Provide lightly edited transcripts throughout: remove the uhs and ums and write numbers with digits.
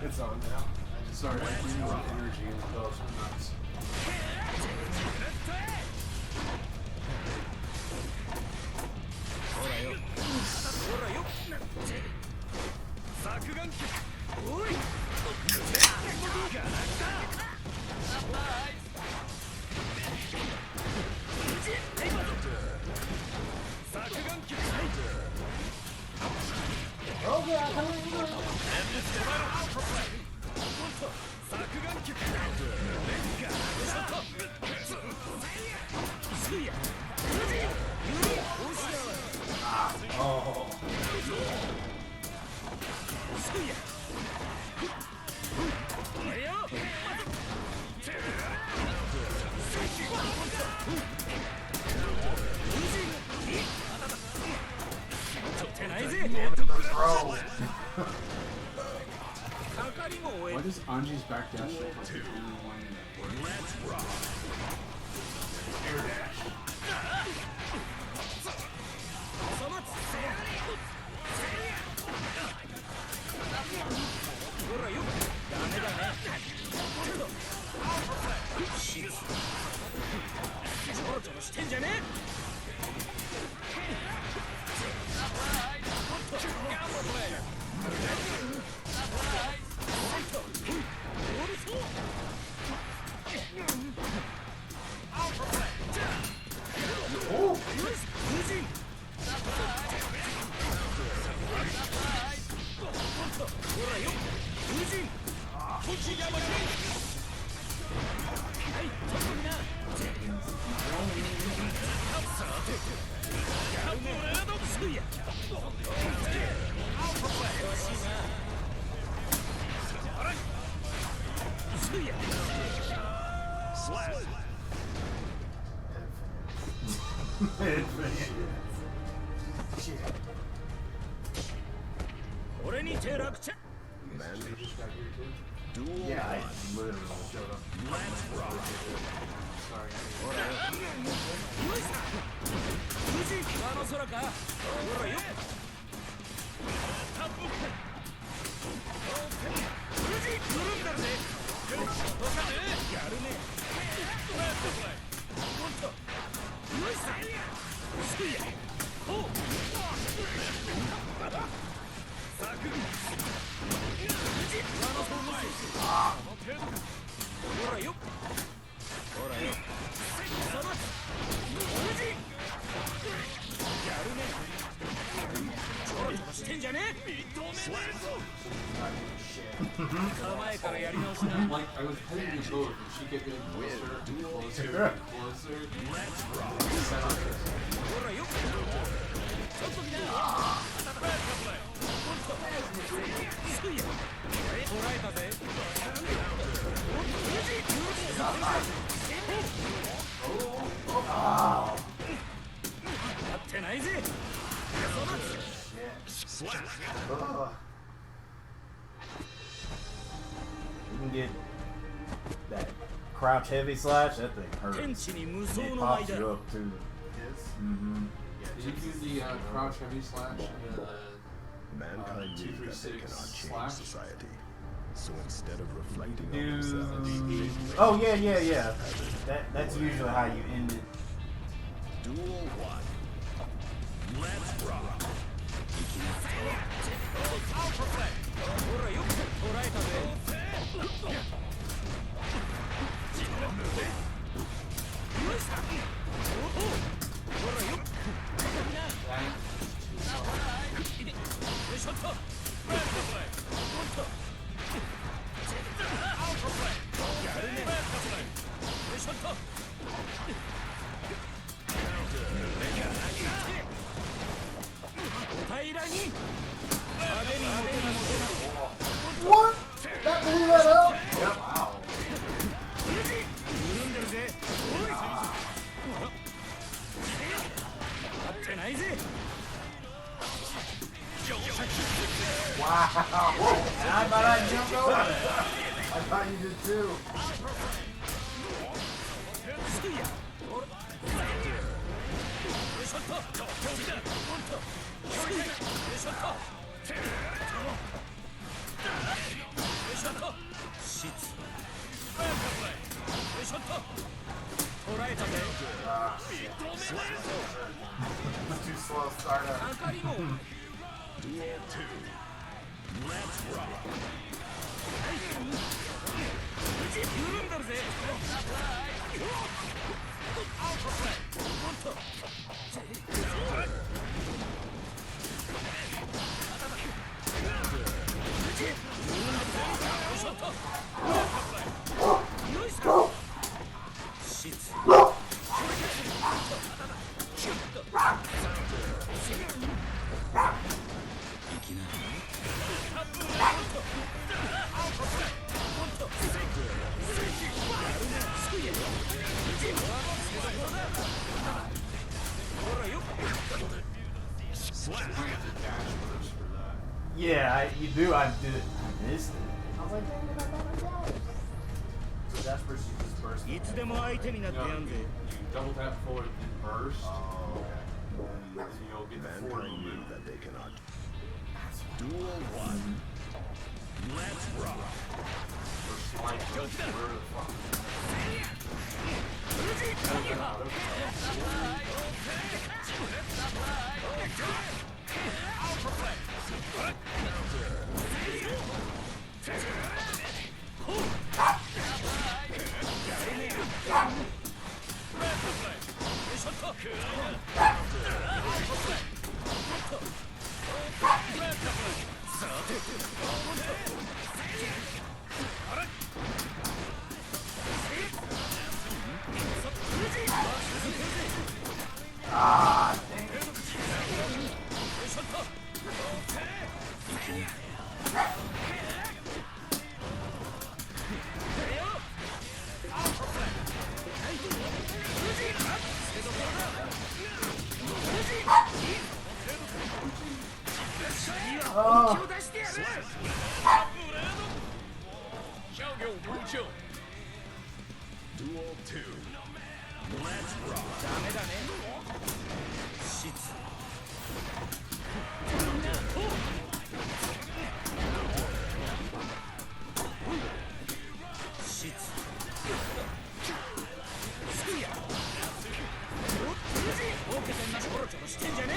It's on now. Sorry, I do want energy and those are nuts. Why does Anji's backdash look like the only one that works? Let's rock! Air dash. Yeah, I literally showed up. Let's rock. Sorry. Like, I was heading to both, and she kept getting closer. Let's rock. You can get that crouch heavy slash, that thing hurts. It pops you up too. Mm-hmm. Yeah, did you do the crouch heavy slash? Mankind knew that they cannot change society. So instead of reflecting on Do... themselves, Oh yeah. That's usually how you end it. Duel 1. Let's rock. What? That blew that up? Yep. Wow. Wow. I thought I jumped over that. I thought you did too. Too slow startup. Duel 2. Let's rock. Yeah, you do. I did it. I missed it. I was like, dang it, I thought I got it. So that's where she just burst. You double tap forward and burst. Oh, okay. And then you'll get the forward Mankind move. knew that they cannot. Duel 1. Let's rock. Or slide goes where the fuck. Ah, dang it. Oh. Duel 2. Let's rock.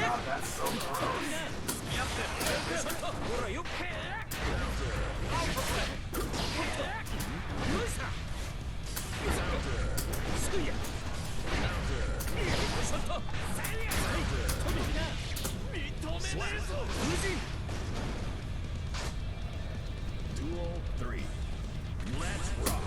God, that's so gross. Duel 3. Let's rock.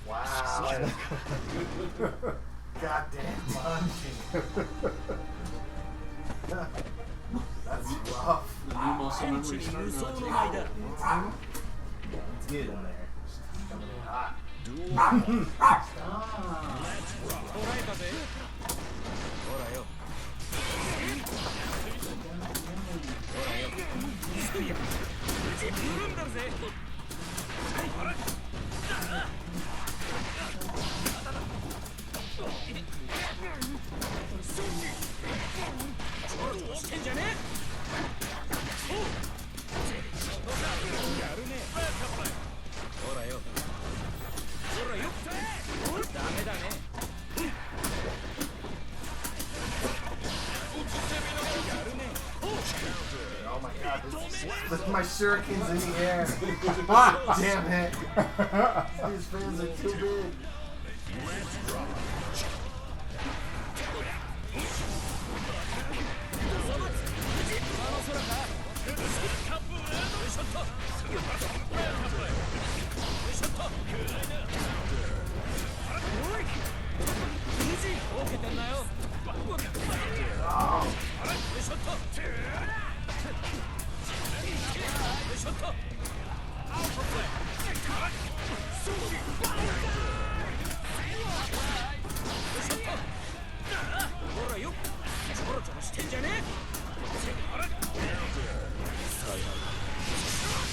Wow. Goddamn punching. That's rough. The new muscle memory started to take over. Let's get in there. Coming in hot. Duel 1. Let's rock. Oh my god, look, my shuriken's in the air. Damn it. These fans are too big. Let's rock.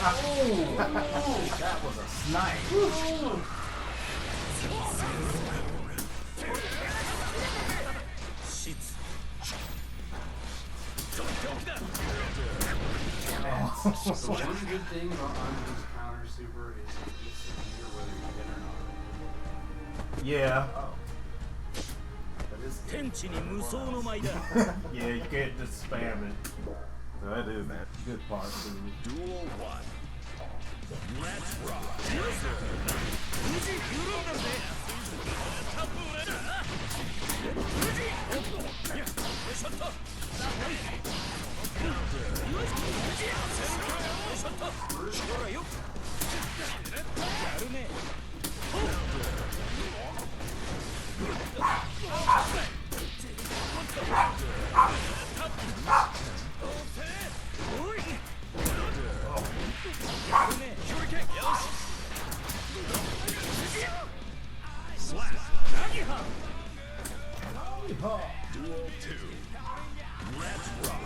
That was a snipe. So one good thing about Anji's counter super is it gets to meter whether you hit or not. Yeah. That is Yeah, you can't just spam it. So that is a good part too. Duel 1. Let's rock. Duel 2. Let's rock.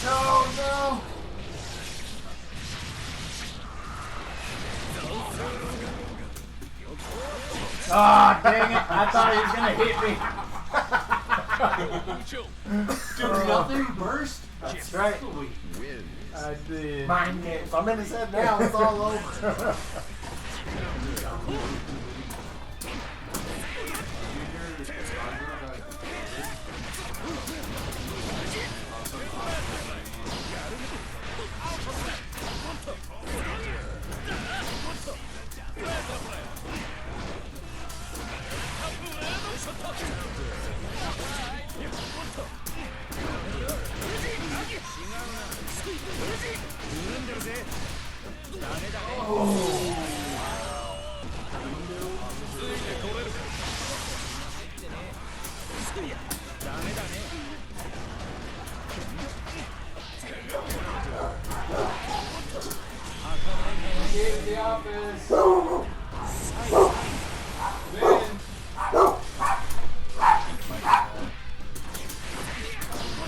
Oh no! Ah, dang it! I thought he was gonna hit me. Dude, you got there, you burst? That's right. Sweet. Wins. I did. Mind games. I'm in his head now. It's all over. Get the office. Win.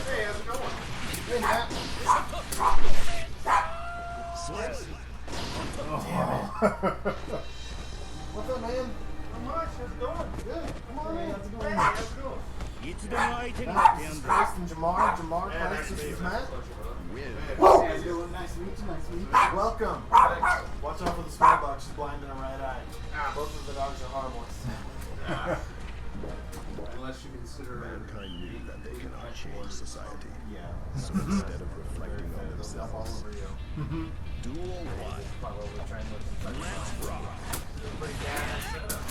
Hey, how's it going? Hey, Matt. What's up, man? Not much. How's it going? Good. Come on in. How's it going? Hey, how's it going? Matt, this is Chris and Jamar. Jamar, Chris, this is Matt. Wins. How's it going? Nice to meet you. Nice to meet you. Welcome. Watch out for the small dog. She's blind in the right eye. Both of the dogs are harmless. Unless you consider Mankind knew that they cannot change society. Yeah. So instead of reflecting on They'll all themselves, over you. Duel 1. Probably trained with them. Let's rock. Pretty badass setup.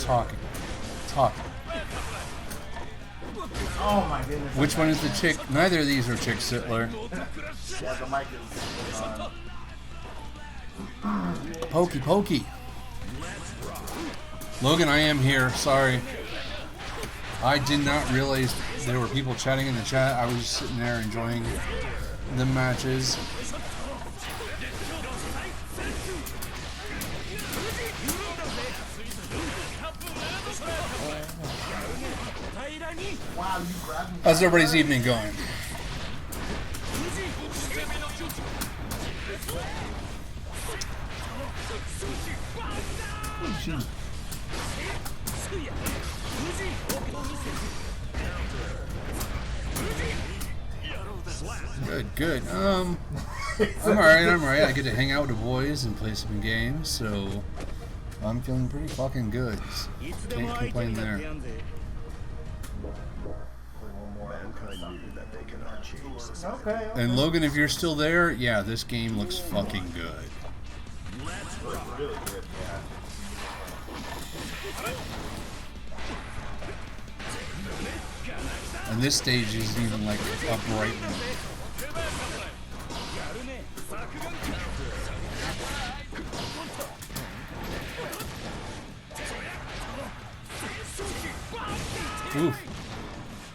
Talking. Oh my goodness. Which one is the chick? Neither of these are chick Sittler. Yeah, the mic is Pokey. Logan, I am here. Sorry. I did not realize there were people chatting in the chat. I was just sitting there enjoying the matches. Wow, you grabbed me. How's everybody's evening going? Good, good. I'm alright. I get to hang out with the boys and play some games, so I'm feeling pretty fucking good. Can't complain there. Mankind knew that they cannot change society. Okay. And Logan, if you're still there, yeah, this game looks fucking good. Really good, yeah. And this stage isn't even like upright. Oof.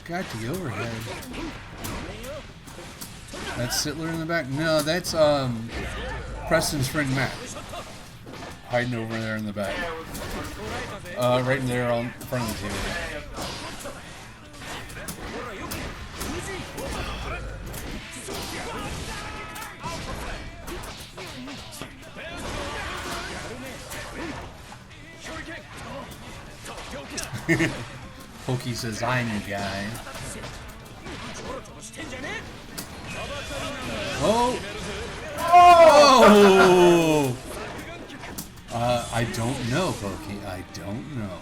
Got the overhead. That's Sittler in the back? No, that's Preston's friend Matt. Hiding over there in the back. Right in there on front of the table. Pokey says, I'm your guy. Oh! Oh! I don't know, Pokey. I don't know.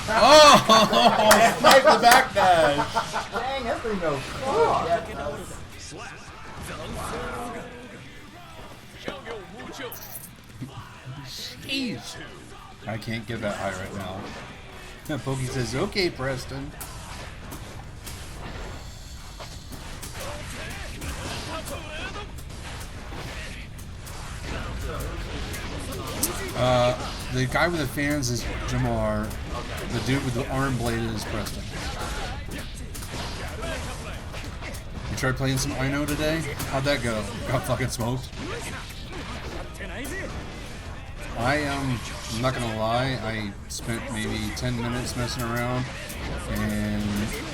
Oh! Snipe the back dash! Dang, that thing goes far! Jeez. I can't get that high right now. Pokey says, okay, Preston. The guy with the fans is Jamar. The dude with the arm blade is Preston. You tried playing some Ino today? How'd that go? Got fucking smoked? I'm not gonna lie, I spent maybe 10 minutes messing around and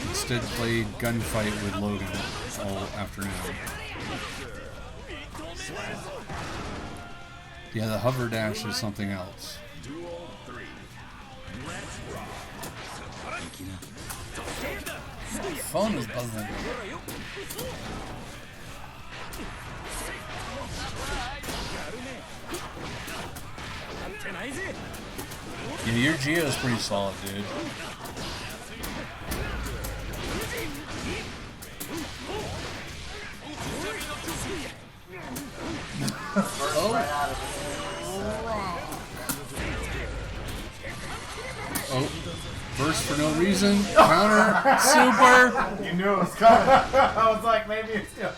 instead played Gunfight with Logan all afternoon. Yeah, the hover dash is something else. Phone is buzzing. Yeah, your Geo is pretty solid, dude. Oh, burst for no reason. Counter, super. You knew it was coming. I was like, maybe it's good.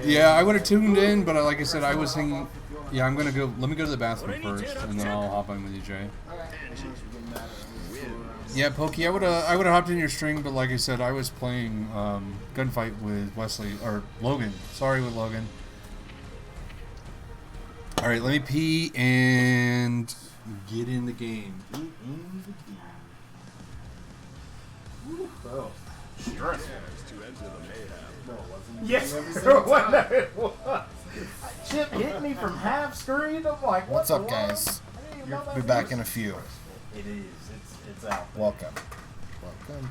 Yeah, I would have tuned in, but like I said, I was thinking, yeah, I'm gonna go. Let me go to the bathroom first, and then I'll hop in with you, Jay. Yeah, Pokey, I would have hopped in your stream, but like I said, I was playing Gunfight with Wesley or Logan. Sorry, with Logan. All right, let me pee and get in the game. Oh, stress. Yes, Sir, what it was. Chip hit me from half screen. I'm like, What's what up, the guys? world? Be back in a few. It is. It's out. Welcome. Welcome.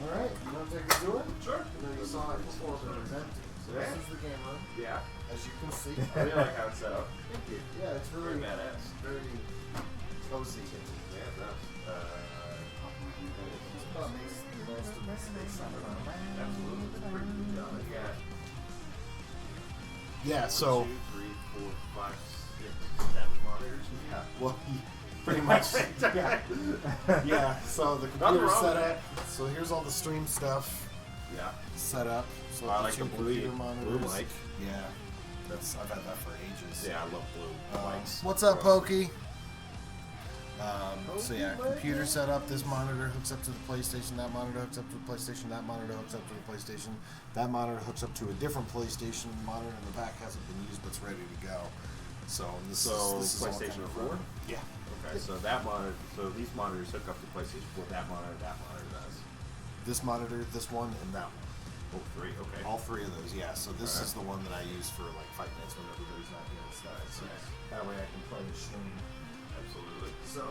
Alright, you want to take a tour? Sure. And then you saw it before it was empty. So this is the game room. Yeah. As you can see. I really like how it's set up. Thank you. Yeah, it's really badass. very cozy. Yeah, it does. It's about makes the most of the space on it. Absolutely. Pretty good job. Yeah. Yeah, so 2, 3, 4, 5, 6, 7 monitors. Yeah. well, Pretty pretty much. Yeah, so the computer wrong set with up. So here's all the stream stuff Yeah. set up. So I like two the blue computer monitors. mic. Yeah, I've had that for ages. Yeah, I love blue mics. What's up, Pokey? So yeah, computer set up. This monitor hooks up to the PlayStation. That monitor hooks up to the PlayStation. That monitor hooks up to the PlayStation. That monitor hooks up to a different PlayStation monitor in the back. Hasn't been used, but it's ready to go. So this is all PlayStation kind of 4? Yeah. Okay, so that monitor, so these monitors hook up to PlayStation 4. That monitor does. This monitor, this one, and that one. Oh, 3. Okay. All three of those, yeah. So this is the one that I use for like Fight Nights when everybody's not here and stuff. So that way I can play the stream. Absolutely. So.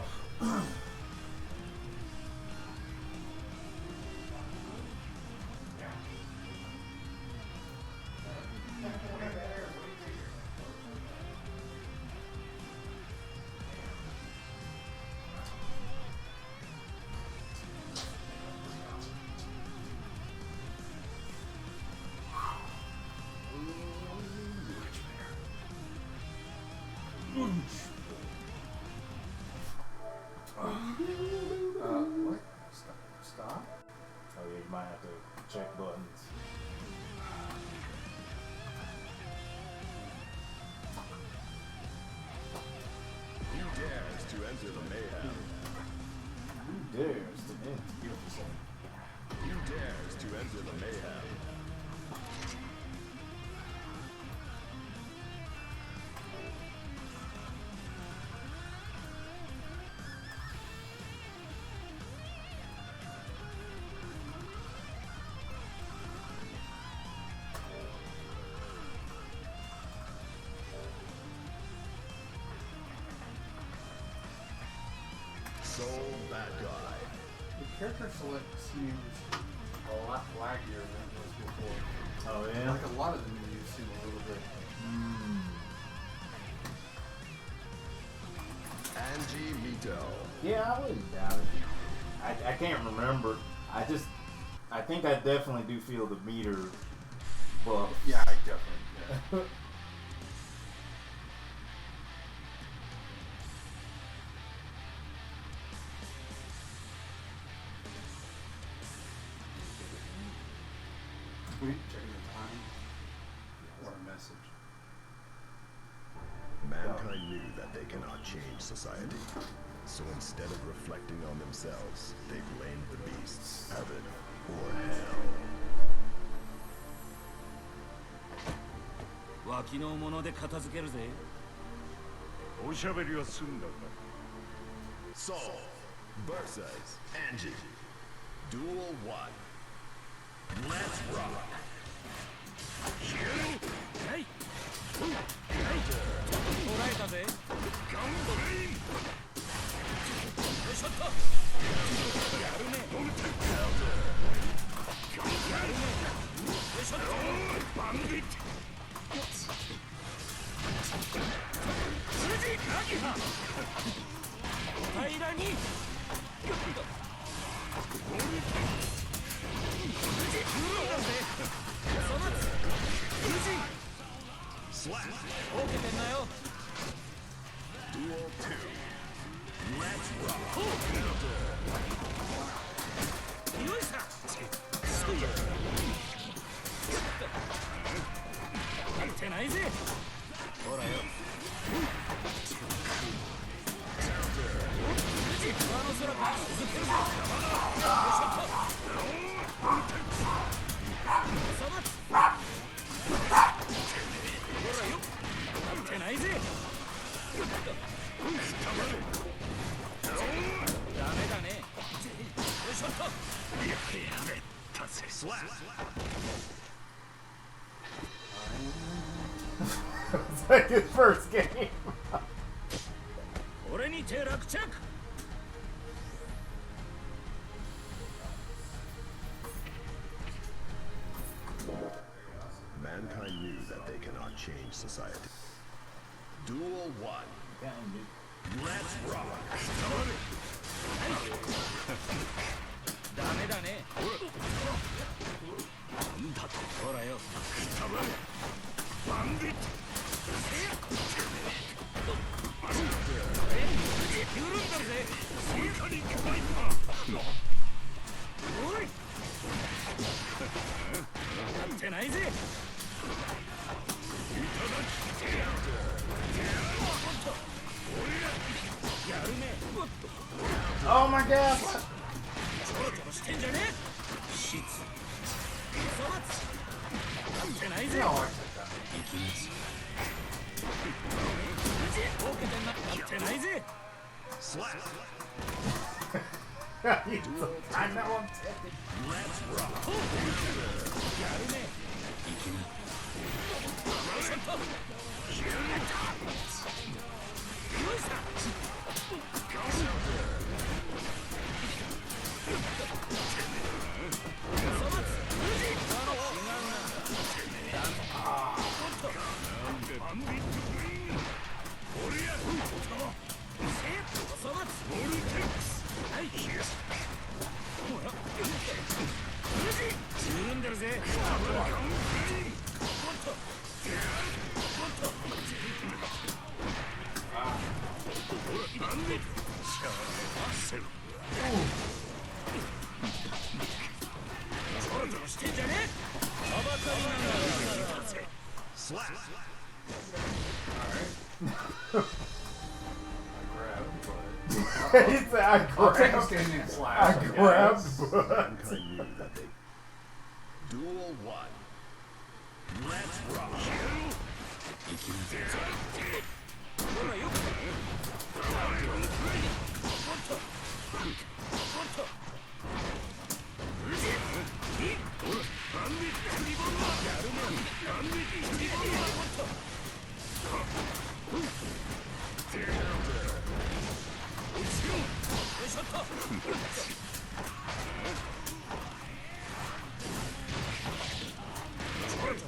What? Stop? Oh yeah, you might have to check buttons. Who dares to enter the mayhem? Who dares to end? Who dares to enter the mayhem? Soul Bad Guy. The character select seems a lot laggier than it was before. Oh yeah. Like a lot of the menus seem a little bit. Angie Mito. Yeah, I wouldn't doubt it. I can't remember. I think I definitely do feel the meter buff. Yeah, I definitely. Yeah. Checking the time or a message. Mankind knew that they cannot change society. So instead of reflecting on themselves, they blamed the beasts, heaven or hell. 脇のもので片付けるぜ。おしゃべりは済んだか。 Soul versus Angie. Duel 1. Let's rock. はい。捕らえたぜ。ガンブレイン。よいしょっと。やるね。やるね。よいしょっと。バンビット。筋アギハ。平らに。オーケーてんなよ。 Duel 2. Let's rock. よいさ。そうや。入ってないぜ。ほらよ。上の空から続けるぞ。よいしょっと。収まつ。ほらよ。入ってないぜ。ダメだね。よいしょっと。やめたぜ。It's like his first game. 俺にて落着。 Mankind knew that they cannot change society. Duel 1. Let's rock. ダメだね。なんだと。ほらよ。バンビット。緩んだぜ。ってないぜ。やるね。 Oh my god! ちょろちょろしてんじゃねえ。しつ。そばつ。ってないぜ。 No, I ってないぜ。 I know I'm tempted. やるね。よいしょっと。よいしょ。緩んでるぜ。ちょろちょろしてんじゃねえ。はばかりなんだぜ。 He said, I I'll take a grabbed, standing I slap. grabbed butt. Mankind knew that they... Duel 1. Let's rock. ほらよく。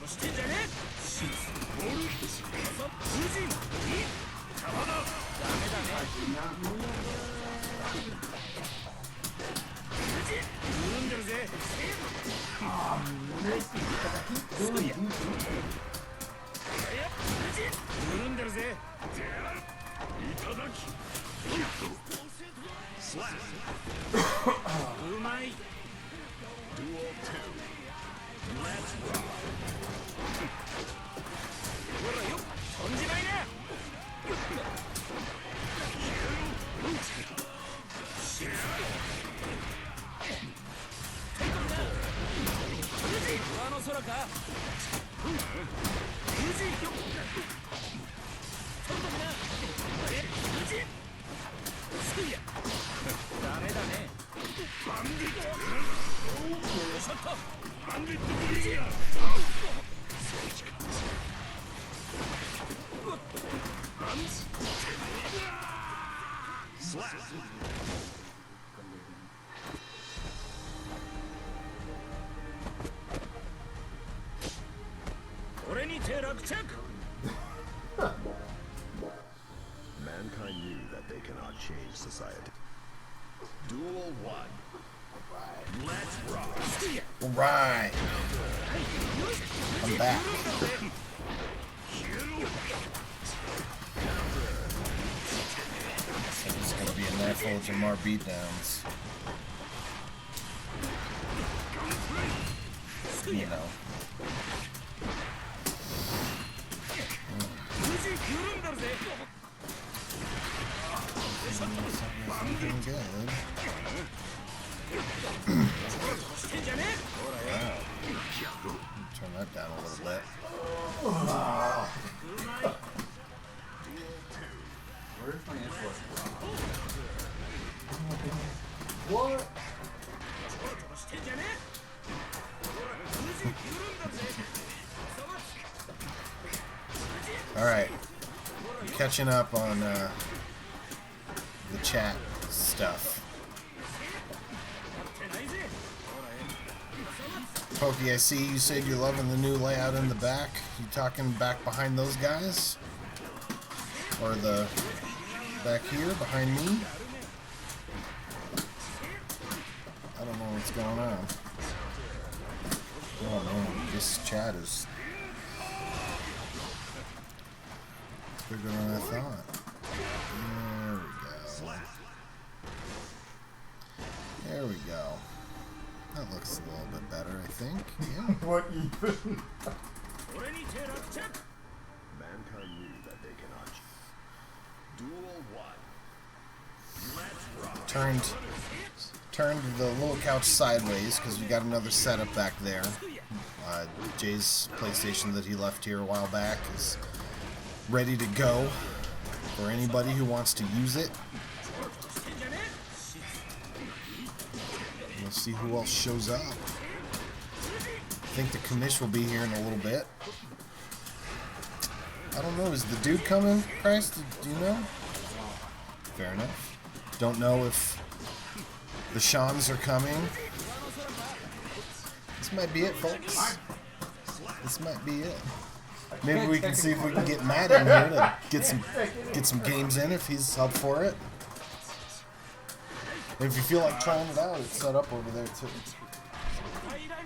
してんじゃねえ。ボール。無人。ダメだね。緩んでるぜ。緩んでるぜ。うまい。 Duel 2. Let's rock. ほらよ。飛んじまいな。上の空か。無事よ。飛んだな。無事。すいや。ダメだね。バンディット。よいしょっと。バンディット無事や。Slap. 俺にて落着。 Mankind knew that they cannot change society. Duel 1. Let's rock. Alright. I'm back. So it's gonna be a night full of Jamar beatdowns. You know. Something good. Turn that down a little bit. Where's my influence? What? Alright. Catching up on the chat stuff. Pokey, I see you said you're loving the new layout in the back. You talking back behind those guys? Or the back here behind me? I don't know what's going on. Oh man, this chat is bigger than I thought. There we go. we go. That looks a little bit better, I think. Yeah. What even? Mankind knew that they cannot. Duel 1. Let's rock. Turned the little couch sideways because we got another setup back there. Jay's PlayStation that he left here a while back is ready to go for anybody who wants to use it. We'll see who else shows up. I think the commish will be here in a little bit. I don't know, is the dude coming, Price? Do you know? Fair enough. Don't know if the Shans are coming. This might be it, folks. This might be it. Maybe we can see if we can get Matt in here to get some games in if he's up for it. And if you feel like trying it out, it's set up over there too.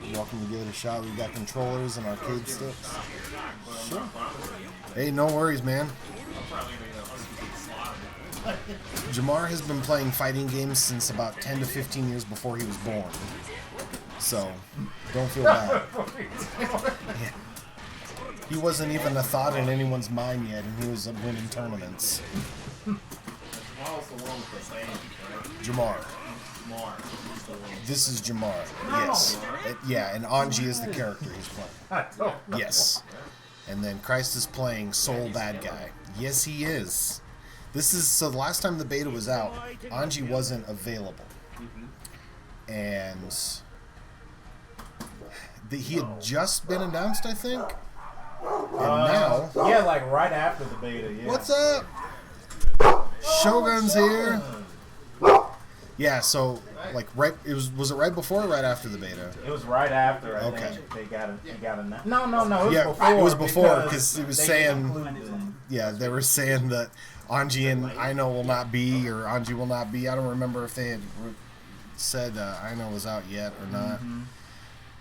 You're welcome to give it a shot. We've got controllers and arcade sticks. Sure. Hey, no worries, man. Jamar has been playing fighting games since about 10 to 15 years before he was born. So, don't feel bad. Yeah. He wasn't even a thought in anyone's mind yet, and he was winning tournaments. Jamar. This is Jamar. Yes. Yeah, and Anji is the character he's playing. Yes. And then Christ is playing Soul Bad Guy. Yes, he is. This is, so the last time the beta was out, Anji wasn't available. And he had just been announced, I think. And now... Yeah, like right after the beta, yeah. What's up? Shogun's here. Yeah, so like right, was it right before or right after the beta? It was right after. I think they got a no. It was before. It was before because it was saying, yeah, they were saying that Anji and Aino will not be, or Anji will not be. I don't remember if they had said Aino was out yet or not.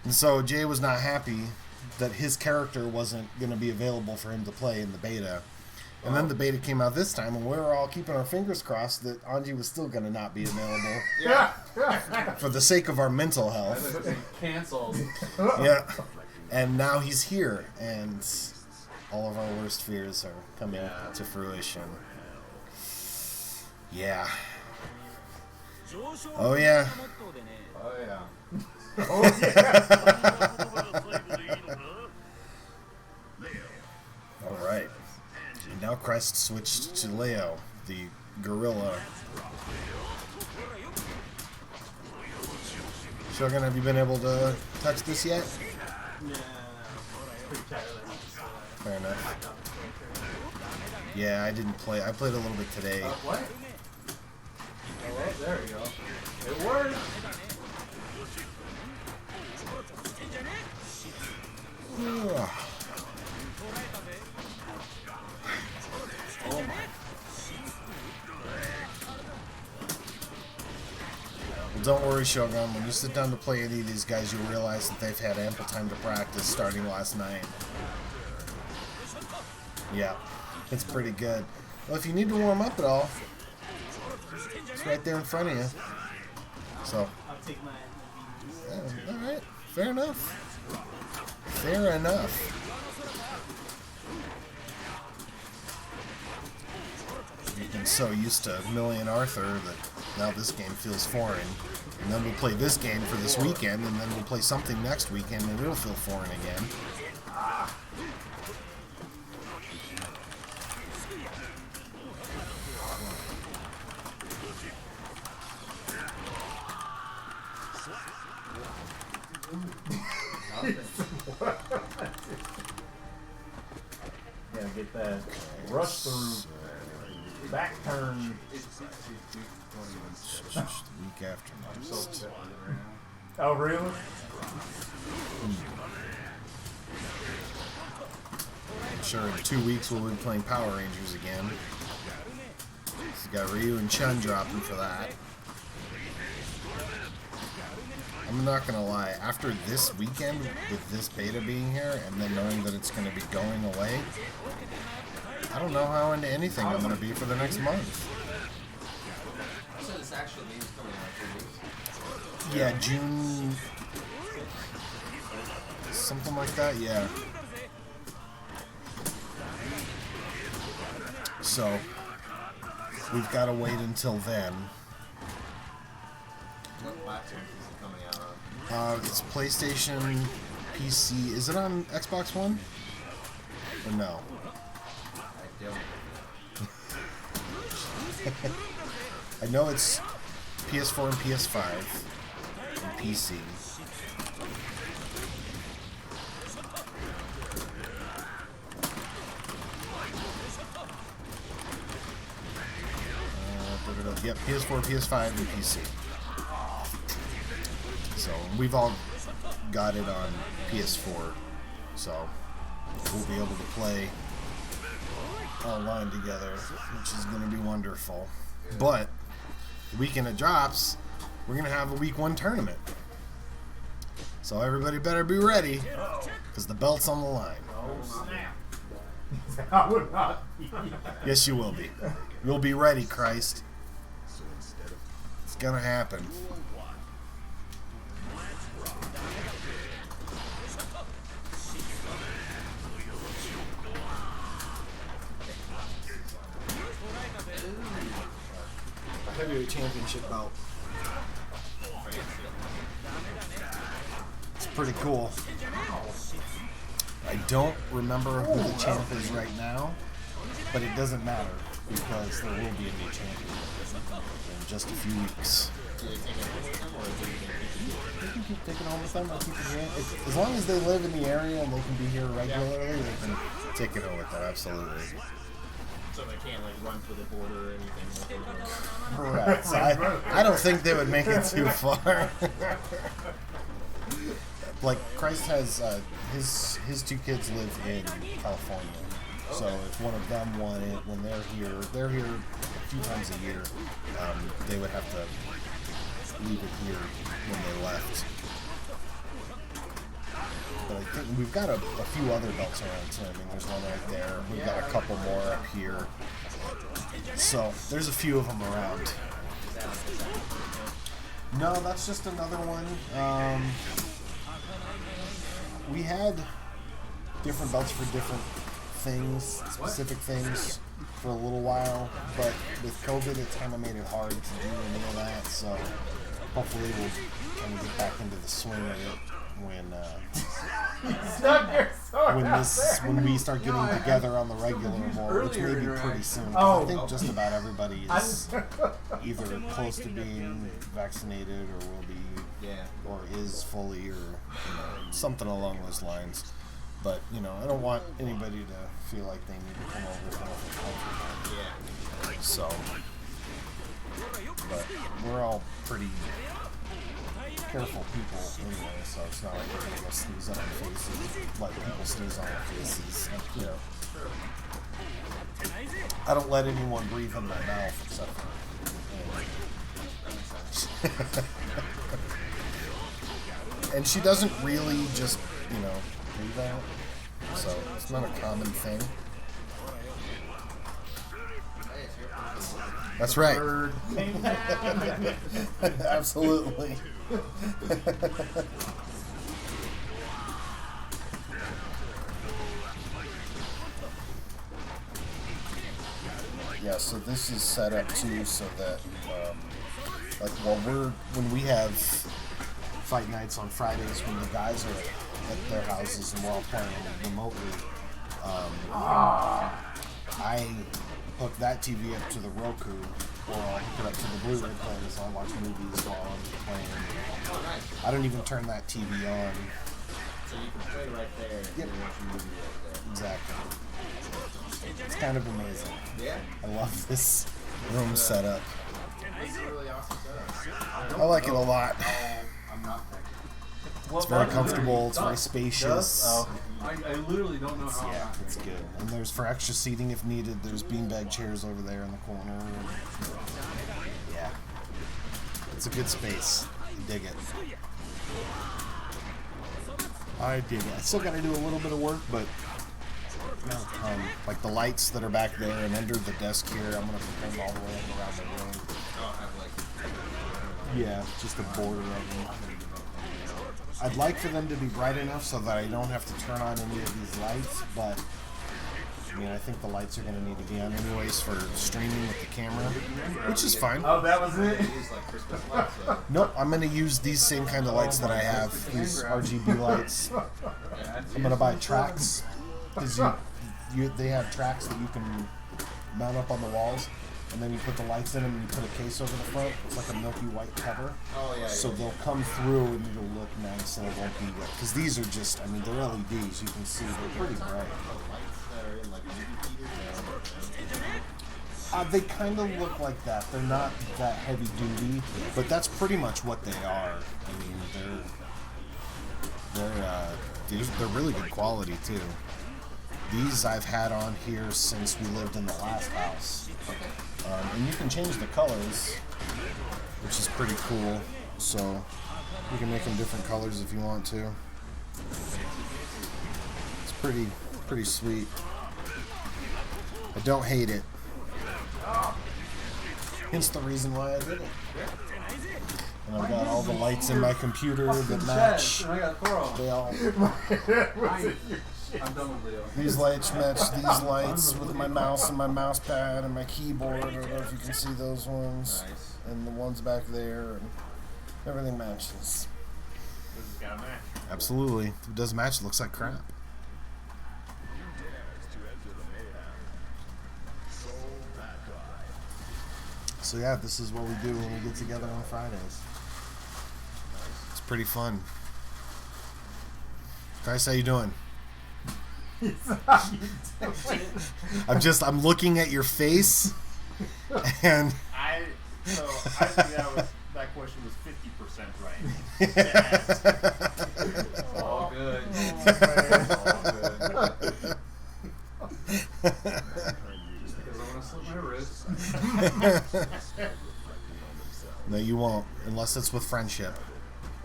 And so Jay was not happy that his character wasn't going to be available for him to play in the beta. And then the beta came out this time, and we were all keeping our fingers crossed that Anji was still going to not be available. Yeah. For the sake of our mental health. Canceled. Yeah. And now he's here, and all of our worst fears are coming to fruition. Yeah. Oh, yeah. Oh, yeah. All right. And now Christ switched to Leo, the gorilla. Shogun, have you been able to touch this yet? Yeah. Fair enough. Yeah, I didn't play. I played a little bit today. What? Oh, there you go. It worked. Well, don't worry, Shogun. When you sit down to play any of these guys, you'll realize that they've had ample time to practice starting last night. Yeah, it's pretty good. Well, if you need to warm up at all, it's right there in front of you. So, yeah, all right, fair enough. Fair enough. You've been so used to Millie and Arthur that now this game feels foreign. And then we'll play this game for this weekend, and then we'll play something next weekend, and it'll feel foreign again. Gotta get that rush through. Back turn. Week after next. Oh, really? I'm sure in 2 weeks we'll be playing Power Rangers again. He's got Ryu and Chun dropping for that. I'm not gonna lie, after this weekend with this beta being here and then knowing that it's gonna be going away, I don't know how into anything I'm gonna be for the next month. Yeah, June, something like that. Yeah. So we've got to wait until then. What platform is it coming out on? It's PlayStation, PC. Is it on Xbox One? Or no? I don't. I know it's PS4 and PS5 and PC. Yep, PS4, PS5, and PC. So we've all got it on PS4, so we'll be able to play online together, which is going to be wonderful. But the weekend it drops, we're going to have a week 1 tournament. So everybody better be ready, because the belt's on the line. Oh, snap. I would not be. Yes, you will be. You'll be ready, Christ. So instead of It's going to happen. Heavyweight championship belt. It's pretty cool. I don't remember who the champ is right now, but it doesn't matter because there will be a new champion in just a few weeks. They can keep taking home with them or keep it here. As long as they live in the area and they can be here regularly, they can take it home with them, absolutely. So they can't like run for the border or anything. Correct. So I don't think they would make it too far. Like Christ has his 2 kids live in California, so if one of them won it when they're here a few times a year. They would have to leave it here when they left. But I think we've got a few other belts around too. I mean, there's one right there. We've got a couple more up here. So there's a few of them around. No, that's just another one. We had different belts for different things, specific things, for a little while. But with COVID, it kind of made it hard to do any of that. So hopefully we'll kind of get back into the swing of it when we start getting together on the regular more, which may be pretty soon. I think just about everybody is either close to being vaccinated or will be, or is fully, or something along those lines. But I don't want anybody to feel like they need to come over for comfort. So, but we're all pretty careful people anyway, so it's not like we're gonna go sneeze on our faces, let people sneeze on our faces. I don't let anyone breathe in my mouth except for and she doesn't really just, breathe out, so it's not a common thing. That's right. Absolutely. Yeah, so this is set up too so that, when we have fight nights on Fridays when the guys are at their houses and we're all playing remotely, I hook that TV up to the Roku, or I'll hook it up to the Blu-ray player so I'll watch movies while I'm playing. I don't even turn that TV on. So you can play right there and watch a movie right there. Exactly. It's kind of amazing. Yeah. I love this room setup. It's a really awesome setup. I like it a lot. I'm not It's very comfortable. It's very spacious. I literally don't know how. Yeah, it's good. And there's for extra seating if needed. There's beanbag chairs over there in the corner. Yeah, it's a good space. I dig it. I dig it. I still got to do a little bit of work, but like the lights that are back there and under the desk here, I'm gonna put them all the way around the room. Yeah, just the border of them. I'd like for them to be bright enough so that I don't have to turn on any of these lights, but I mean, I think the lights are going to need to be on anyways for streaming with the camera, which is fine. Oh, that was it? Nope, I'm going to use these same kind of lights that I have, these RGB lights. I'm going to buy tracks, because they have tracks that you can mount up on the walls, and then you put the lights in them and you put a case over the front. It's like a milky white cover. Oh, yeah. So they'll come through and it'll look nice and it won't be wet. Because these are just, I mean, they're LEDs. You can see they're pretty bright. They kind of look like that. They're not that heavy duty, but that's pretty much what they are. I mean, they're really good quality too. These I've had on here since we lived in the last house, and you can change the colors, which is pretty cool. So you can make them different colors if you want to. It's pretty sweet. I don't hate it. Hence the reason why I did it. And I've got all the lights in my computer that match. They all. I'm done with Leo. These lights match these lights with my mouse and my mouse pad and my keyboard. I don't know if you can see those ones. Nice. And the ones back there. And everything matches. This has got to match. Absolutely. If it doesn't match, it looks like crap. So yeah, this is what we do when we get together on Fridays. It's pretty fun. Guys, how you doing? I'm looking at your face, and I think that question was 50% right. It's all good. Just because I want to slip my wrist. No, you won't, unless it's with friendship.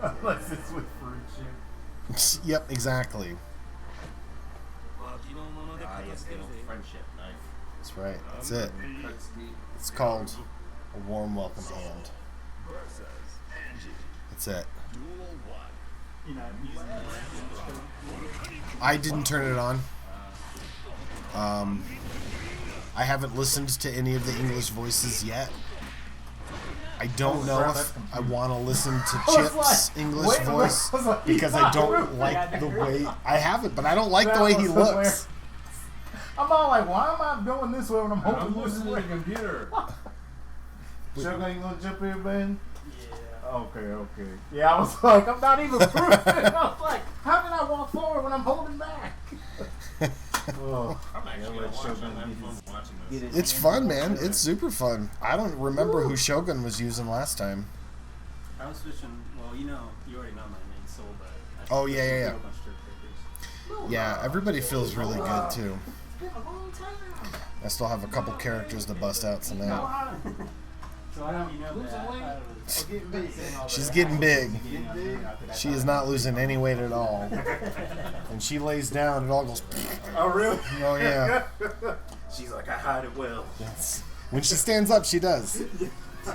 Unless it's with friendship. Yep, exactly. Friendship knife. That's right. That's it. Cuts deep. It's called a warm welcome hand. That's it. I didn't turn it on. I haven't listened to any of the English voices yet. I don't know if I want to listen to Chip's English voice because I don't like the way I have it, but I don't like the way he looks. I'm all like, why am I going this way when I'm holding I'm this listening to way? the computer. Sugar ain't gonna jump in, man? Yeah. Okay. Yeah, I was like, I'm not even proving. I was like, how did I walk forward when I'm holding back? Oh, I'm actually going to watch on that phone watching this. It's fun, man. It's super fun. I don't remember who Shogun was using last time. I was switching. Well, you already know my main soul, but I Oh, yeah. a bunch of characters. Yeah, everybody feels really good, too. I still have a couple characters to bust out tonight. So I don't, that. She's getting big. She is not losing any weight at all. When she lays down, it all goes. Oh, really? Oh, yeah. She's like, I hide it well. Yes. When she stands up, she does. So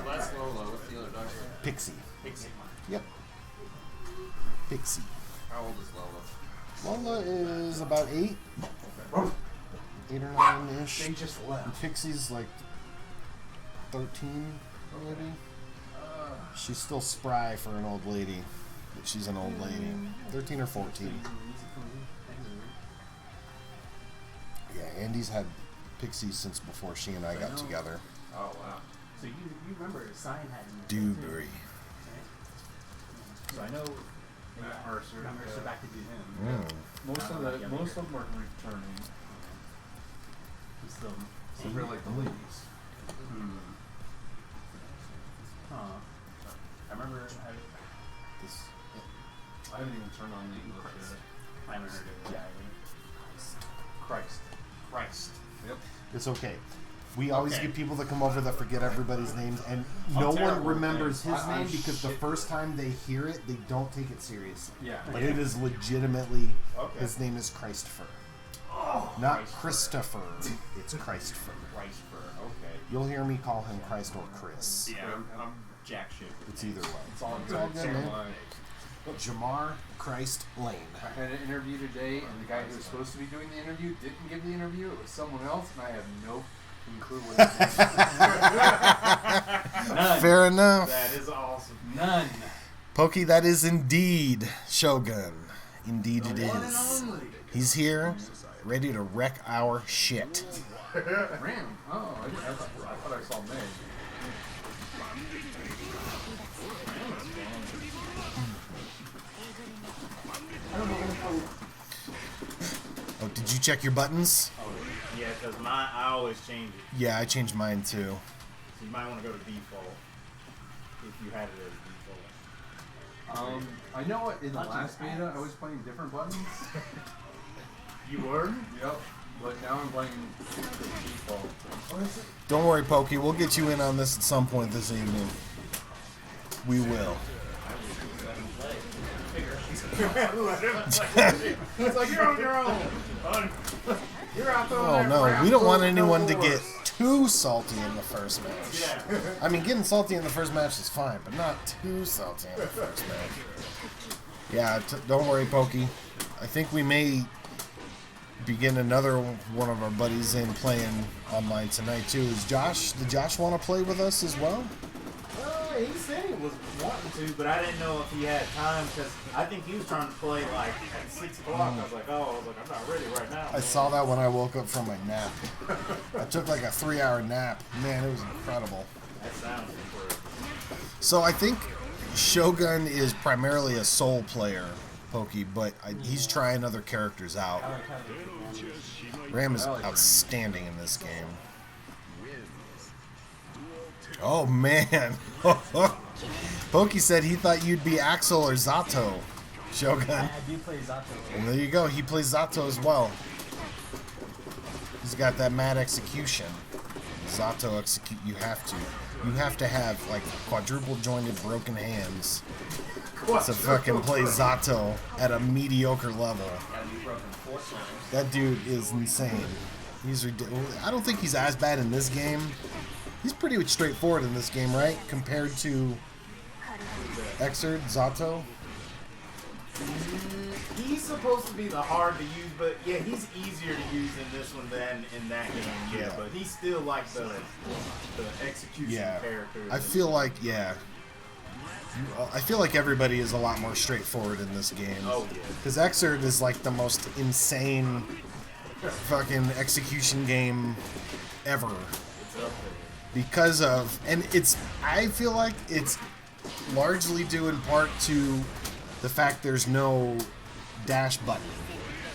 that's Lola. What's the other dog's name? Pixie. Pixie. Yep. Pixie. How old is Lola? Lola is about 8. 8 or 9-ish. They just left. And Pixie's like 13, maybe. She's still spry for an old lady, but she's an old lady. 13 or 14. Yeah, Andy's had Pixie since before she and I got together. Oh, wow. So you remember Sign had Dewberry. So I know Mercer. Got Mercer back to do him. Most of them are returning. He's still. So they're like the ladies. Huh. I remember. I haven't even turned on the English yet. I haven't heard it. Yeah. Christ. Yep. It's okay. We always get people that come over that forget everybody's names, and no one terrible remembers names. his name because the first time they hear it, they don't take it seriously. Yeah. But it is legitimately, Okay. his name is Christopher. Oh, Not Christopher, it's Christopher. Christopher. Okay. You'll hear me call him Christ or Chris. Yeah, I'm jack shit. It's either way. It's all It's all good. good, man. Like, Jamar Christ Lane. I had an interview today, and the guy who was supposed to be doing the interview didn't give the interview. It was someone else, and I have no clue what it None. Fair enough. That is awesome. None. Pokey, that is indeed Shogun. Indeed it is. One and is. only. He's here, ready to wreck our shit. Ram. Oh, I thought I saw Meg. I don't know. Oh, did you check your buttons? Yeah, because I always change it. Yeah, I changed mine too. So you might want to go to default if you had it as default. I know what in the last beta I was playing different buttons. You were? Yep. But now I'm playing default. What is it? Don't worry, Pokey. We'll get you in on this at some point this evening. We will. It's like you're on your own. You're out there. Oh no, we don't want anyone to get too salty in the first match. Yeah. I mean, getting salty in the first match is fine, but not too salty in the first match. Yeah, don't worry, Pokey. I think we may begin another one of our buddies in playing online tonight too. Is Josh? Did Josh want to play with us as well? He said he was wanting to, but I didn't know if he had time because I think he was trying to play like at 6 o'clock. I was like, I'm not ready right now. I saw that when I woke up from my nap. I took like a 3-hour nap. Man, it was incredible. That sounds incredible. So I think Shogun is primarily a soul player, Pokey, but he's trying other characters out. Ram is outstanding in this game. Oh man. Pokey said he thought you'd be Axel or Zato. Shogun. I do play Zato. And there you go, he plays Zato as well. He's got that mad execution. Zato execute, you have to. You have to have like quadruple jointed broken hands to fucking play Zato at a mediocre level. That dude is insane. He's ridiculous. I don't think he's as bad in this game. He's pretty straightforward in this game, right? Compared to Exerd, Zato. He's supposed to be the hard to use, but yeah, he's easier to use in this one than in that game. Yeah, but he's still like the execution character. I feel like I feel like everybody is a lot more straightforward in this game. Oh yeah. Because Exerd is like the most insane fucking execution game ever. It's up there. Because of, and I feel like it's largely due in part to the fact there's no dash button.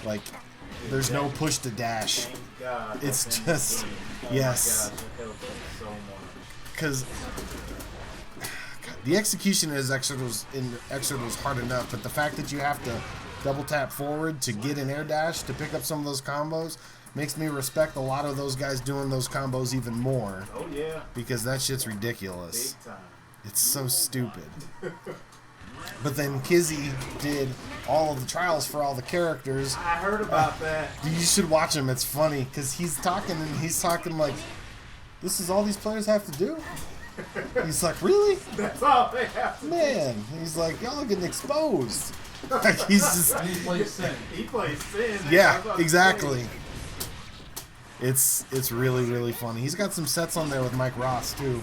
Like, there's no push to dash. Thank God. It's just, yes. Because the execution in Exerd was hard enough, but the fact that you have to double tap forward to get an air dash to pick up some of those combos makes me respect a lot of those guys doing those combos even more. Oh yeah. Because that shit's ridiculous. Big time. It's so stupid. But then Kizzy did all of the trials for all the characters. I heard about that. You should watch him. It's funny because he's talking like, this is all these players have to do? He's like, really? That's all they have to Man, he's like, y'all are getting exposed. Like, he's just... He plays Sin. He plays Sin. Yeah, exactly. It's really, really funny. He's got some sets on there with Mike Ross, too,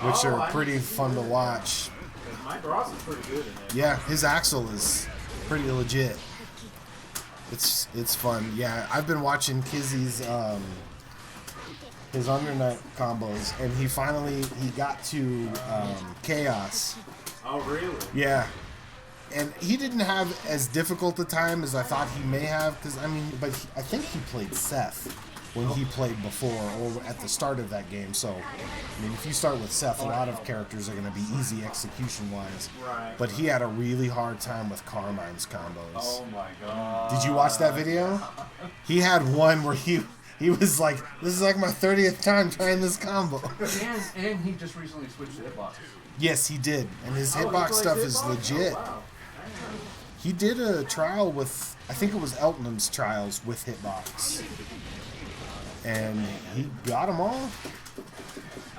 which are pretty fun to watch. Mike Ross is pretty good in there. Yeah, his Axel is pretty legit. It's fun. Yeah, I've been watching Kizzy's his Undernight combos, and he got to Chaos. Oh really? Yeah. And he didn't have as difficult a time as I thought he may have, because I think he played Seth when he played before, or at the start of that game. So, I mean, if you start with Seth, a lot of characters are going to be easy execution-wise. Right. But he had a really hard time with Carmine's combos. Oh my god. Did you watch that video? He had one where he was like, this is like my 30th time trying this combo. And he just recently switched to hitbox. Yes, he did. And his hitbox stuff is legit. Oh, wow. He did a trial with, I think it was Elton's trials with hitbox. And he got them all.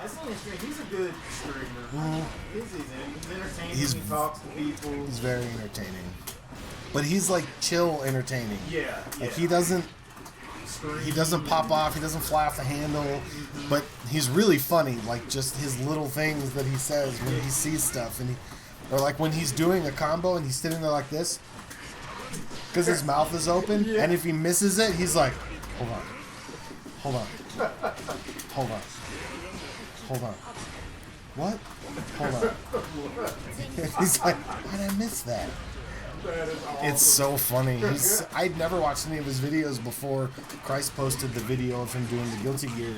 I seen his stream. He's a good streamer. He's entertaining. He's- he talks to people. He's very entertaining. But he's like chill entertaining. Yeah. Like he doesn't pop off, he doesn't fly off the handle, but he's really funny. Like just his little things that he says when he sees stuff, and or like when he's doing a combo and he's sitting there like this, because his mouth is open, and if he misses it, he's like, hold on, hold on, hold on, hold on, what? Hold on. He's like, why did I miss that? That is awesome. It's so funny. I'd never watched any of his videos before Christ posted the video of him doing the Guilty Gear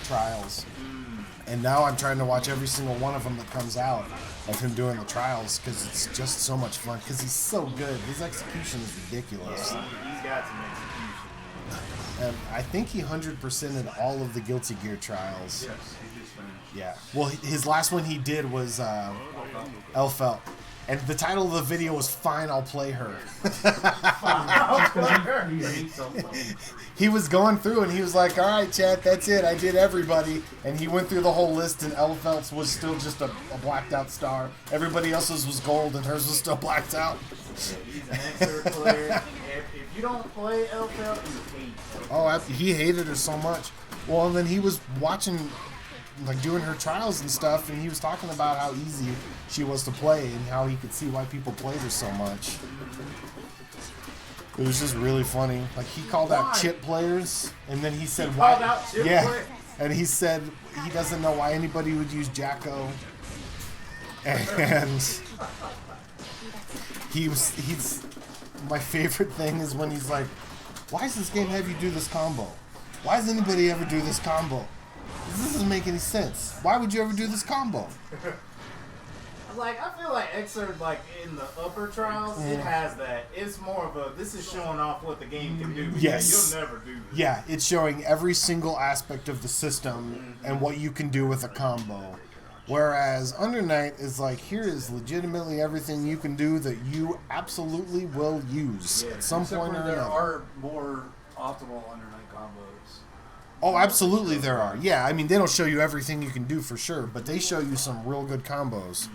trials. And now I'm trying to watch every single one of them that comes out of him doing the trials because it's just so much fun because he's so good. His execution is ridiculous. Yeah, he's got some execution. And I think he 100%ed all of the Guilty Gear trials. Yes, he just finished. Yeah. Well, his last one he did was Elfelt. And the title of the video was Fine, I'll Play Her. He was going through and he was like, alright chat, that's it, I did everybody. And he went through the whole list and Elfelt's was still just a blacked out star. Everybody else's was gold and hers was still blacked out. He's an expert player. If you don't play Elfelt, you hate Elfelt. Oh, he hated her so much. Well, and then he was watching, like doing her trials and stuff, and he was talking about how easy she was to play and how he could see why people played her so much. It was just really funny. Like he called out chip players, and then he said Called out chip players? And he said he doesn't know why anybody would use Jacko. And he's my favorite thing is when he's like, why does this game have you do this combo? Why does anybody ever do this combo? This doesn't make any sense. Why would you ever do this combo? Like, I feel like Xrd, like, in the upper trials, it has that. It's more of a, this is showing off what the game can do. But Yes. Yeah, you'll never do this. Yeah, it's showing every single aspect of the system and what you can do with a combo. Whereas Under Night is like, here is legitimately everything you can do that you absolutely will use at some Except point for or there another. are more optimal Under Night combos. Oh, absolutely there are. Yeah, I mean, they don't show you everything you can do for sure, but they show you some real good combos.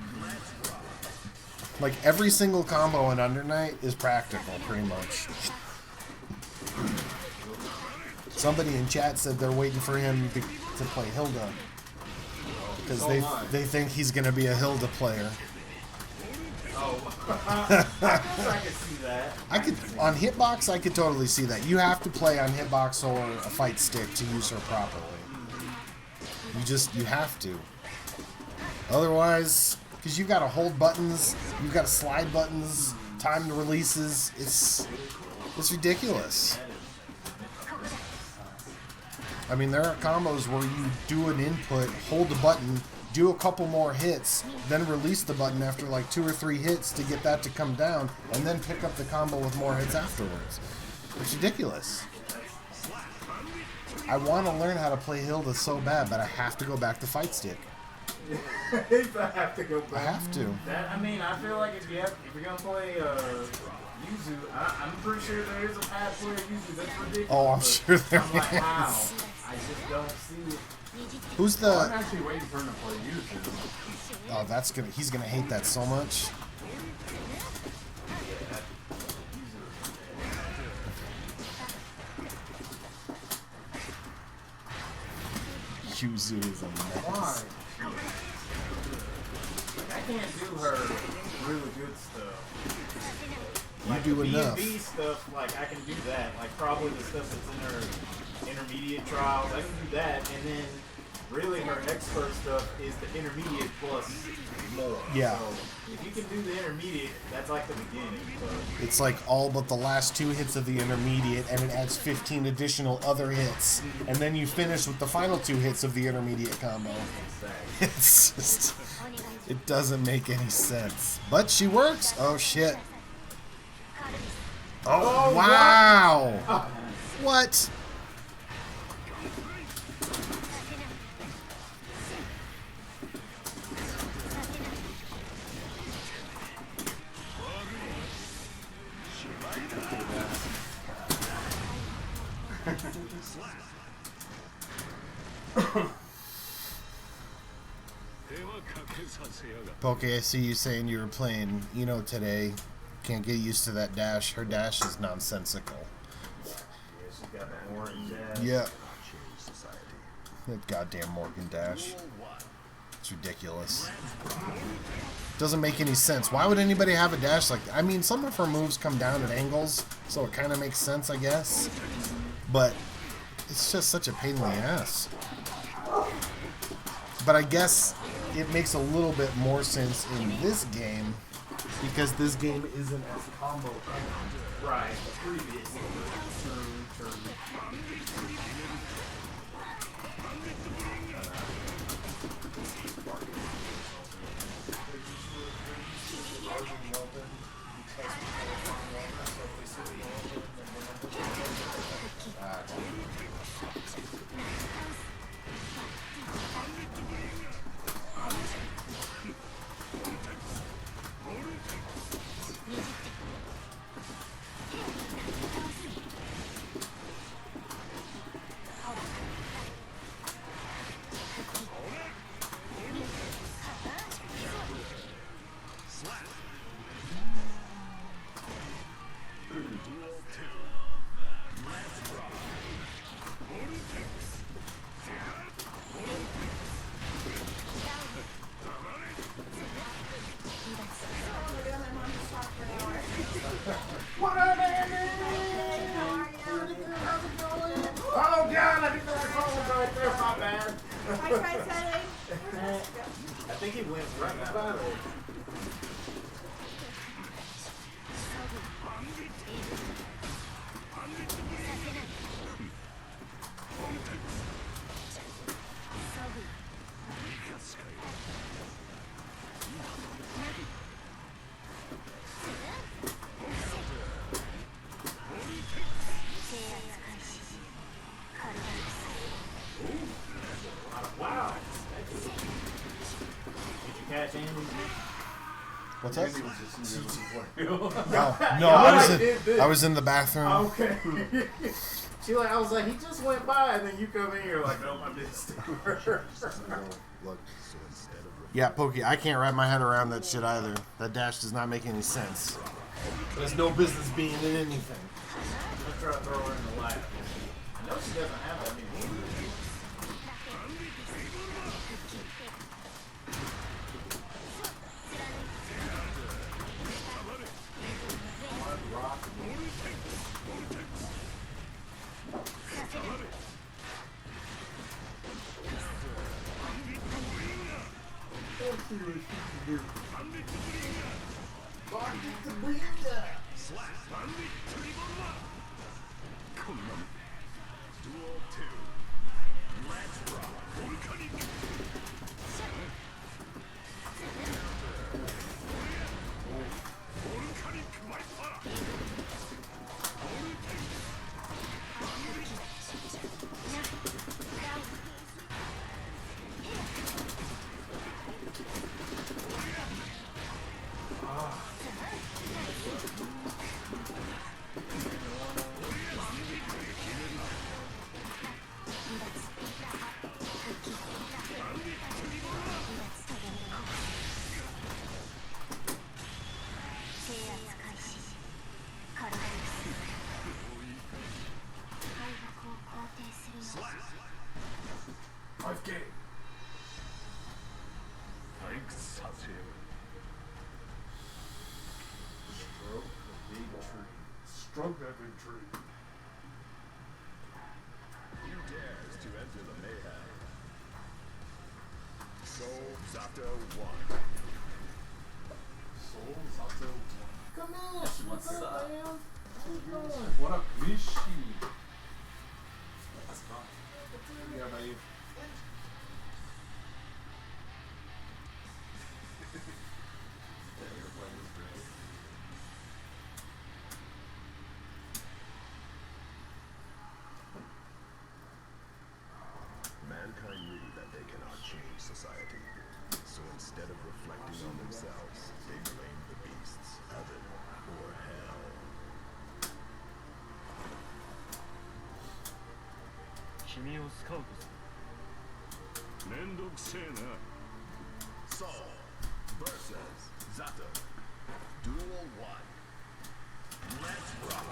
Like, every single combo in Under Night is practical, pretty much. Somebody in chat said they're waiting for him to play Hilda. Because they think he's going to be a Hilda player. Oh. I can see that. On Hitbox, I could totally see that. You have to play on Hitbox or a fight stick to use her properly. You have to. Otherwise, because you've got to hold buttons, you've got to slide buttons, timed releases. It's ridiculous. I mean, there are combos where you do an input, hold the button, do a couple more hits, then release the button after like 2 or 3 hits to get that to come down, and then pick up the combo with more hits afterwards. It's ridiculous. I want to learn how to play Hilda so bad, but I have to go back to fight stick. I have to go back. I have to. I mean, I feel like if you're gonna play Yuzu, I'm pretty sure there is a path for Yuzu. That's ridiculous. Oh, I'm sure there I'm like, is. how? I just don't see it. Who's I'm the? actually waiting for him to play Yuzu. Oh, he's gonna hate that so much. Yuzu is a Why? mess. I can't do her really good stuff. You Like do the enough. B&B stuff, like I can do that. Like probably the stuff that's in her intermediate trials, I can do that. And then really her expert stuff is the intermediate plus more. Yeah. So if you can do the intermediate, that's like the beginning. But It's like all but the last 2 hits of the intermediate, and it adds 15 additional other hits, and then you finish with the final 2 hits of the intermediate combo. It's just, it doesn't make any sense. But she works. Oh shit. Oh, wow. What? Poke, I see you saying you were playing Ino today. Can't get used to that dash. Her dash is nonsensical. Yeah, she's got that Morton dash. Yeah. Change society. That goddamn Morgan dash. It's ridiculous. Doesn't make any sense. Why would anybody have a dash like that? I mean, some of her moves come down at angles, so it kind of makes sense, I guess. But it's just such a pain in the ass. But I guess it makes a little bit more sense in this game because this game isn't as combo heavy. Right. Previous. True. What up, Andy? Oh, God, I think that's phone right there. My bad. I tried setting. I think he went right by it. Wow. Did you catch Andy? What's that? Andy was just in the No, I was in the bathroom. Okay. I was like, he just went by, and then you come in, you're like, nope, I missed. Look. Yeah, Pokey, I can't wrap my head around that shit either. That dash does not make any sense. There's no business being in anything. Let's try to throw her in the lap. I know she doesn't have that many moves. Stroke that big tree. Who dares to enter the mayhem? Soul Zato 1. Soul Zato 1. Come on, what's up, man? How you doing? What up, Rishi? That's fine. Yeah, about you. Mankind knew that they cannot change society. So instead of reflecting on themselves, they blamed the beasts, heaven, or hell. 君をスカウトするめんどくせえな versus Zato. Duel 1. Let's rock.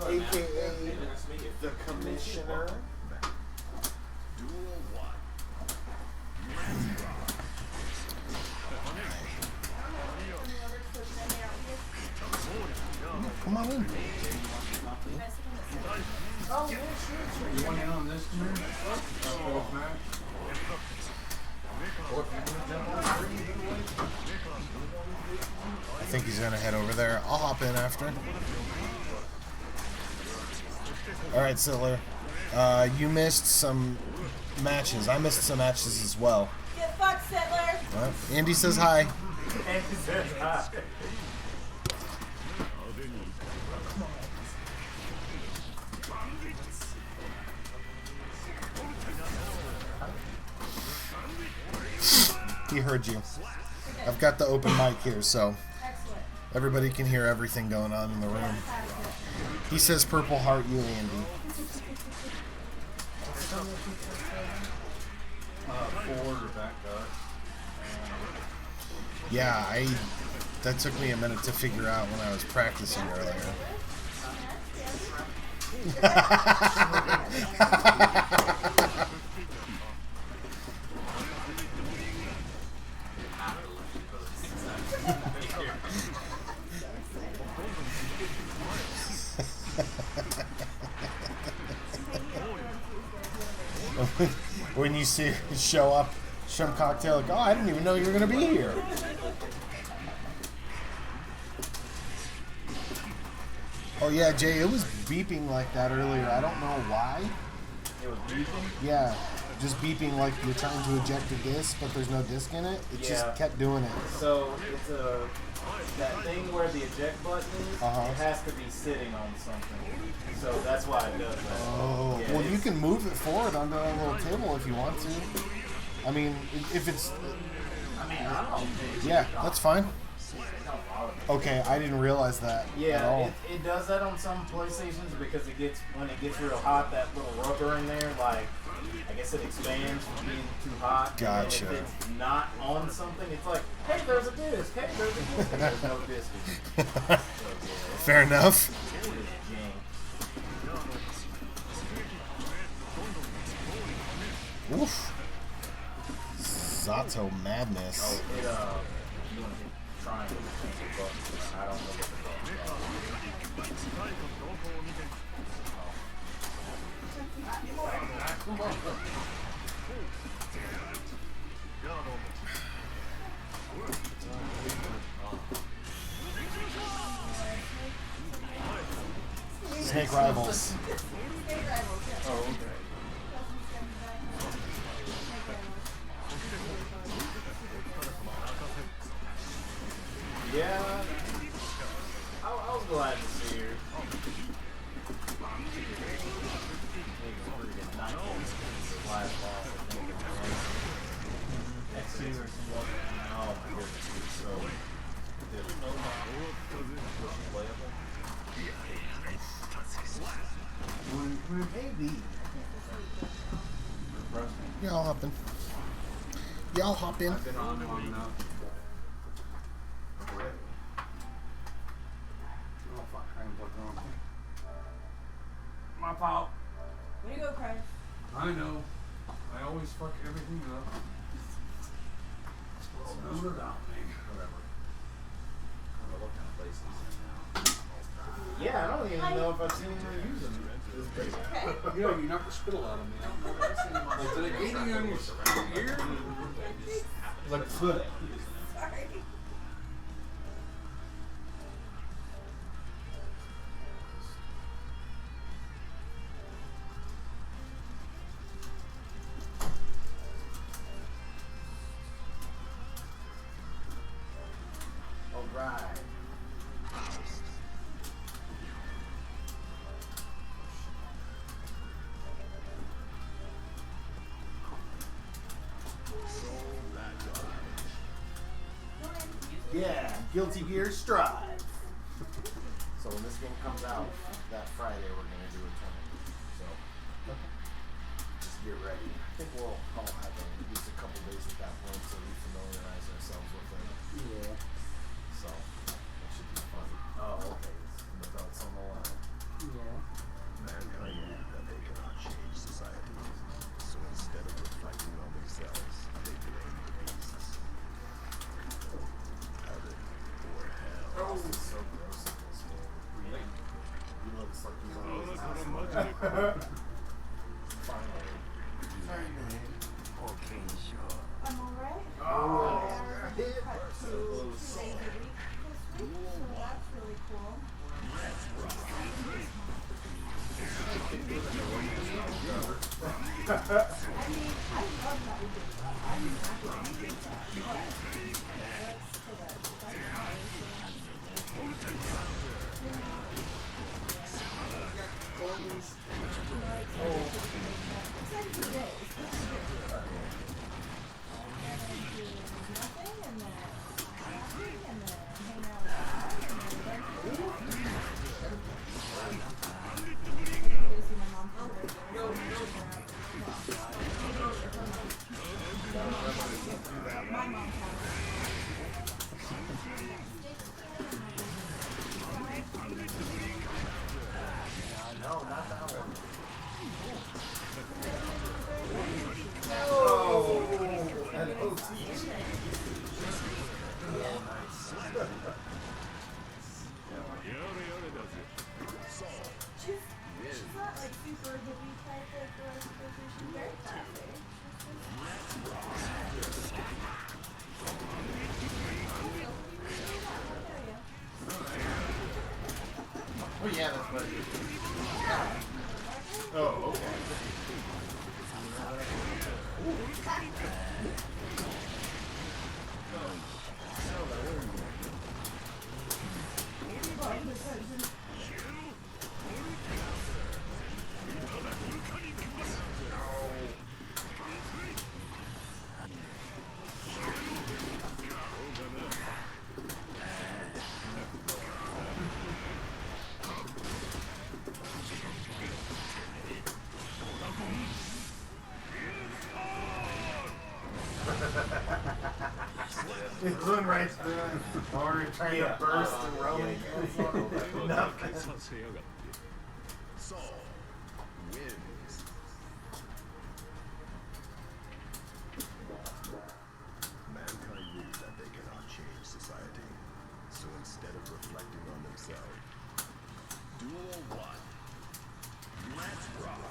AKA the Commissioner. Duel 1. Come on in. You want in on this, Jimmy? This match? I think he's gonna head over there. I'll hop in after. Alright, Sittler. You missed some matches. I missed some matches as well. Get fucked, Sittler. Andy says hi. And he says hi. He heard you. I've got the open mic here, so Excellent. everybody can hear everything going on in the room. He says Purple Heart you, Andy. Forward or back guard. Yeah, that took me a minute to figure out when I was practicing earlier. When you see it show up, Shrimp Cocktail, like, oh, I didn't even know you were going to be here. Oh, yeah, Jay, it was beeping like that earlier. I don't know why. It was beeping? Yeah, just beeping like you're trying to eject a disc, but there's no disc in it. It just kept doing it. So it's that thing where the eject button is, Uh-huh. it has to be sitting on something. So that's why it does that. Oh, Yeah, well, you it's- can move it forward under that little table if you want to. I mean, if it's... I don't think. Yeah, that's fine. Okay, I didn't realize that at Yeah, all. it does that on some PlayStations because when it gets real hot, that little rubber in there, like, I guess it expands from being too hot. Gotcha. And if it's not on something, it's like, hey, there's a disc. Hey, there's a disc. And there's no disc. Fair enough. It is jank. Oof. Zato Madness. Oh, you want to hit triangle to change the button. I don't know what the button is. Snake Rivals. Oh, okay. Yeah, I was glad to see her. Oh my goodness, she's so Maybe. Yeah, I'll hop in. Yeah, I'll hop in. I've been on long enough. Oh fuck, I unplugged the wrong thing. My fault. Way to go, Craig. I know. I always fuck everything up. It's not about me. Whatever. I don't know what kind of place he's in now. Yeah, I don't even know if I've seen him use them. Yeah, you knocked the spittle out of me. Like, did I get you on your ear? Like, foot. Sorry. All right. Yeah, Guilty Gear Strive. So when this game comes out that Friday, we're gonna do a tournament. So just get ready. I think we'll all have at least a couple days at that point so we familiarize ourselves with it. Yeah. So that should be fun. Oh, okay. is so gross in this game. Really? He looks like he's on his house. マジで Finally. I'm alright. Oh, Cut to days a week this week, so that's really cool. I mean, I love that we did that. I'm happy that we did that. But excited for days. Nothing, and then shopping, and then hang out with and then go see my mom for her birthday. My mom's house. no, not that one. An OT. She's not like super hippie type like the rest of the she's very classy. Oh yeah, that's what it is. Oh, okay. It's doing right doing or trying to burst and rolling. Nothing. させやがって Saul wins. Mankind knew that they cannot change society, so instead of reflecting on themselves, Duel 1. Let's rock.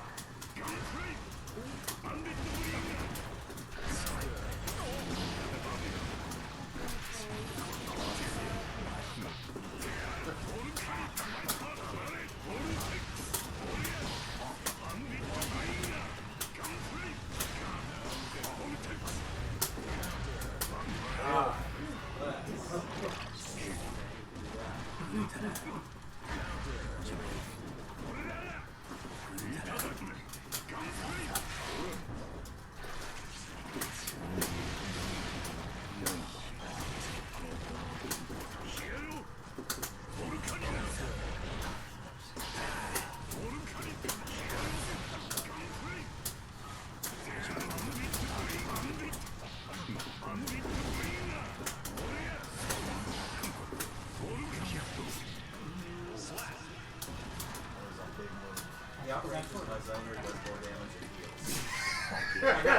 The Operation Designer does more damage than heals.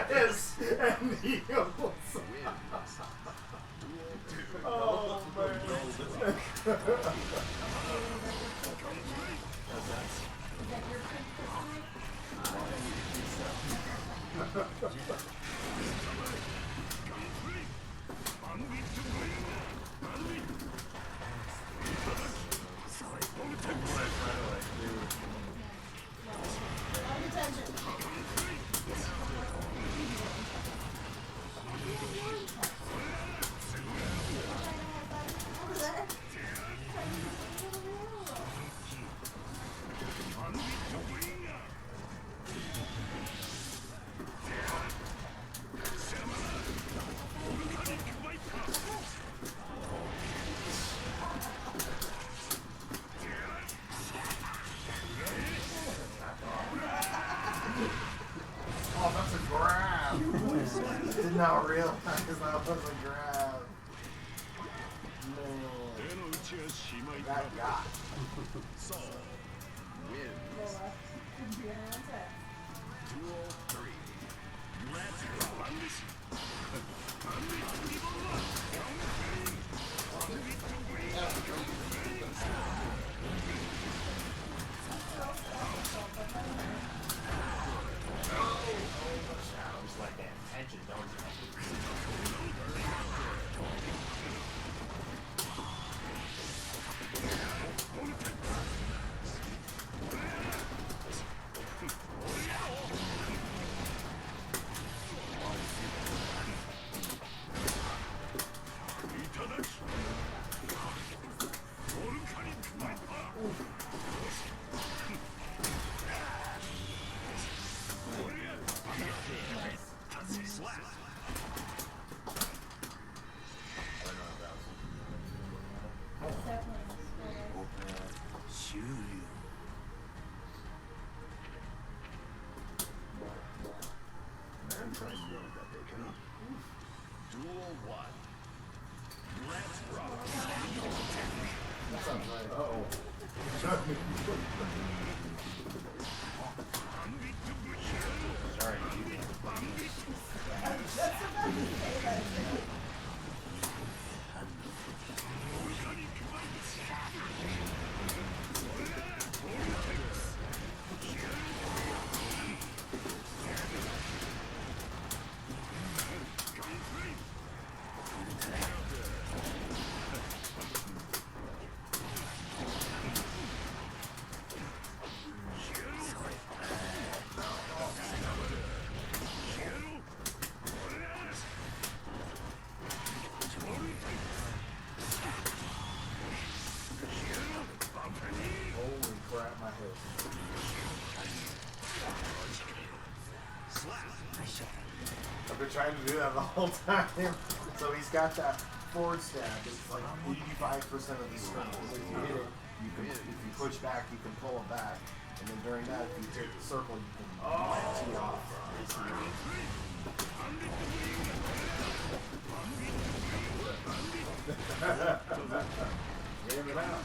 Yes, and heals. Oh man. Oh, that's a grab. Did not realize that was a grab. Man, 手の内はしまい that got. Saul wins. Duel 3. Let's rock. Uh-oh. Sorry. Holy crap, my head. I've been trying to do that the whole time. So he's got that forward stab. It's like 85% of the circle. So if you hit it, if you push back, you can pull it back. And then during that, if you take the circle, you can tee off. Get him out.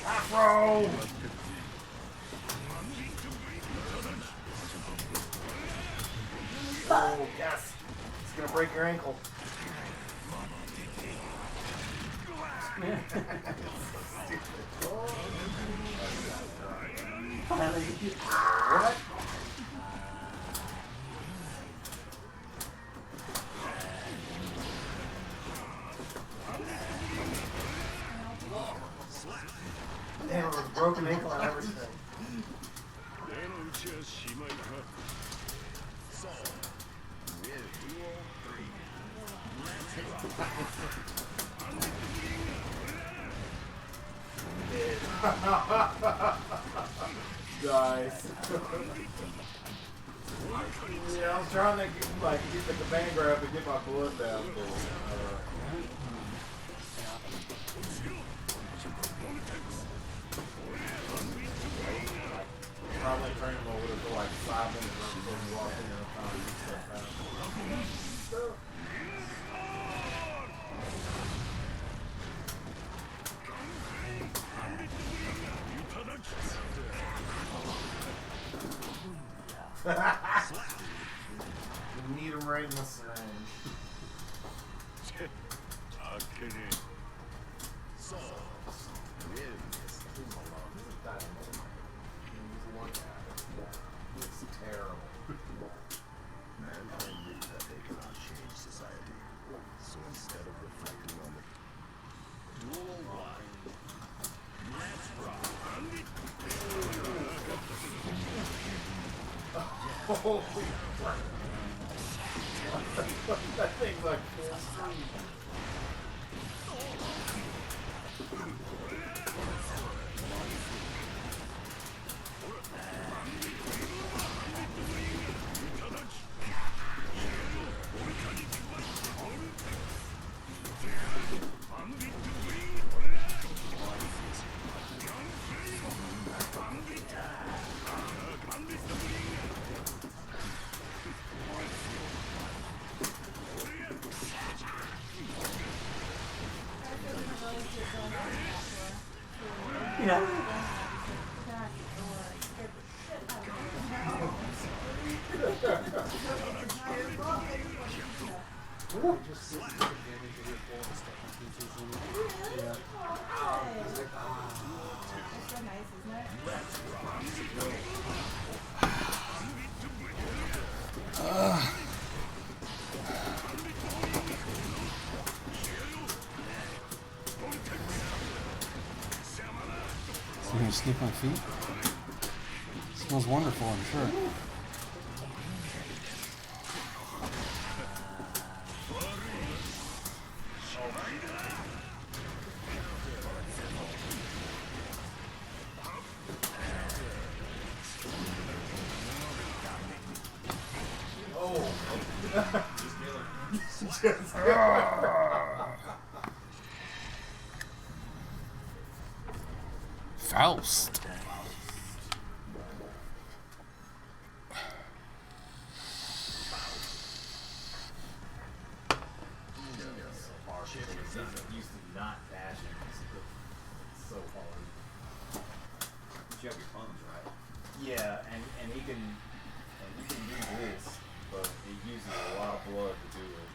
Afro! Oh, yes. It's going to break your ankle. What? Damn, it was a broken ankle and everything. 例のうちはしまいか。 Nice. Yeah, I was trying to get the command grab to get my blood down. Probably trained him over there for like 5 minutes before he walked in and found his stuff out. You need him right in the syringe. あっけね。 It's terrible. Mankind knew that they cannot change society. So instead of reflecting on the duel one, let's rock. Holy crap. That thing's like full speed. Yeah. You gonna sniff my feet? Smells wonderful, I'm sure. Faust. used to not dashing. It's so hard. But you have your phones, right? Yeah, and he can do this, but it uses a lot of blood to do it.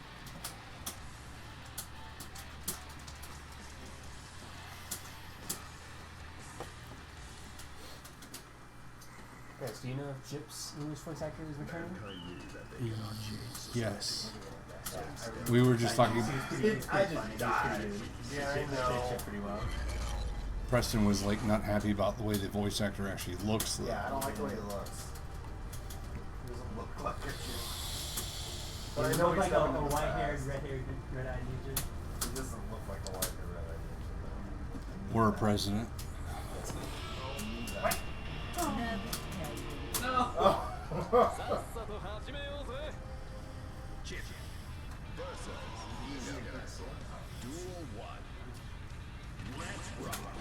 Guys, do you know if Chip's English voice actor is returning? Mankind knew that they cannot change society. Yes. We were just talking. I just died. Yeah, I know. Pretty well. Preston was like not happy about the way the voice actor actually looks. Though. Yeah, I don't like the way he looks. He doesn't look like a Chip. But I He know looks he's like a coming in the white-haired, past. red-haired, red-eyed ninja. He doesn't look like a white-haired, red-eyed ninja. We're a president. Chip versus Eno. Duel 1. Let's rock.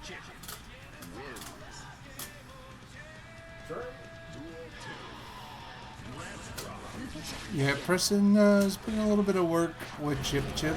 Chip wins. Duel 2. Let's rock. Yeah, Preston is putting a little bit of work with Chip. Chip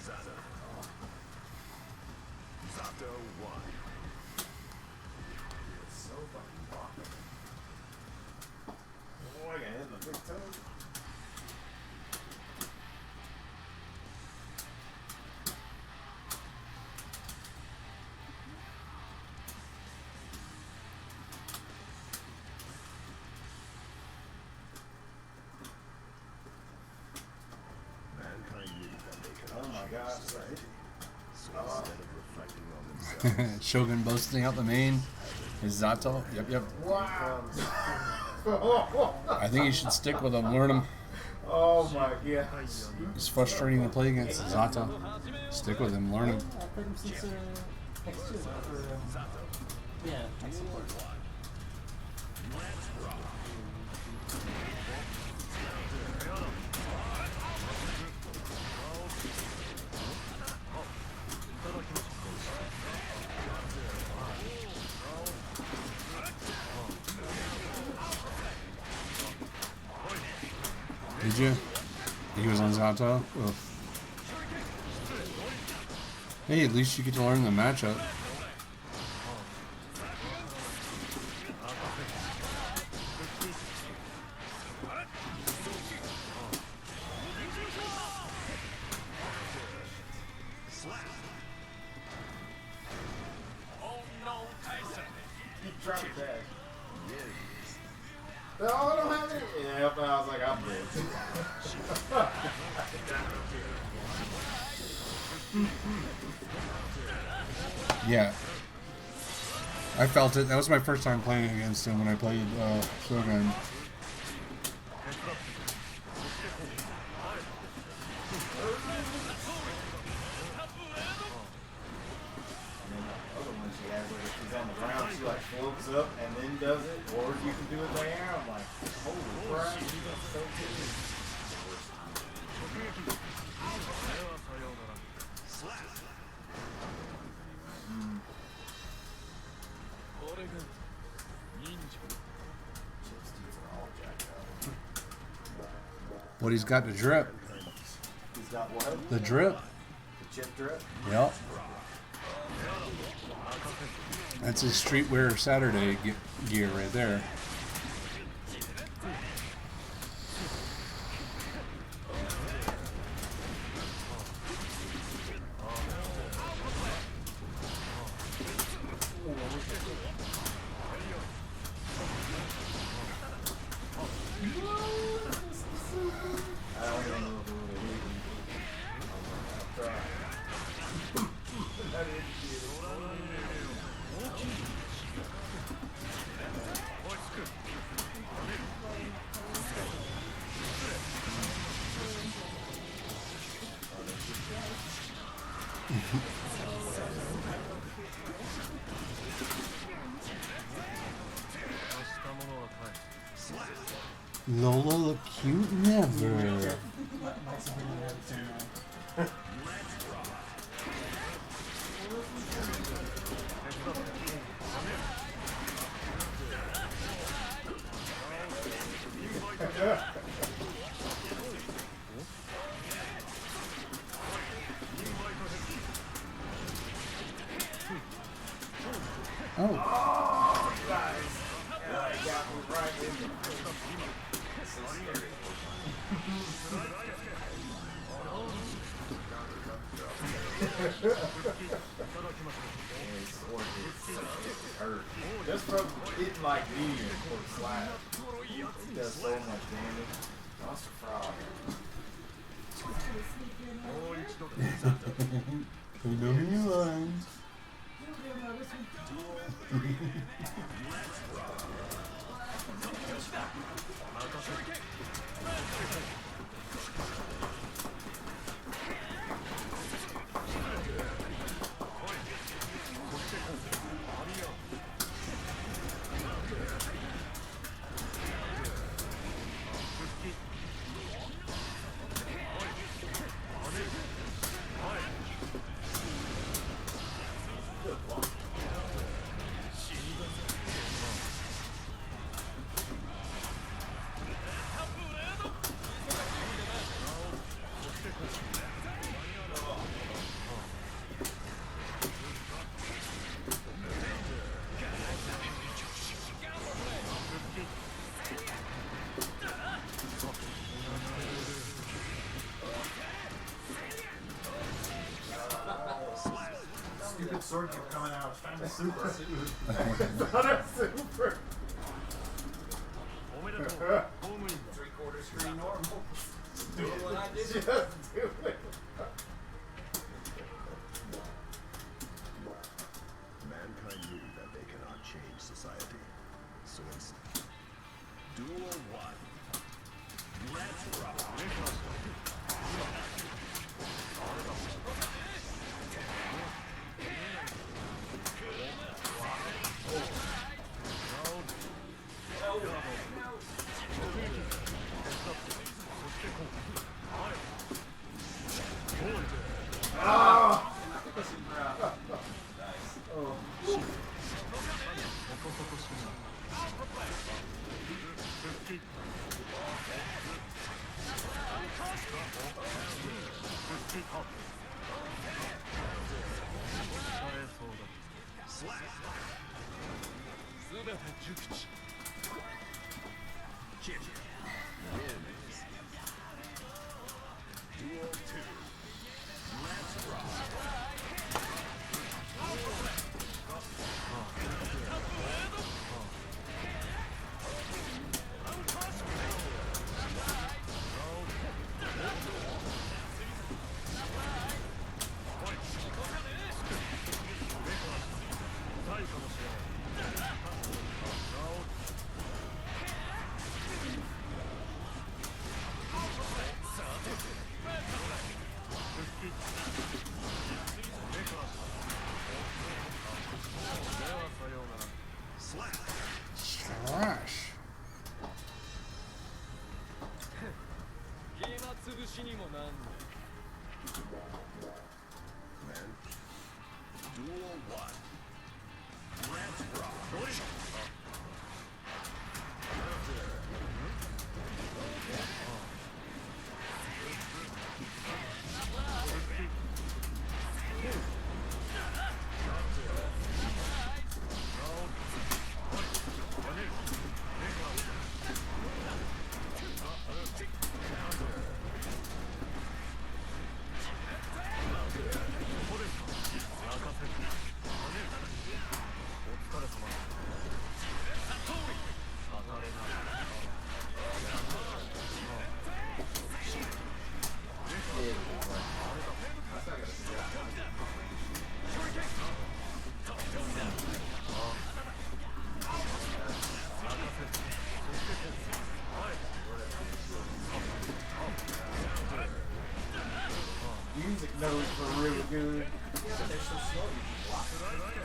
Zato. Zato 1. It's so fucking awkward. Oh, I got hit in the big toe. Mankind knew that they could Oh my change gosh, society. right? So instead of reflecting on themselves, Shogun boasting out the main is Zato. Yep. Wow. I think you should stick with him. Learn him. Oh my gosh. It's frustrating to play against Zato. Stick with him. Learn him. I played him since X2 for yeah, tech support. Did you? He was on Zato? Ugh. Hey, at least you get to learn the matchup. Keep trying to dash. Oh, I don't have it. Yeah, but I was like, I'm dead. Yeah. I felt it. That was my first time playing against him when I played Shogun. And then the other one she has, where she's on the ground, she like floats up and then does it, or you can do it there. I'm like, holy crap, that's so good. What he's got the drip. He's got what? The drip. The chip drip? Yep. That's his streetwear Saturday gear right there. Lola look cute never. Just from hitting like me or slap. It does so much damage. Monster Frog. We know you lines. Stupid sword kept coming out. It's kind of super. It's not a super. 3/4 screen normal. Do it when I did it. Just do it. Mankind knew that they cannot change society. So instead, Duel 1. Let's rock. Duel 2. Let's rock.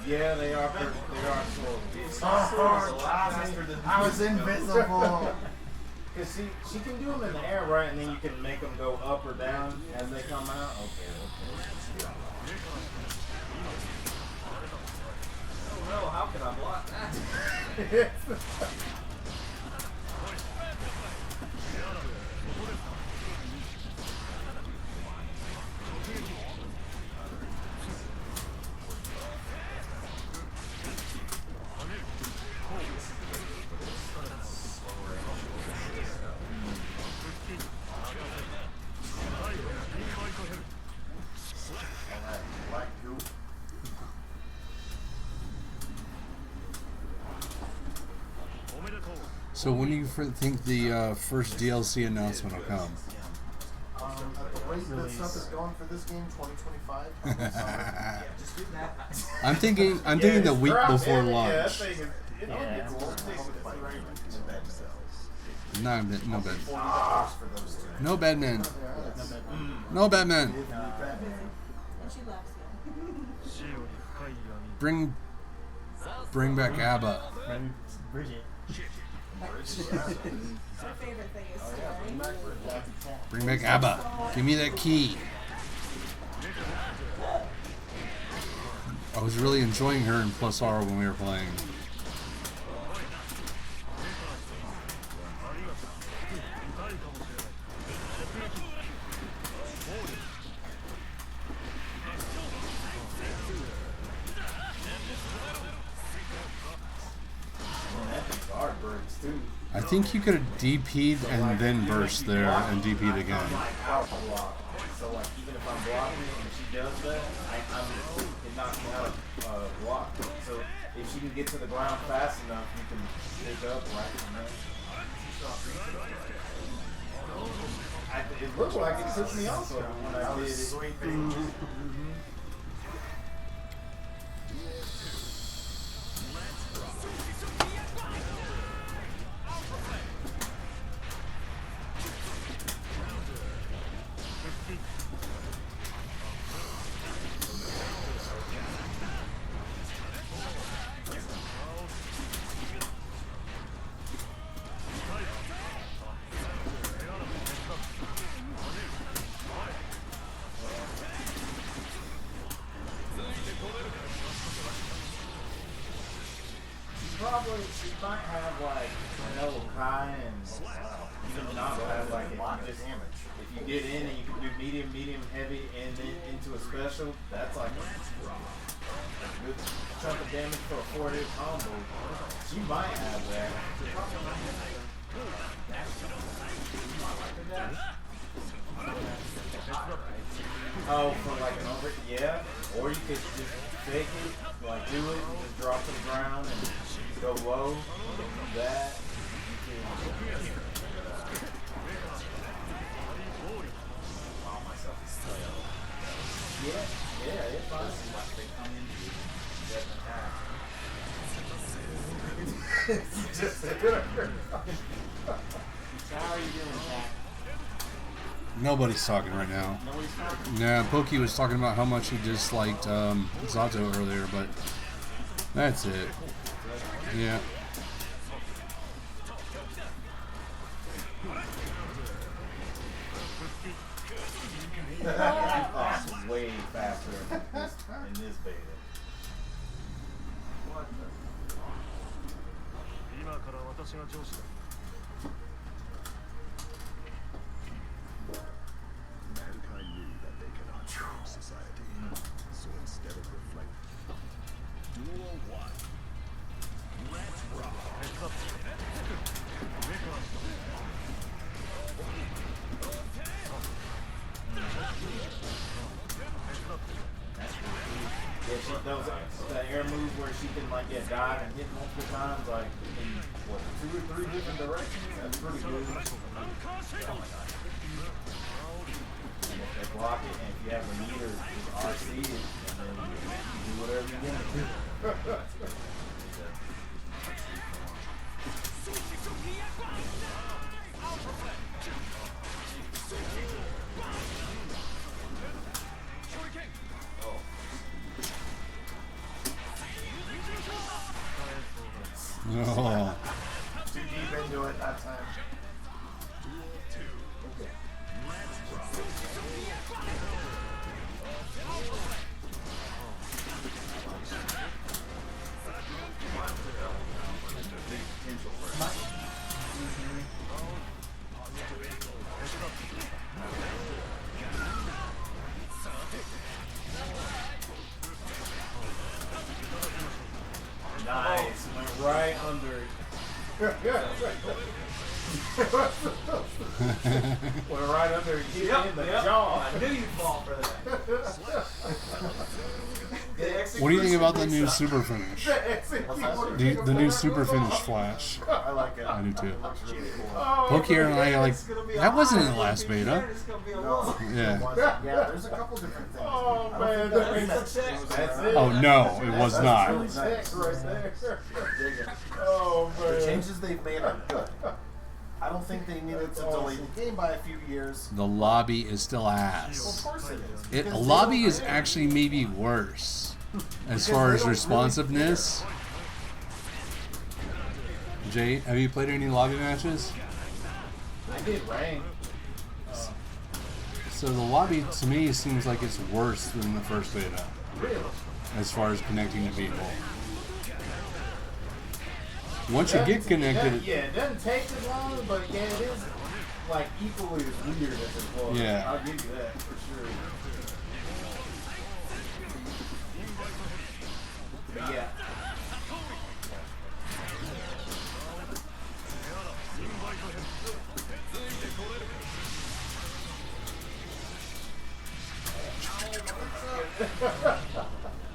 Yeah, they are slow. I was invisible. Cause she can do them in the air, right? And then you can make them go up or down as they come out. Okay. Oh no, how can I block that? Black goo. So when do you think the first DLC announcement will come? At the rate that stuff is going for this game, 2025. I'm thinking the week before launch. No bad. No Batman. No Batman. And she laughs again. Bring back ABBA. Bridget. Her favorite thing is swearing. Bring back ABBA. Give me that key. I was really enjoying her in Plus R when we were playing. I think you could have DP'd and then burst there and DP'd again. So like even if I'm blocking it and she does that, it knocks me out of block. So if she can get to the ground fast enough, you can pick up right from there. It looked like it took me off of it when I did it. Probably she might have like no Kai and even Nabo have like if you get in and you can do medium, heavy, and then into a special, that's like a good chunk of damage for a 4-hit combo. She might have that. Oh, for like an over, yeah. Or you could just fake it, like do it, and just drop to the ground and go low, and do that. You can allow myself to style. Yeah, it's fine. Like they come in, it's just How are you doing, Pat? Nobody's talking right now. Nah, Pokey was talking about how much he disliked Zato earlier, but that's it. Yeah. Awesome, way faster in this beta. What the? Mankind knew that they cannot change society, so instead of reflecting, Duel 1. Let's rock. Yeah, she does the air move where she can like dive and hit multiple times, like in what 2 or 3 different directions. That's pretty good. Oh my god. And if they block it, and if you have a meter, just RC it, and then you do whatever you want to do. Oh. Too deep into it that time. Nice. Went right under it. Went right under it. Hit in the jaw. I knew you'd fall for that. What do you think about the new super finish? The new super finish flash. I like it. I do too. It looks really cool. Pokey and I like that wasn't in the last beta. No, Yeah. yeah, there's a couple different things. Oh, I man, don't that think makes that's That's it. Oh no, it was That's not. really nice. Right there. Dig it. Oh, The man. changes they've made are good. I don't think they needed to delay the game by a few years. The lobby is still Well, of ass. course it is. It because they lobby don't is care. actually maybe worse as Because far they as don't responsiveness. Jay, have you played any lobby matches? I did rank. So the lobby to me seems like it's worse than the first beta Really? as far as connecting to people. Once you get connected, Yeah, it doesn't take as long, but yeah, it is like equally as weird as it was. Yeah. I'll give you that for sure. But yeah.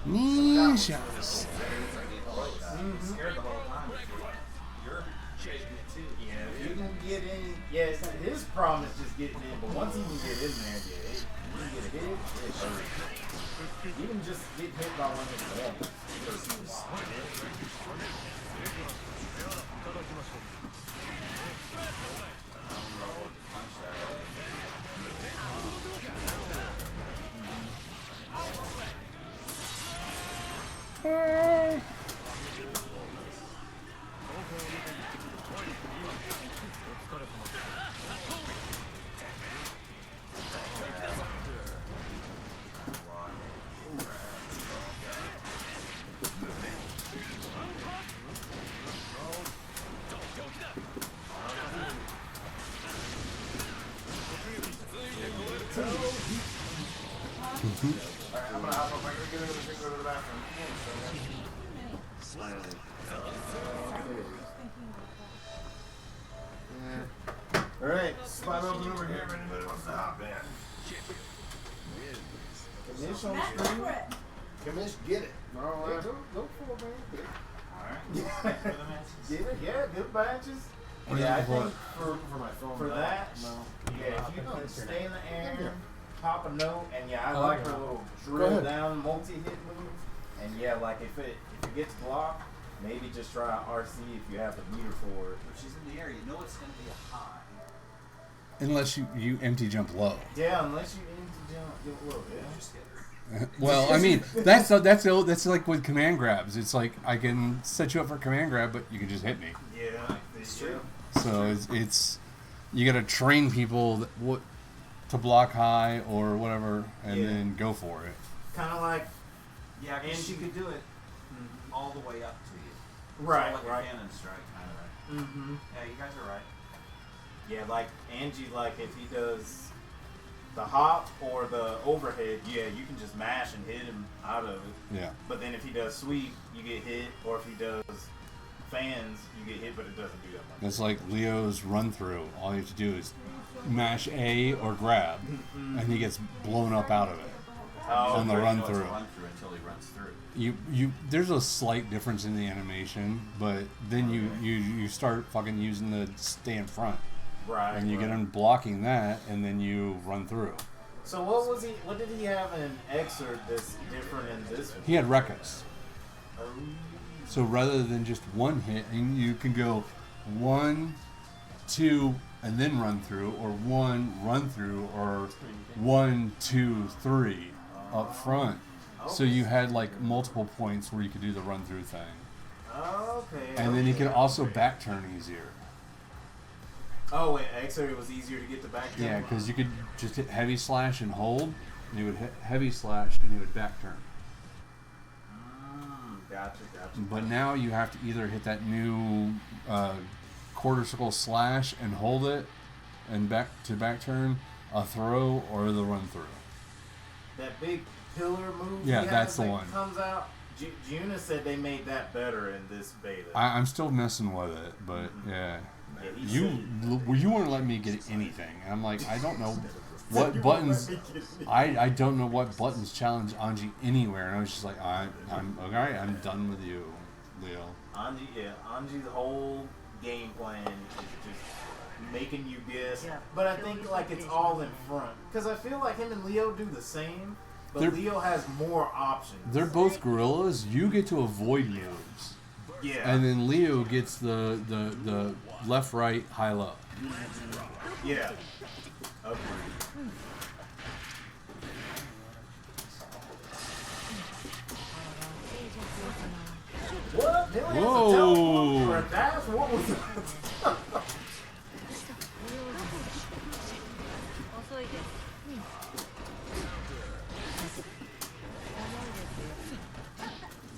ninjas. Scared the whole time. You're shaking it too. Yeah, if you can get in, yes, his problem is just getting in, but once he can get in there, yeah, you can get a hit, it hurts. Even just get hit by one of his legs. Alright, I'm gonna hop up. I'm gonna get another drink, go to the bathroom. Alright, spot open over here if anybody wants to hop in. Commish on Matt, screen. go for it. Commish, get it. Alright, go for it, man. Get it. Alright. For the matches. Get it, yeah, good matches. What are Yeah, I you looking think For my phone. for no. that, No. yeah, if you can stay in the air, pop a note, and yeah, I Oh, like yeah. her little Go drill ahead. down multi-hit move. And yeah, like if it gets blocked, maybe just try RC if you have the meter for it. If she's in the air, you know it's going to be a high. Unless you empty jump low. Yeah, unless you need to jump a little bit. Just hit her. Well, I mean that's like with command grabs. It's like I can set you up for command grab, but you can just hit me. Yeah, it's true. So it's you got to train people to block high or whatever, and Yeah. then go for it. Kind of like Yeah, because And- she could do it all the way up to you. right, Sort of like right. a cannon strike, kind of. Mm-hmm. Yeah, you guys are right. Yeah, like Angie, like if he does the hop or the overhead, yeah, you can just mash and hit him out of it. Yeah. But then if he does sweep, you get hit, or if he does fans, you get hit, but it doesn't do that much. It's like Leo's run through. All you have to do is mash A or grab, and he gets blown up out of it. On the You run know it's a through. run through until he runs through. You there's a slight difference in the animation, but then you start fucking using the stay in front, Right. and you right. get him blocking that, and then you run through. So what was he? What did he have in Exert that's different in this one? He had Rekkas. So rather than just one hit, and you can go 1, 2, and then run through, or 1, run through, or 1, 2, 3 up front. So you had like multiple points where you could do the run through thing. Okay. And then he okay, can also okay. back turn easier. Oh, wait, X-ray was easier to get the back turn? Yeah, because you could just hit heavy slash and hold, and he would hit heavy slash and he would back turn. Gotcha. But now you have to either hit that new quarter circle slash and hold it, and back turn, a throw, or the run through. That big pillar move Yeah, he has that's the that one. comes out. Juna said they made that better in this beta. I'm still messing with it, but yeah. Yeah, he You wouldn't let me get anything. And I'm like, I don't know what buttons. I don't know what buttons challenge Anji anywhere, and I was just like, I'm okay. I'm done with you, Leo. Anji's whole game plan is just making you guess. Yeah. But I think like it's all in front because I feel like him and Leo do the same, but They're- Leo has more options. They're both gorillas. You get to avoid moves, Yeah. and then Leo gets the left, right, high, low. Yeah. Okay. What? Billy has a Whoa. teleport for a dash? What was that? 遅いです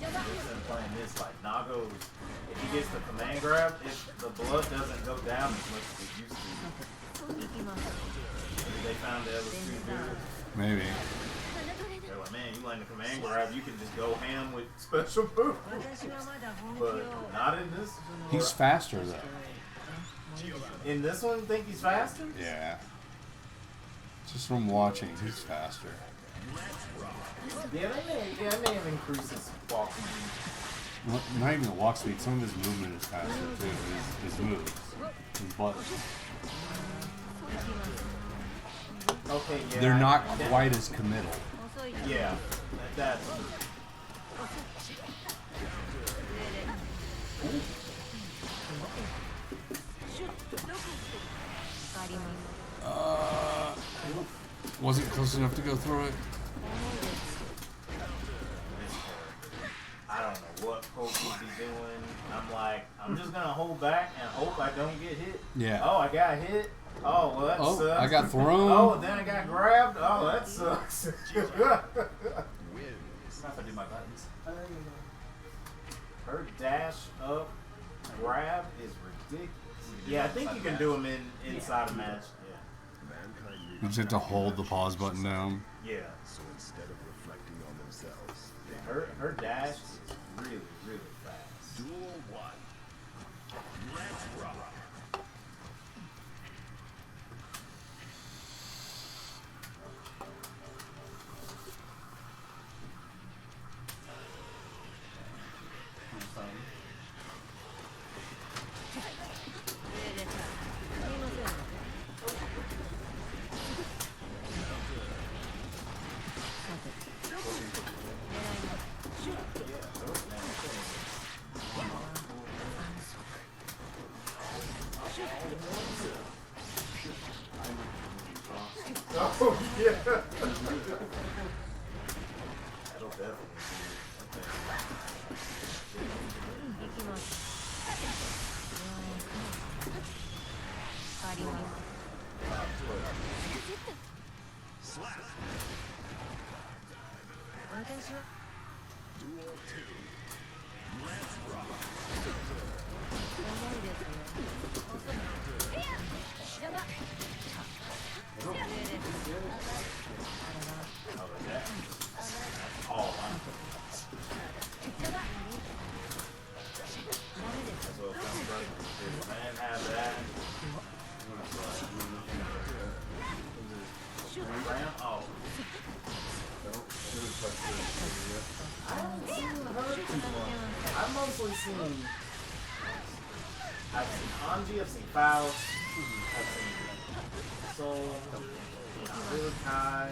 Been playing this like Nago's. If he gets the command grab, the blood doesn't go down as much as it used to. Maybe they found that was too good. Maybe. They're like, man, you land the command grab, you can just go ham with special moves. But not in this. He's faster though. In this one, think he's faster? Yeah. Just from watching, he's faster. Yeah, they may have increased his walk speed. Well, not even the walk speed. Some of his movement is faster too. His moves, his buttons. Okay, yeah. They're not that- quite as committal. Yeah, that's. Wasn't close enough to go through it. I don't know what Pope would be doing. I'm like, I'm just gonna hold back and hope I don't get hit. Yeah. Oh, I got hit. Oh, well, that Oh, sucks. I got thrown. Oh, then I got grabbed. Oh, that sucks. I have to do my buttons. Her dash up grab is ridiculous. Yeah, I think you can do them inside a match. You just have to hold the pause button down. Yeah. So instead of reflecting on themselves, they Her dash is really, really fast. Duel 1. Let's rock. Oh, yeah. That'll definitely Duel 2. Let's rock. I've mostly seen. I've seen Anji, I've seen Faust, I've seen Soul, Really Kai,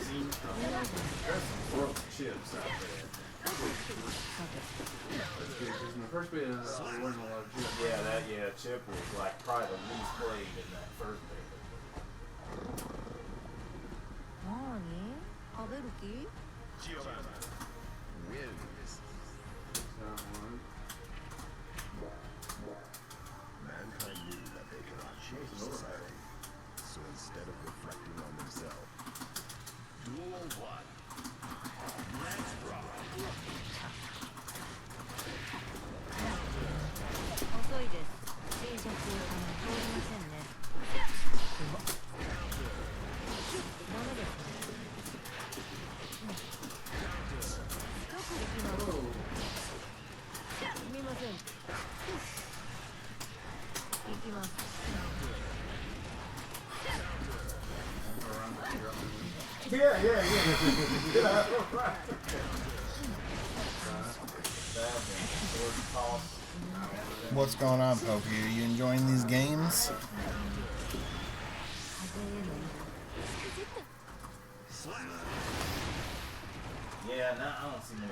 seen. There's some broken chips out there. Because in the first beta, I learned a lot of chips. Yeah, Chip was like probably the least played in that first beta. 何食べる気 Giovanna wins. That one. Yeah. What's going on, Pokey? Are you enjoying these games? Yeah, no, I don't see no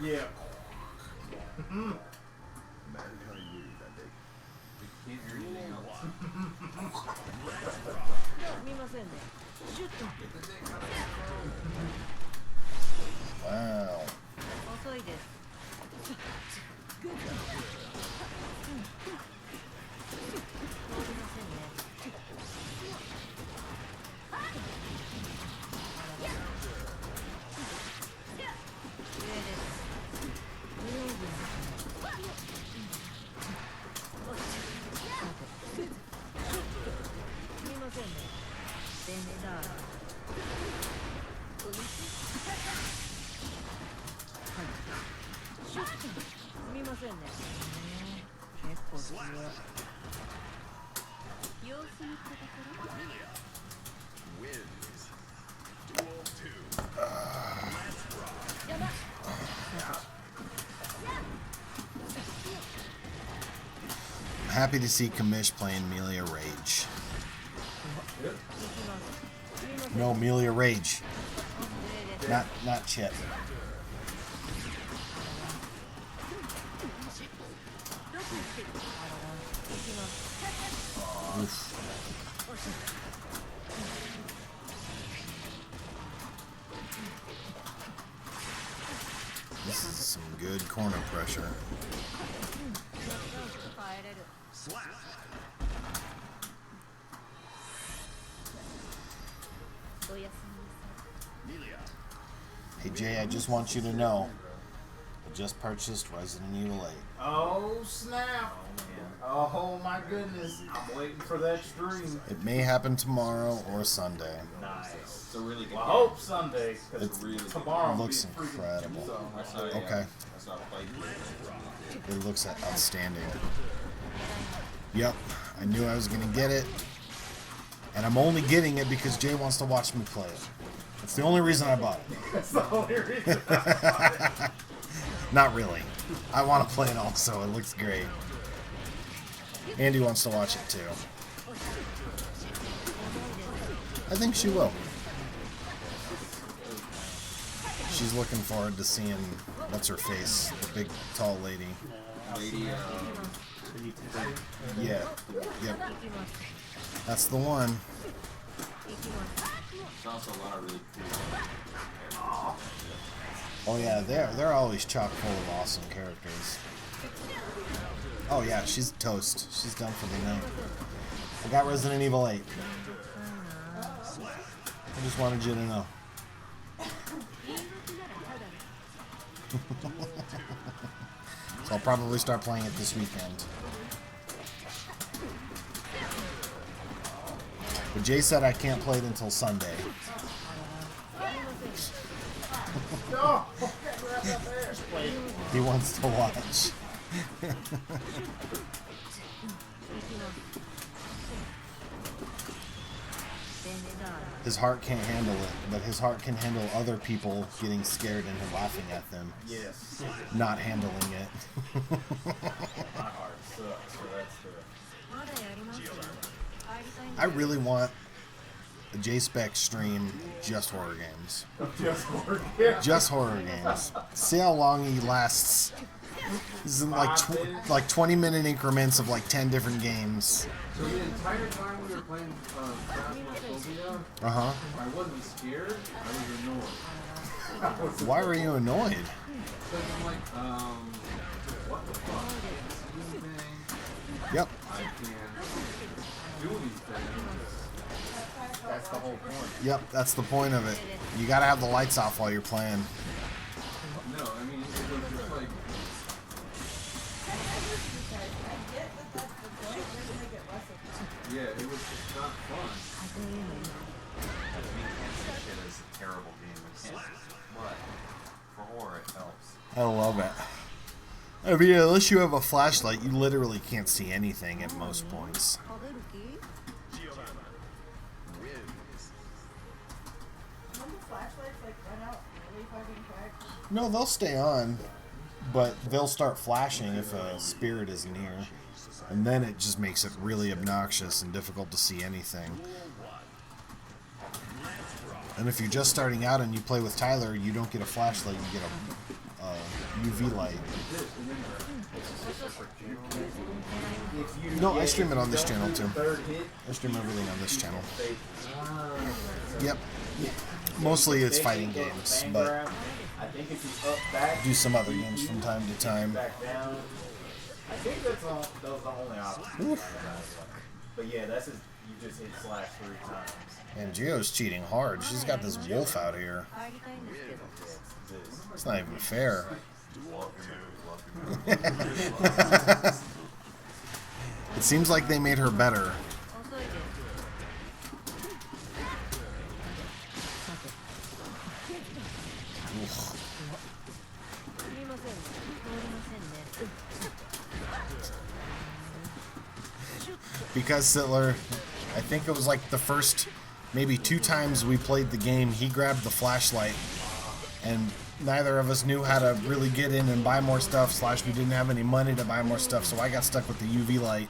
Yeah. Mankind knew that they Can't hear anything else. Wow. wins. Duel 2. Let's rock. I'm happy to see Kamish playing Melia Rage. No, Melia Rage. Not Chet. Oof. This is some good corner pressure. Slap. Melia. Hey Jay, I just want you to know, I just purchased Resident Evil 8. Oh snap! Oh my goodness! I'm waiting for that stream. It may happen tomorrow or Sunday. Nice. It's a really good Well, I game. hope Sunday, because It's- really good. tomorrow will looks be freaking incredible. So, I saw, Okay. I saw a fight. It looks outstanding. Yep, I knew I was gonna get it, and I'm only getting it because Jay wants to watch me play it. That's the only reason I bought it. That's the only reason. Not really. I want to play it also. It looks great. Andy wants to watch it too. I think she will. She's looking forward to seeing what's her face, the big tall lady. Lady, Yeah. Yep. That's the one. there's also a lot of really cool. Oh yeah, they're always chock full of awesome characters. Oh yeah, she's toast. She's done for the night. I got Resident Evil 8. I just wanted you to know. So I'll probably start playing it this weekend. But Jay said I can't play it until Sunday. No! He wants to watch. His heart can't handle it, but his heart can handle other people getting scared and him laughing at them. Yes. Not handling it. My heart sucks, so that's the I really want a J-Spec stream just horror games. Just horror games. Just horror games. See how long he lasts. This is in like 20-minute increments of like 10 different games. So the entire time we were playing Phasmophobia, Uh-huh. I wasn't scared, I was annoyed. Why were you annoyed? Because I'm like, what the fuck? I can't see anything. Yep. I can't do anything. That's the whole point. Yep, that's the point of it. You gotta have the lights off while you're playing. No, I mean, it was just like, yeah, it was just not fun. Shit is a terrible game. But for horror, it helps. I love it. I mean, unless you have a flashlight, you literally can't see anything at most points. No, they'll stay on, but they'll start flashing if a spirit is near. And then it just makes it really obnoxious and difficult to see anything. And if you're just starting out and you play with Tyler, you don't get a flashlight, you get a UV light. No, I stream it on this channel too. I stream everything on this channel. Yep. Mostly it's fighting games, but I think if you up back, do some other games from time to time. back down. I think that's all. That was the only option. But yeah, that's just, you just hit slash 3 times. And Gio's cheating hard. She's got this wolf out here. It's not even fair. It seems like they made her better. Because Sittler, I think it was like the first maybe 2 times we played the game, he grabbed the flashlight and neither of us knew how to really get in and buy more stuff, / we didn't have any money to buy more stuff, so I got stuck with the UV light.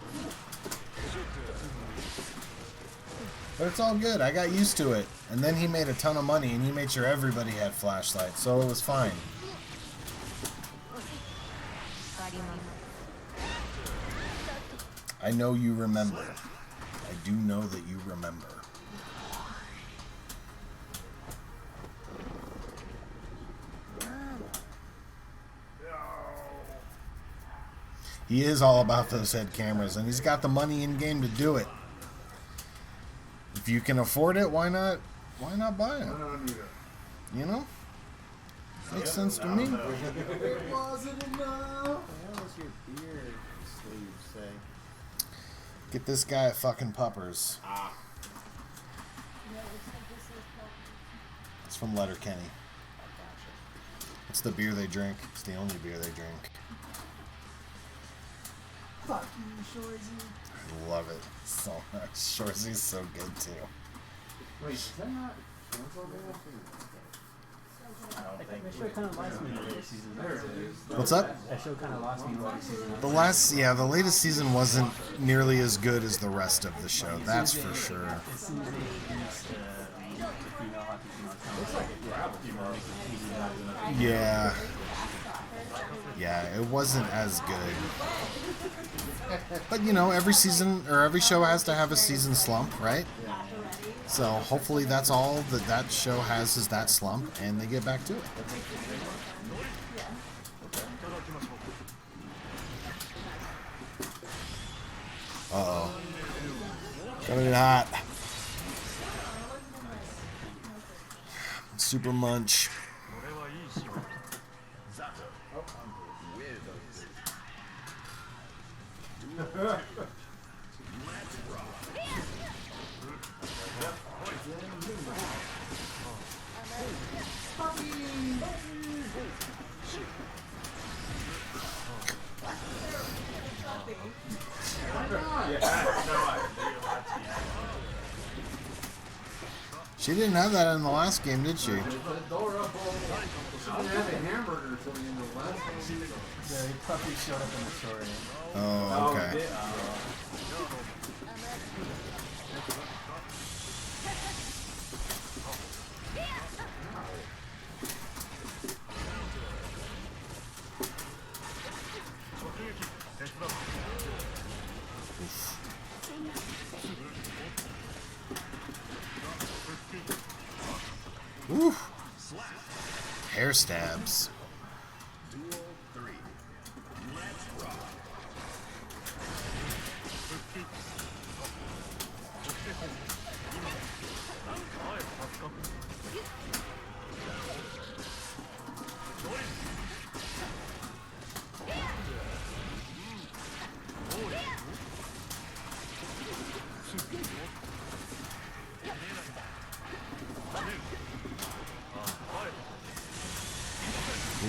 But it's all good, I got used to it. And then he made a ton of money and he made sure everybody had flashlights, so it was fine. I know you remember. I do know that you remember. He is all about those head cameras, and he's got the money in game to do it. If you can afford it, why not? Why not buy it? You know, makes sense to me. It wasn't enough. What was your beard sleeve say? Get this guy at fucking Puppers. It's from Letterkenny. It's the beer they drink. It's the only beer they drink. Fuck you, Shorzy. I love it so much. Shorzy's so good too. Wait, is that not? That show kind of lost me in the later season. What's up? That show kind of lost me in the later season. The latest season wasn't nearly as good as the rest of the show. That's for sure. As soon as they introduced the female hockey team, I was Yeah. Yeah, it wasn't as good. But you know, every season or every show has to have a season slump, right? So hopefully that's all that show has is that slump, and they get back to it. Uh-oh. Coming in hot. Super Munch. She didn't have that in the last game, did she? She didn't have a hamburger until the end of the last game. The puppy showed up in the story. Oh, okay. Woo. Hair stabs. Duel 3. Let's rock.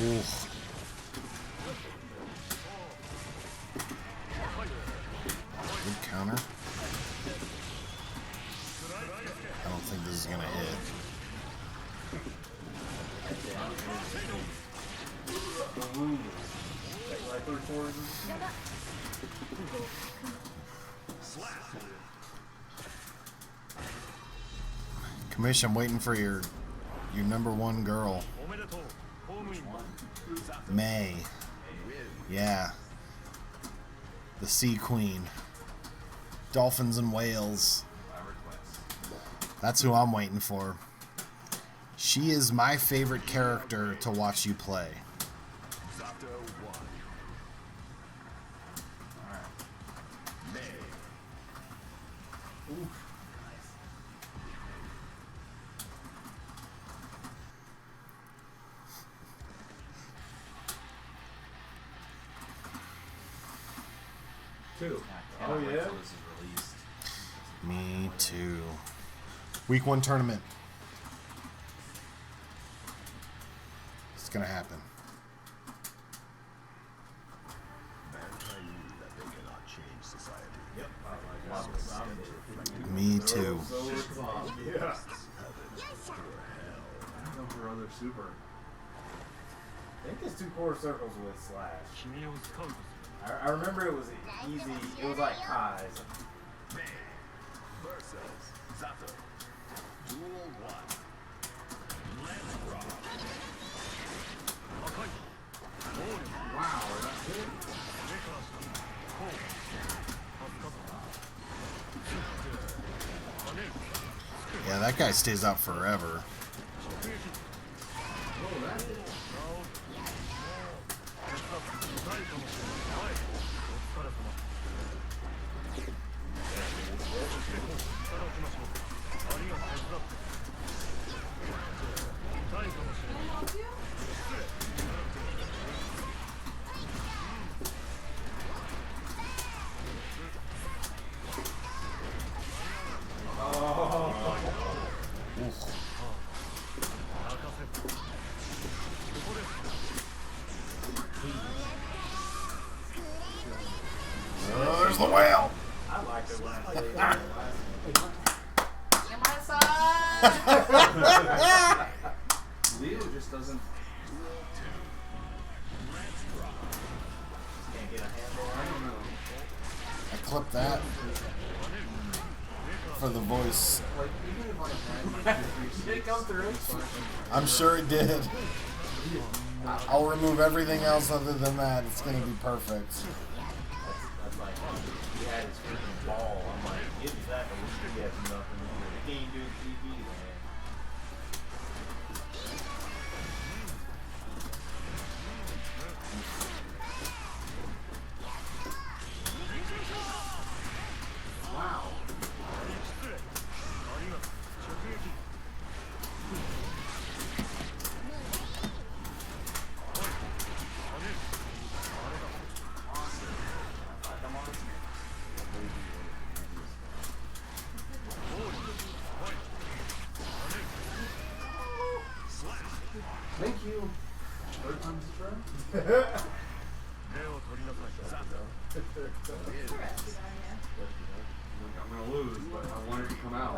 Ooh. Good counter. I don't think this is gonna hit. Like 3/4. Commission, I'm waiting for your number one girl. May. Yeah. The Sea Queen. Dolphins and whales. That's who I'm waiting for. She is my favorite character to watch you play. Zato 1. May. Two. Can't Oh, wait yeah? till this is released. Me too. Week 1 tournament. It's gonna happen. Mankind knew that they cannot change society. Yep. Me too. Yeah. Over other super. I think it's 2 quarter circles with slash. I remember it was easy. It was like highs. May versus Zato. Duel 1. Let's rock. Wow, that's it. Yeah, that guy stays out forever. Oh, that's it. Oh, there's the whale. I liked it when I played it. Leo just doesn't. Can't get a handle on I don't know. I clipped that for the voice. Like, even if I had Did it come through? I'm sure it did. I'll remove everything else other than that. It's gonna be perfect. That's like, he had his freaking ball. I'm like, give me that, but he has nothing. He can't do TV, man. Wow. Thank you. Third time's the charm. I'm gonna lose, but I wanted to come out.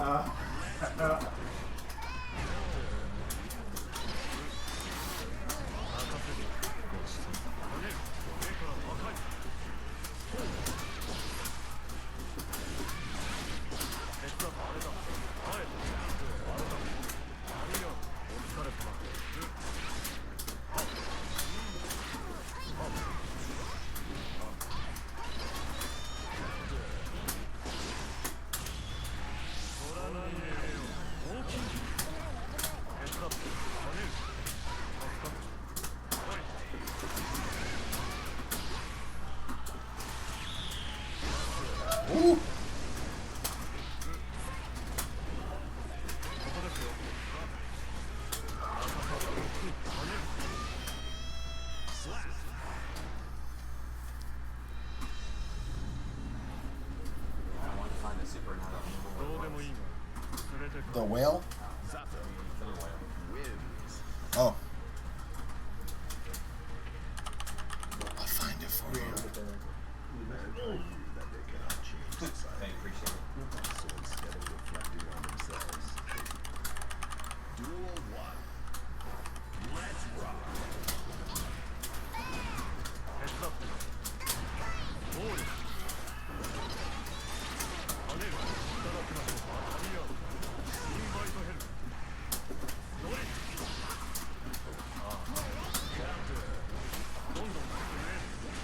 Ooh. I want to find a super not The whale? Oh. I'll find it for you. Mankind knew that they cannot change society. So instead of reflecting on themselves, Duel 1. Let's rock.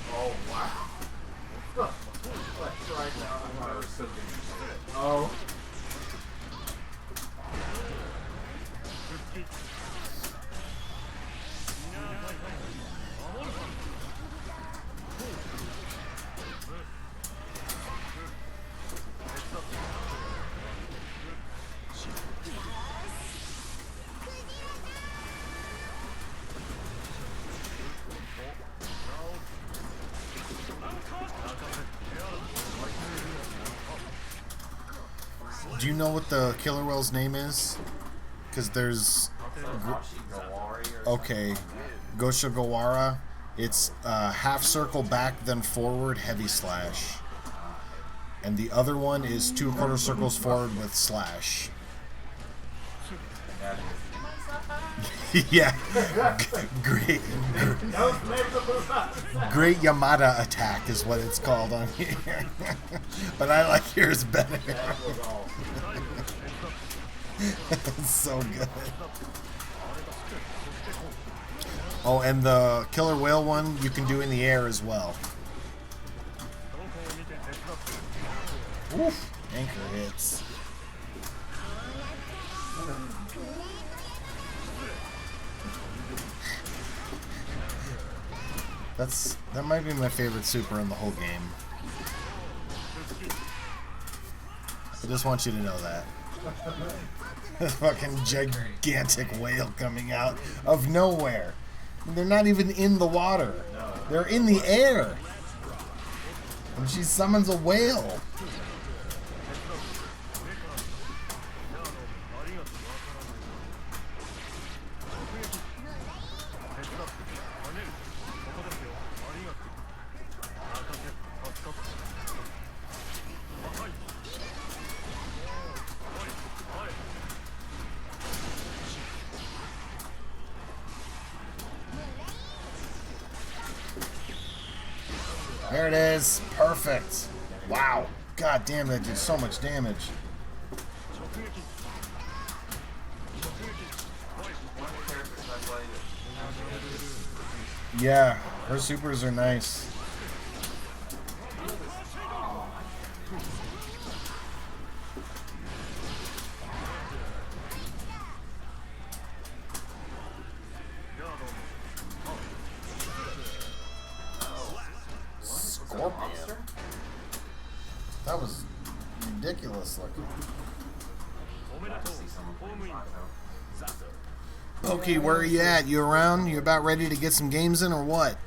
Oh wow. That's right now. Oh. Do you know what the killer whale's name is? Because there's... Okay. Goshigawara. It's half circle back, then forward, heavy slash. And the other one is 2/4 circles forward with slash. Yeah. Great. Great Yamada attack is what it's called on here. But I like yours better. It's so good. Oh, and the killer whale one you can do in the air as well. Oof. Anchor hits. That might be my favorite super in the whole game. I just want you to know that. This fucking gigantic whale coming out of nowhere. They're not even in the water. They're in the air. And she summons a whale. There it is. Perfect. Wow. God damn, that did so much damage. Yeah, her supers are nice. Scorpion. That was ridiculous looking. Pokey, where are you at? You around? You about ready to get some games in or what?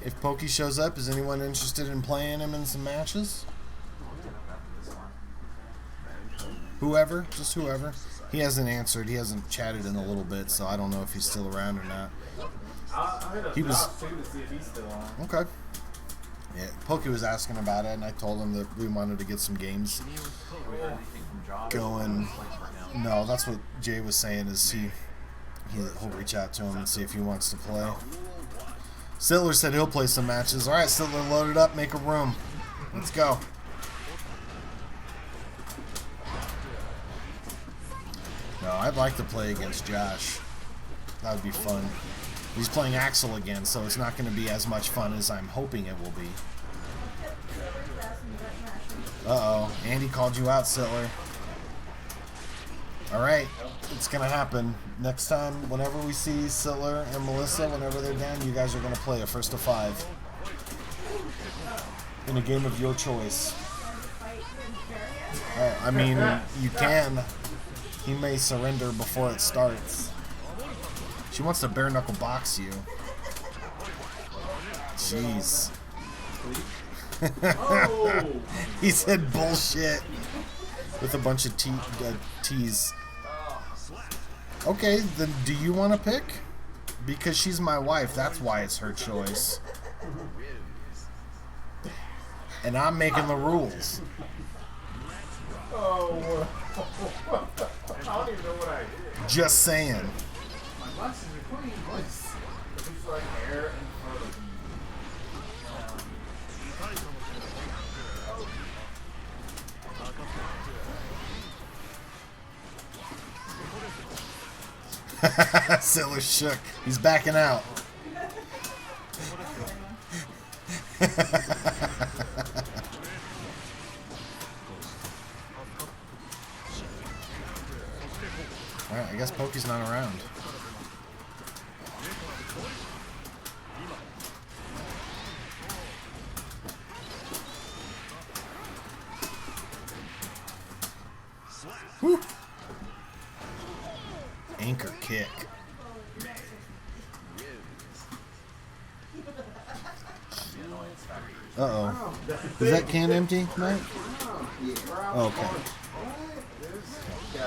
If Pokey shows up, is anyone interested in playing him in some matches? Whoever, just whoever. He hasn't answered. He hasn't chatted in a little bit, so I don't know if he's still around or not. He was. Okay. Yeah, Pokey was asking about it, and I told him that we wanted to get some games going. No, that's what Jay was saying. Is he'll reach out to him and see if he wants to play. Sittler said he'll play some matches. All right, Sittler, load it up, make a room. Let's go. No, I'd like to play against Josh. That would be fun. He's playing Axel again, so it's not going to be as much fun as I'm hoping it will be. Uh-oh. Andy called you out, Sittler. Alright, it's going to happen. Next time, whenever we see Sittler and Melissa, whenever they're down, you guys are going to play a first to 5. in a game of your choice. I mean, you can. He may surrender before it starts. She wants to bare knuckle box you. Jeez. He said bullshit with a bunch of T's. Okay, then do you want to pick? Because she's my wife, that's why it's her choice. And I'm making the rules. Oh, I don't even know what I did. Just saying. My monsters are queen was just like air in front of me. Sittler shook. He's backing out. Alright, I guess Pokey's not around. Whew. Anchor kick. Uh-oh. Is that can empty, Mike? Oh, okay.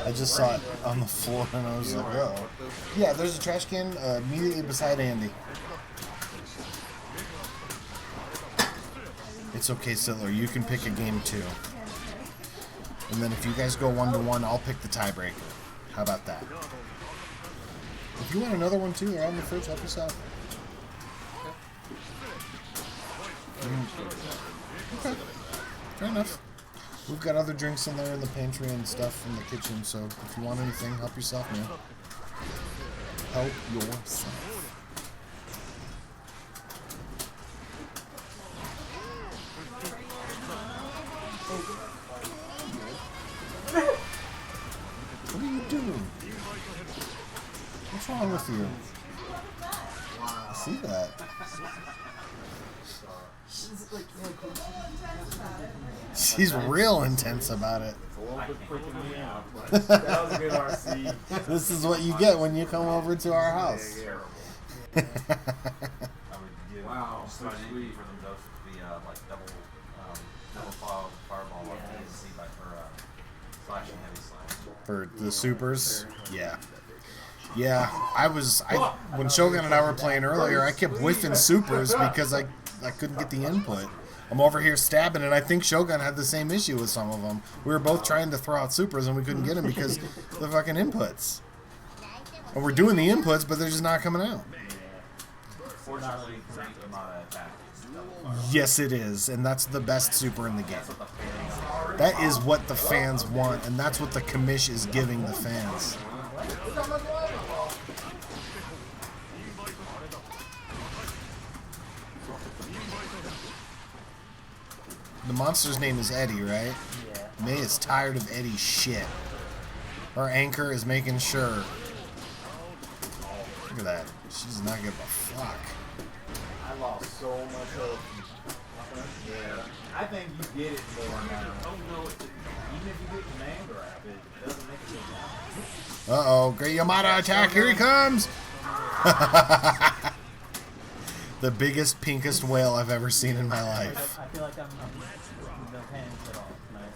I just saw it on the floor and I was like, uh-oh. Yeah, there's a trash can immediately beside Andy. It's okay, Sittler. You can pick a game too. And then if you guys go 1-1, I'll pick the tiebreaker. How about that? If you want another one too, they're on the fridge. Help yourself. Okay. Fair enough. We've got other drinks in there in the pantry and stuff in the kitchen, so if you want anything, help yourself, man. Help yourself. What are you doing? What's wrong with you? I see that. She's real intense about it. That was a good RC. This is what you get when you come over to our house. Wow, so sweet for them both to be like double fireball slashing heavy slam. For the supers? Yeah. Yeah, when Shogun and I were playing earlier, I kept whiffing supers because I couldn't get the input. I'm over here stabbing, and I think Shogun had the same issue with some of them. We were both trying to throw out supers, and we couldn't get them because the fucking inputs. And we're doing the inputs, but they're just not coming out. Fortunately, Yes, it is, and that's the best super in the game. That is what the fans want, and that's what the commish is giving the fans. The monster's name is Eddie, right? Yeah. May is tired of Eddie's shit. Her anchor is making sure. Look at that. She does not give a fuck. I lost so much hope. Yeah. I think you get it more now. Even if you get command grab, it doesn't make a difference. Uh-oh. Great Yamada attack. Here he comes. The biggest, pinkest whale I've ever seen in my life. I feel like I'm no hands at all tonight.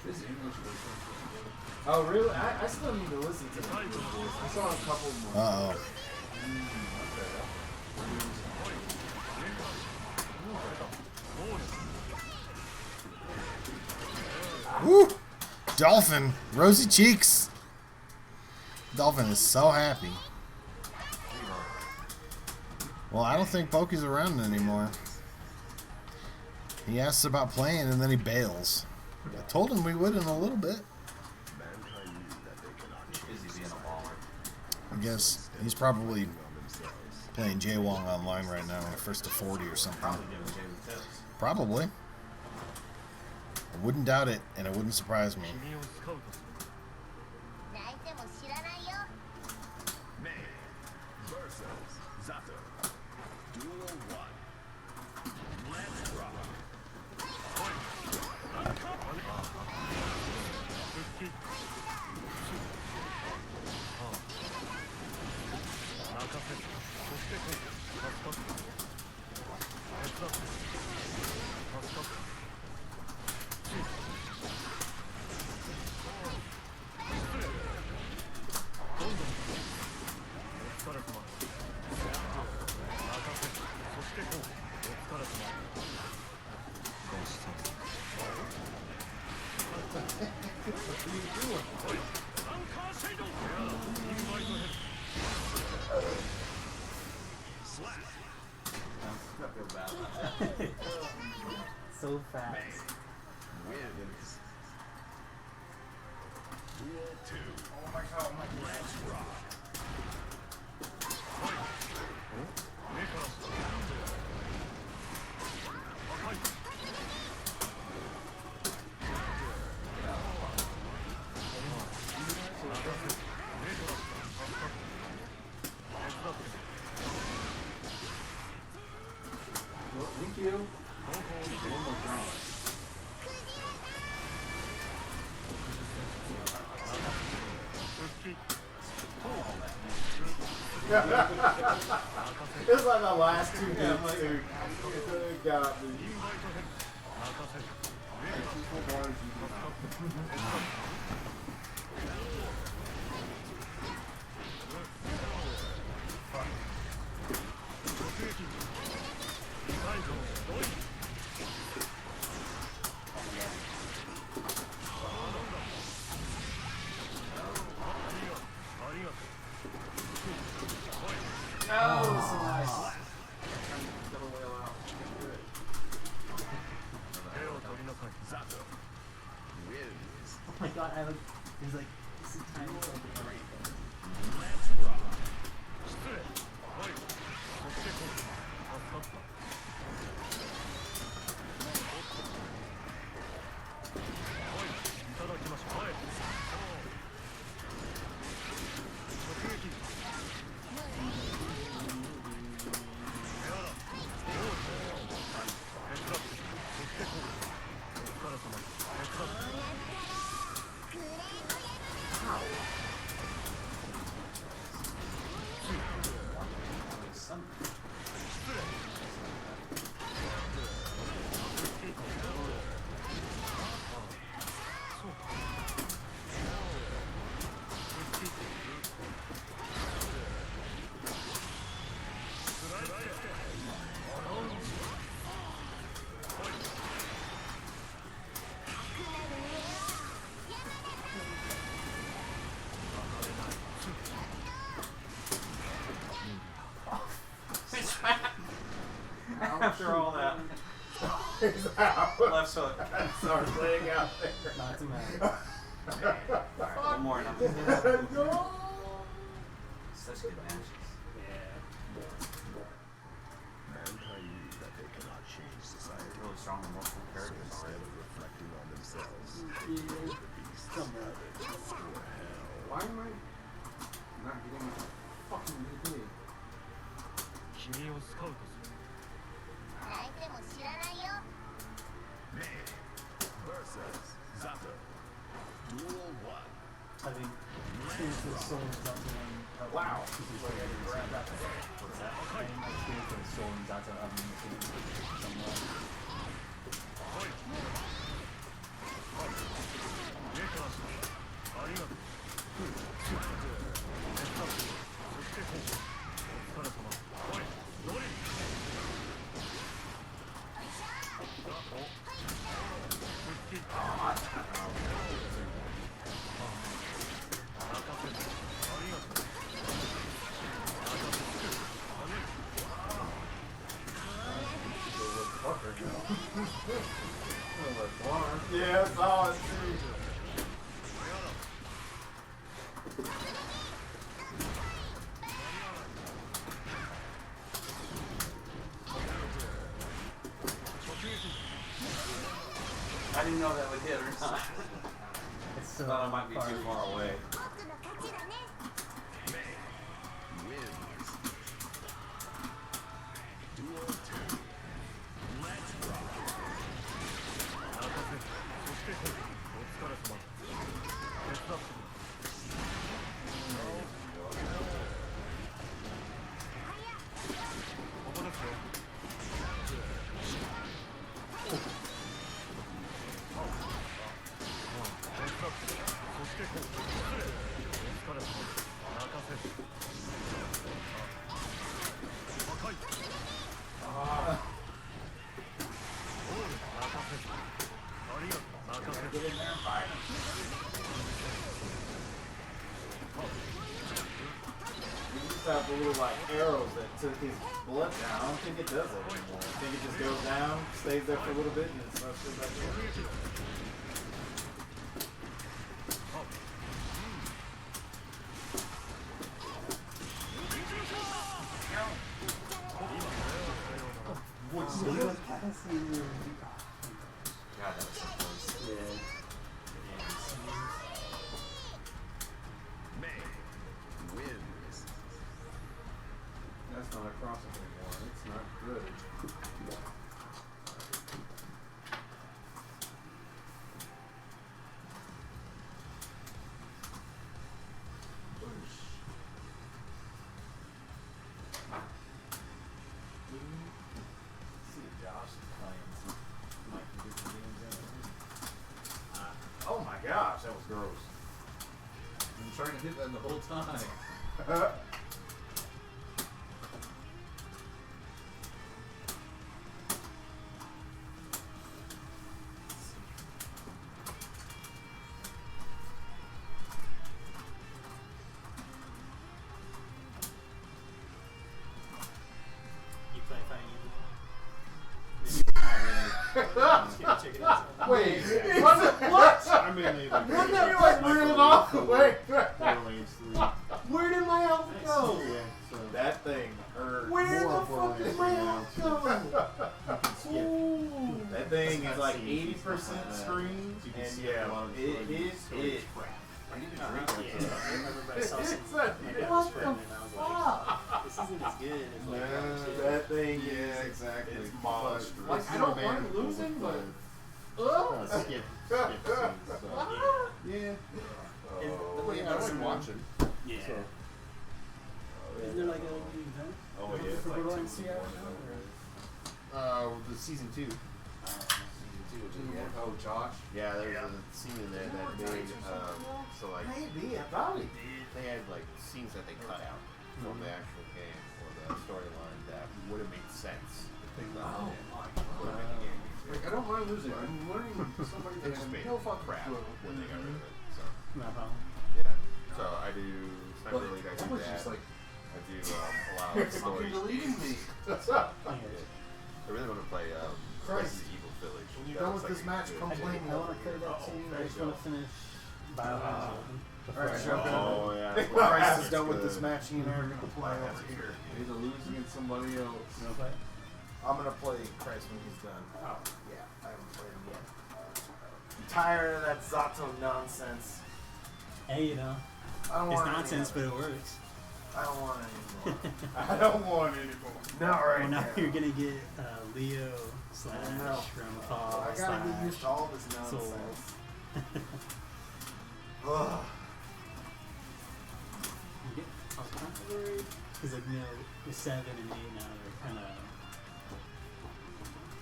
This English was Oh, really? I still need to listen to the voice. I saw a couple more. Uh-oh. Woo! Dolphin, rosy cheeks. Dolphin is so happy. Well, I don't think Poki's around anymore. He asks about playing and then he bails. I told him we would in a little bit. I guess he's probably playing Jaywong online right now, first to 40 or something. Probably. I wouldn't doubt it, and it wouldn't surprise me. May versus Zato. Duel 1. Let's rock. So fast. Wins. Duel 2. Oh my god, Let's rock. thank you. It was like the last two hits, dude. It got me. Oh, so nice. Zato wins. Oh my god, there's like, this is tiny little Let's rock. After all that. Left foot. Sorry, laying out there. Not to matter. Alright, one more and I'm No. such good matches. Mankind knew that they cannot change society. Really strong and multiple So characters instead already. of reflecting on themselves, they blamed the beasts. For hell. Why am I not getting a fucking DP? May versus Zato. Duel 1. I think Experience with Soul and Zato and Wow. What's that? I think Experience with Soul and Zato somewhat. Yeah, I saw it too. I didn't know that would hit or not. It's so Thought I might be too far away. Get in there and fight him. He used to have the little like arrows that took his blood down. I don't think it does that anymore. I think it just goes down, stays there for a little bit, and then starts to go back up. God, that was so close. May wins. That's not a crossing anymore. It's not good. See if Josh is playing some like different games in it. Oh my gosh, that was gross. I'm trying to hit that the whole time. You play fighting game? Wait, what? I mean, they like, What the fuck reeled off? Wait. Borderlands 3. Where did my health go? Yeah, so That thing hurt. More Where the fuck Borderlands did my 3 now. health go? Ooh. That thing is like 80% screen, and yeah, it is it. I need to Yeah, drink I remember I saw some. It's My dad was what the pregnant, and I was like, this isn't as good as like Yeah. That thing Yeah, is exactly. It's monstrous. Like, I don't mind losing, but skip scenes. So. Yeah. Oh, yeah, I would watch it. Yeah. So. Isn't there like a new event? Oh yeah, it's For like Borderlands 2 3 more out now, The season 2. Oh, Josh. Yeah, there's a scene in there that made so like maybe I probably did. they had like scenes that they cut out from the actual game or the storyline that would have made sense. Oh my God. Like, I don't mind losing. I'm learning somebody It that just I'm made no fucking crap clue. when they got rid of it. So No problem. yeah, so I do Sniper But League. I that do was that. just like, I do a lot of fucking story. deleting me. I really want to play Resident Evil Village. When you're That done looks with this like a match, good come game. play I want to play that too. I there just you want to finish Biohazard. Alright, so Oh yeah. when Bryce is done with this match, he and I are gonna play over here. Either lose against somebody else. You want to play? I'm gonna play Christ when he's done. Oh. Yeah, I haven't played him yet. I'm tired of that Zato nonsense. Hey, you know, I don't it's want nonsense, but any it works. I don't want it anymore. I don't want it anymore. Not right Well, now now. you're gonna get Leo / know. Ramapal I gotta get used to all this Soul. nonsense. Ugh. Because like, you know, with 7 and 8 now, they're kind of.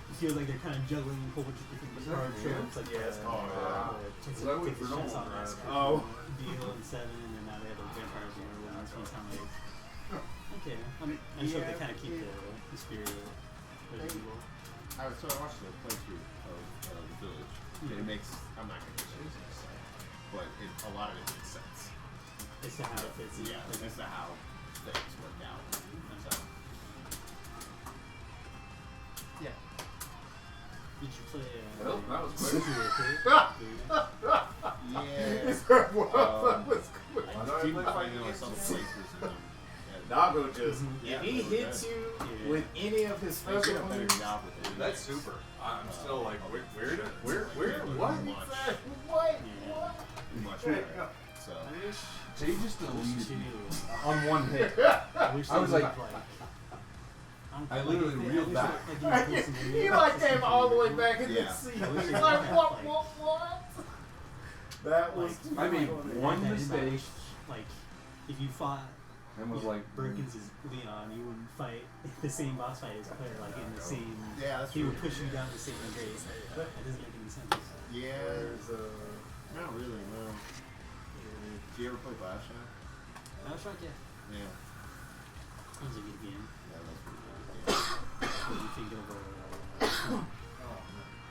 You feel like they're kind of juggling a whole bunch of different card tropes, like Yes. Take Is that what the Bruno chance on had? that Oh. deal in 7, and now they have the vampires in the ones. So it's kind of like, okay, I'm sure they kind of keep the spirit of Resident Evil. So I watched the playthrough of the Village, and it makes, I'm not going to get into this, but a lot of it makes sense. It's to how it fits in. Yeah, as to how things work out. So, yeah. Did you play? Well, that was quick. Nago just, if he hits you with any of his They did special a better moves, job with it. That's super. I'm still like, where, what? what? Much better. So Jay just deleted me Two. on one hit. I wish I was they like- would, I literally reeled back. He like came all the way back in Yeah. the seat. I wish He's they like, had, what? That was too I made funny. one That mistake match, like, if you fought and was like, Birkins is Leon, you wouldn't fight the same boss fight as Claire, like in the same. yeah, that's He would true. push you down the same grade. That doesn't make any sense. Yeah, There's, not really. No. Do you ever play Bioshock? Bioshock, yeah. Yeah. That was a good game. Yeah, that's pretty good. What do you think of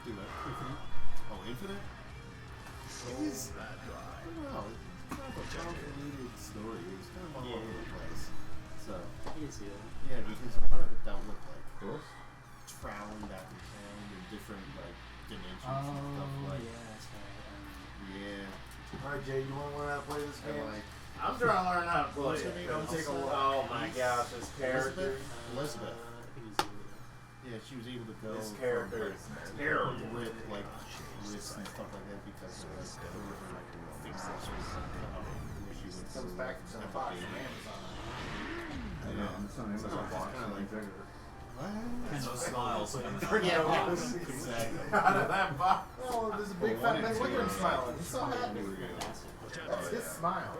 Do that. Infinite? Oh, Infinite? It's, I don't know. It's kind of a convoluted story. It's kind of all over the place. So, I can see that. yeah, because a lot of it don't look like traveling back in time in different like dimensions and stuff like. yeah, that's right. Yeah. Alright, Jay, you want to learn how to play this And game? like I'm trying to learn how to play What's it. her name? Don't take a Also, Oh my gosh, this character. Elizabeth. Elizabeth. Yeah, she was able to go. This character is terrible. With like wrists and stuff like that because of like the different things that she was where she was Comes back from some box from Amazon. I know, it's not So Amazon it's box, kinda like- bigger. Kind of smiles. Yeah, exactly. Out of that box. Oh, there's a big fat man. Look at him smiling. He's so happy. That's his smile.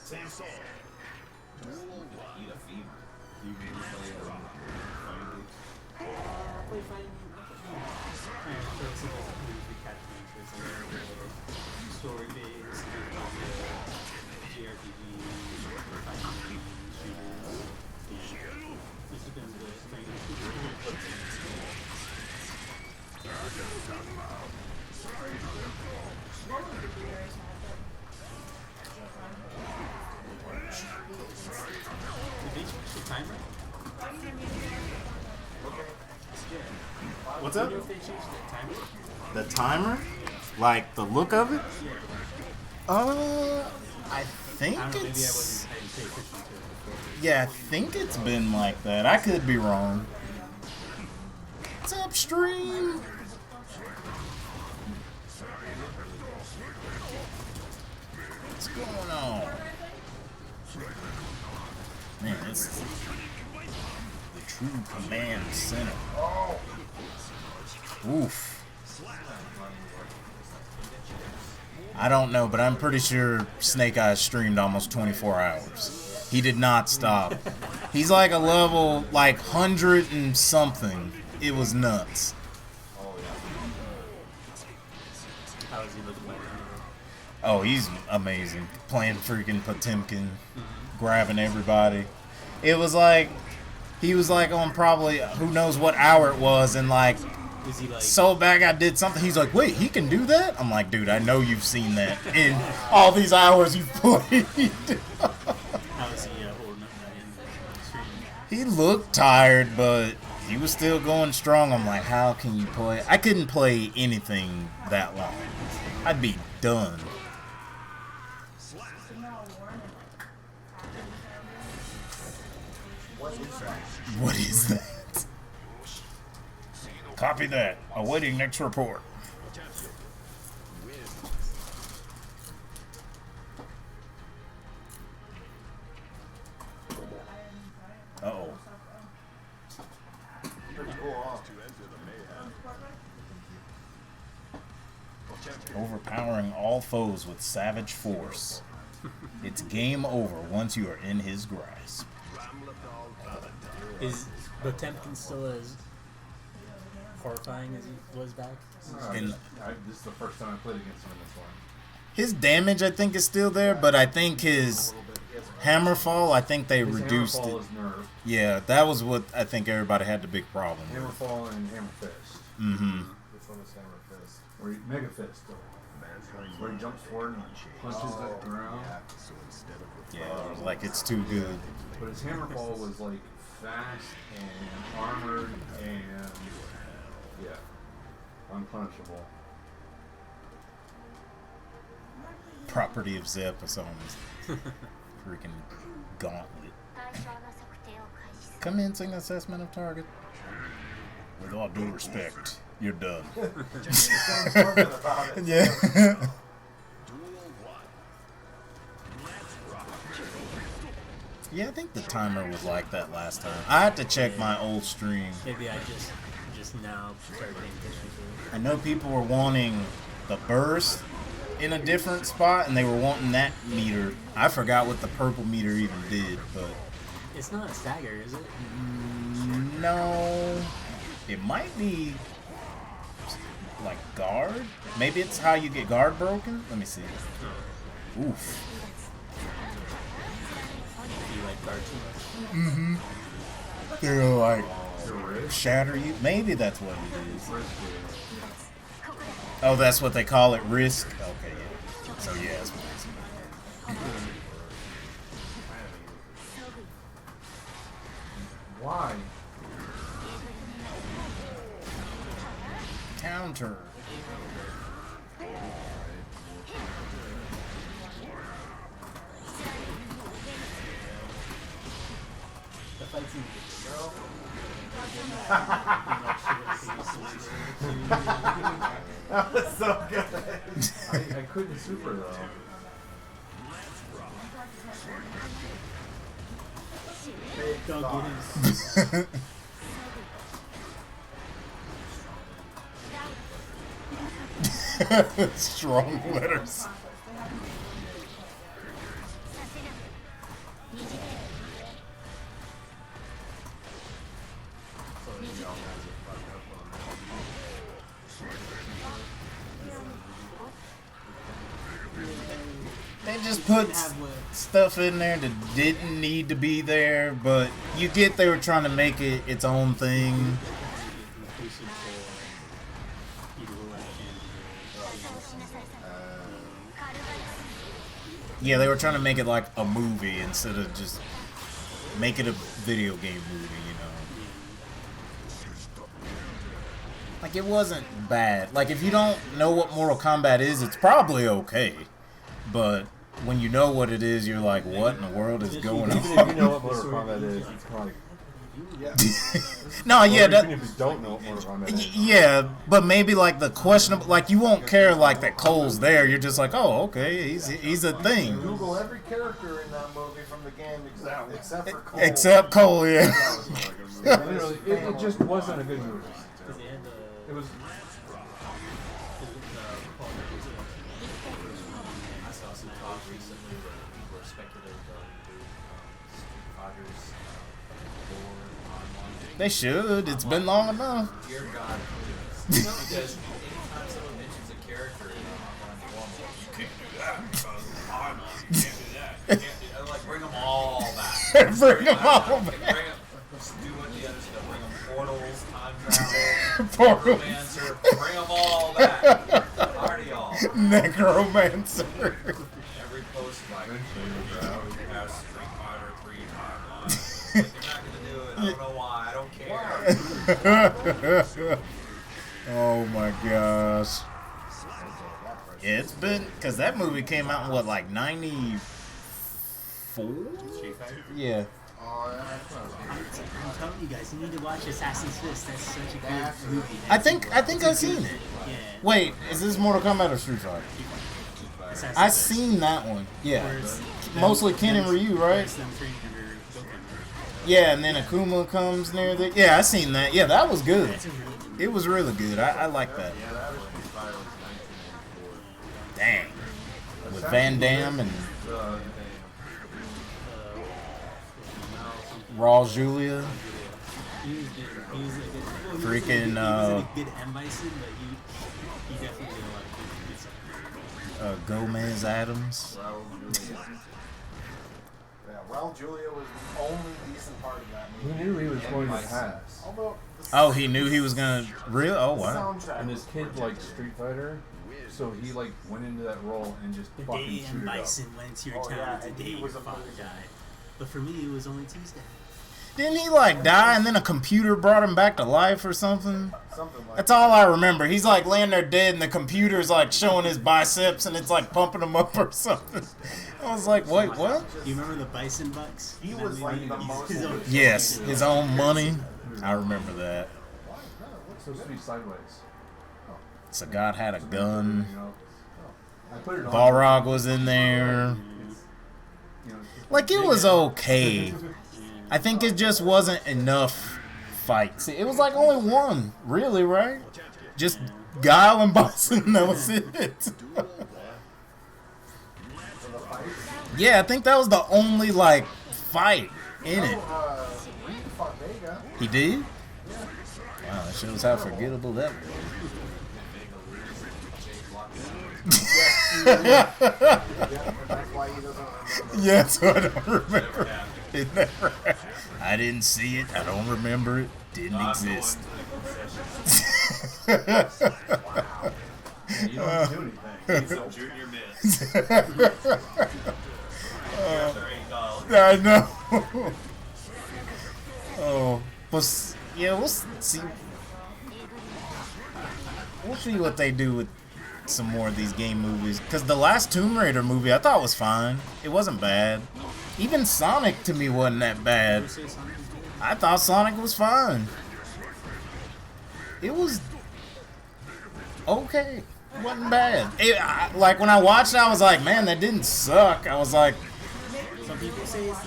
Same song. Eat a fever. Do you really play fighting Play fighting. Story based, JRPG, fighting, shooters. This depends on the the timer? What's You up? know if they changed the timer? The timer? Like the look of it? I think I don't know, maybe I it's. wasn't paying attention to it before. Yeah, I think it's been like that. I could be wrong. What's up, stream? What's going on? Man, this is the true command center. Oof. I don't know, but I'm pretty sure Snake Eyes streamed almost 24 hours. He did not stop. He's like a level, like 100 and something. It was nuts. How is he looking like? Oh, he's amazing. Playing freaking Potemkin, grabbing everybody. It was like, he was like on probably, who knows what hour it was, and like, Is he like? so back I did something. He's like, wait, he can do that? I'm like, dude, I know you've seen that in all these hours you've played. How is he holding up in stream? He looked tired, but he was still going strong. I'm like, how can you play? I couldn't play anything that long. I'd be done. What is that? Copy that. Awaiting next report. Uh-oh. Pretty cool, huh? Overpowering all foes with savage force. It's game over once you are in his grasp. Is Potemkin still as horrifying as he was back? And This is the first time I played against him in this one. his damage, I think, is still there, but I think his Hammerfall, I think they His reduced Hammerfall it. is nerfed. Yeah, that was what I think everybody had the big problem with. Hammerfall and Hammer Fist. Mm-hmm. Which one is Hammer Fist? Where he, Mega Fist. Where he jumps forward and punches the ground. Yeah, like it's too good. But his Hammerfall was like fast and armored and yeah. Unpunishable. Property of Zip is on his freaking gauntlet. Commencing assessment of target. With all due respect, you're done. Yeah. Yeah, I think the timer was like that last time. I had to check my old stream. Maybe I just now started paying attention to it. I know people were wanting the burst in a different spot, and they were wanting that meter. I forgot what the purple meter even did, but It's not a stagger, is it? no, it might be like guard. Maybe it's how you get guard broken. Let me see. Oof. Do you like guard too much? Mm-hmm. They're like shatter you. Maybe that's what it is. Oh, that's what they call it, risk. Okay, yeah. So yeah, that's what it is. Why? Counter. The fight scene. That was so good. I couldn't super though. Don't get him. Strong letters. They just put stuff in there that didn't need to be there, but you get they were trying to make it its own thing. Yeah, they were trying to make it like a movie instead of just make it a video game movie, you know. Like, it wasn't bad. Like, if you don't know what Mortal Kombat is, it's probably okay. But when you know what it is, you're like, what in the world is going on? Even if you know what Mortal Kombat is, it's like... No, yeah, even if you don't know what Mortal Kombat is. yeah, but maybe like the questionable, like you won't care like that Cole's there. You're just like, oh, okay, he's a thing. Google every character in that movie from the game except for Cole. Except Cole, yeah. Literally, it just wasn't a good movie. It was. I saw some talk recently where people were speculating going to Street Fighter's 4 online. They should. It's been long enough. Dear God, please. Because anytime someone mentions a character in an online forum, you can't do that because I'm you can't do that. You can't do that. Like, bring them all back. Bring them all back. Just do what the others do. Bring them portals, time travel, Portals. necromancer. Bring them all back. Party all. Necromancer. Every post like has Street Fighter 3 timeline. Like, you're not gonna do it. I don't know why. I don't care. Oh my gosh. Yeah, it's been because that movie came out in what, like 94? Street Fighter? Yeah. I'm telling you guys, you need to watch Assassin's Fist. That's such a good movie. I think I've seen it. Yeah. Wait, is this Mortal Kombat or Street Fighter? Assassin's I've Fist. seen that one. Yeah. Where it's Mostly Ken and Ryu, right? It's them training under Goku. Yeah, and then Akuma comes near the. Yeah, I seen that. Yeah, that was good. That's a really good It was really good. I like that. Yeah, that was Street Fighter was 1994. Dang. With Van Damme and Raw Julia. He was good. He was a good. Well, Freaking, He wasn't a good M. Bison, but he definitely did a lot of good stuff. Gomez Adams. Raul Julia. Yeah, Raul Julia was the only decent part of that He movie. knew he was going to pass. Although the Oh, he knew he was gonna. Real? Oh, wow. soundtrack And this was kid liked ridiculous. Street Fighter, so he like went into that role and just The fucking day M. chewed it up. Bison went to your Oh, town yeah, is the and day he your was father amazing. died. But for me, it was only Tuesday. Didn't he like die and then a computer brought him back to life or something? Something like That's all I remember. He's like laying there dead and the computer's like showing his biceps and it's like pumping him up or something. I was like, wait, what? You remember the Bison Bucks? He was like the most. His own- Yes, his own money. I remember that. So sweet sideways. So God had a gun. You know, I put it on. Balrog was in there. You know, Like, it was okay. I think it just wasn't enough fights. It was like only one, really, right? Just Guile and Bison, that was it. Yeah, I think that was the only, like, fight in it. Reed fought Vega. He did? Wow, that shows how forgettable that was. That's why he doesn't remember. Yeah, so I don't remember. It never. I didn't see it. I don't remember it. Didn't exist. you don't do anything. Some junior miss. I know. Oh, but yeah, we'll see. We'll see what they do with some more of these game movies. Because the last Tomb Raider movie I thought was fine. It wasn't bad. Even Sonic to me wasn't that bad. I thought Sonic was fine. It was okay. It wasn't bad. Like when I watched it, I was like, man, that didn't suck. I was like, Some people say it's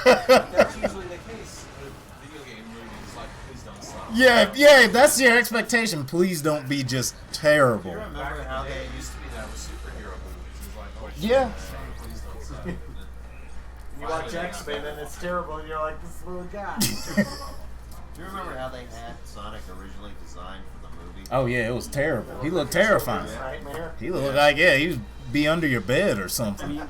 That's usually the case with video game movies. Like, please don't stop. yeah, that's your expectation. Please don't be just terrible. Back in the day, it used to be that with superhero movies. It was like, oh, Yeah. please don't stop. And then You watch X-Men and it's terrible, and you're like, this little guy. Do you remember how they had Sonic originally designed for the movie? Oh yeah, it was terrible. He looked terrifying. Nightmare. He looked like he'd be under your bed or something.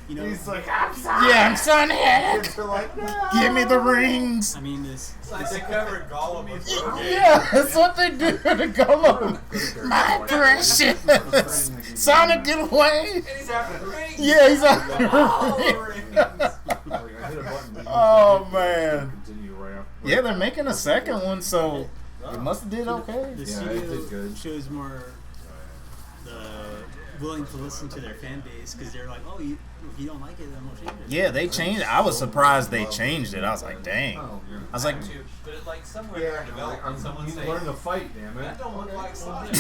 You know, He's like, I'm sorry. Yeah, I'm Sonic. Kids are like, no. Give me the rings. I mean, this. it's like they covered Gollum with Rogaine. Yeah, that's what they do to Gollum. My precious. Sonic, get away. And he's after the rings. Yeah, he's after the rings. Like, I hit a button. but you Oh, said man. Continue right after. Yeah, they're making a second one, so it must have did okay. The Yeah, it studio did good. shows more willing to listen to their fan base because they're like, oh, if you don't like it, then we'll change it. Yeah, they changed it. I was surprised they changed it. I was like, dang. Oh, yeah. I was like, But it, like somewhere Yeah, in development, someone You say, learn to fight, damn it. that don't look like Sonic.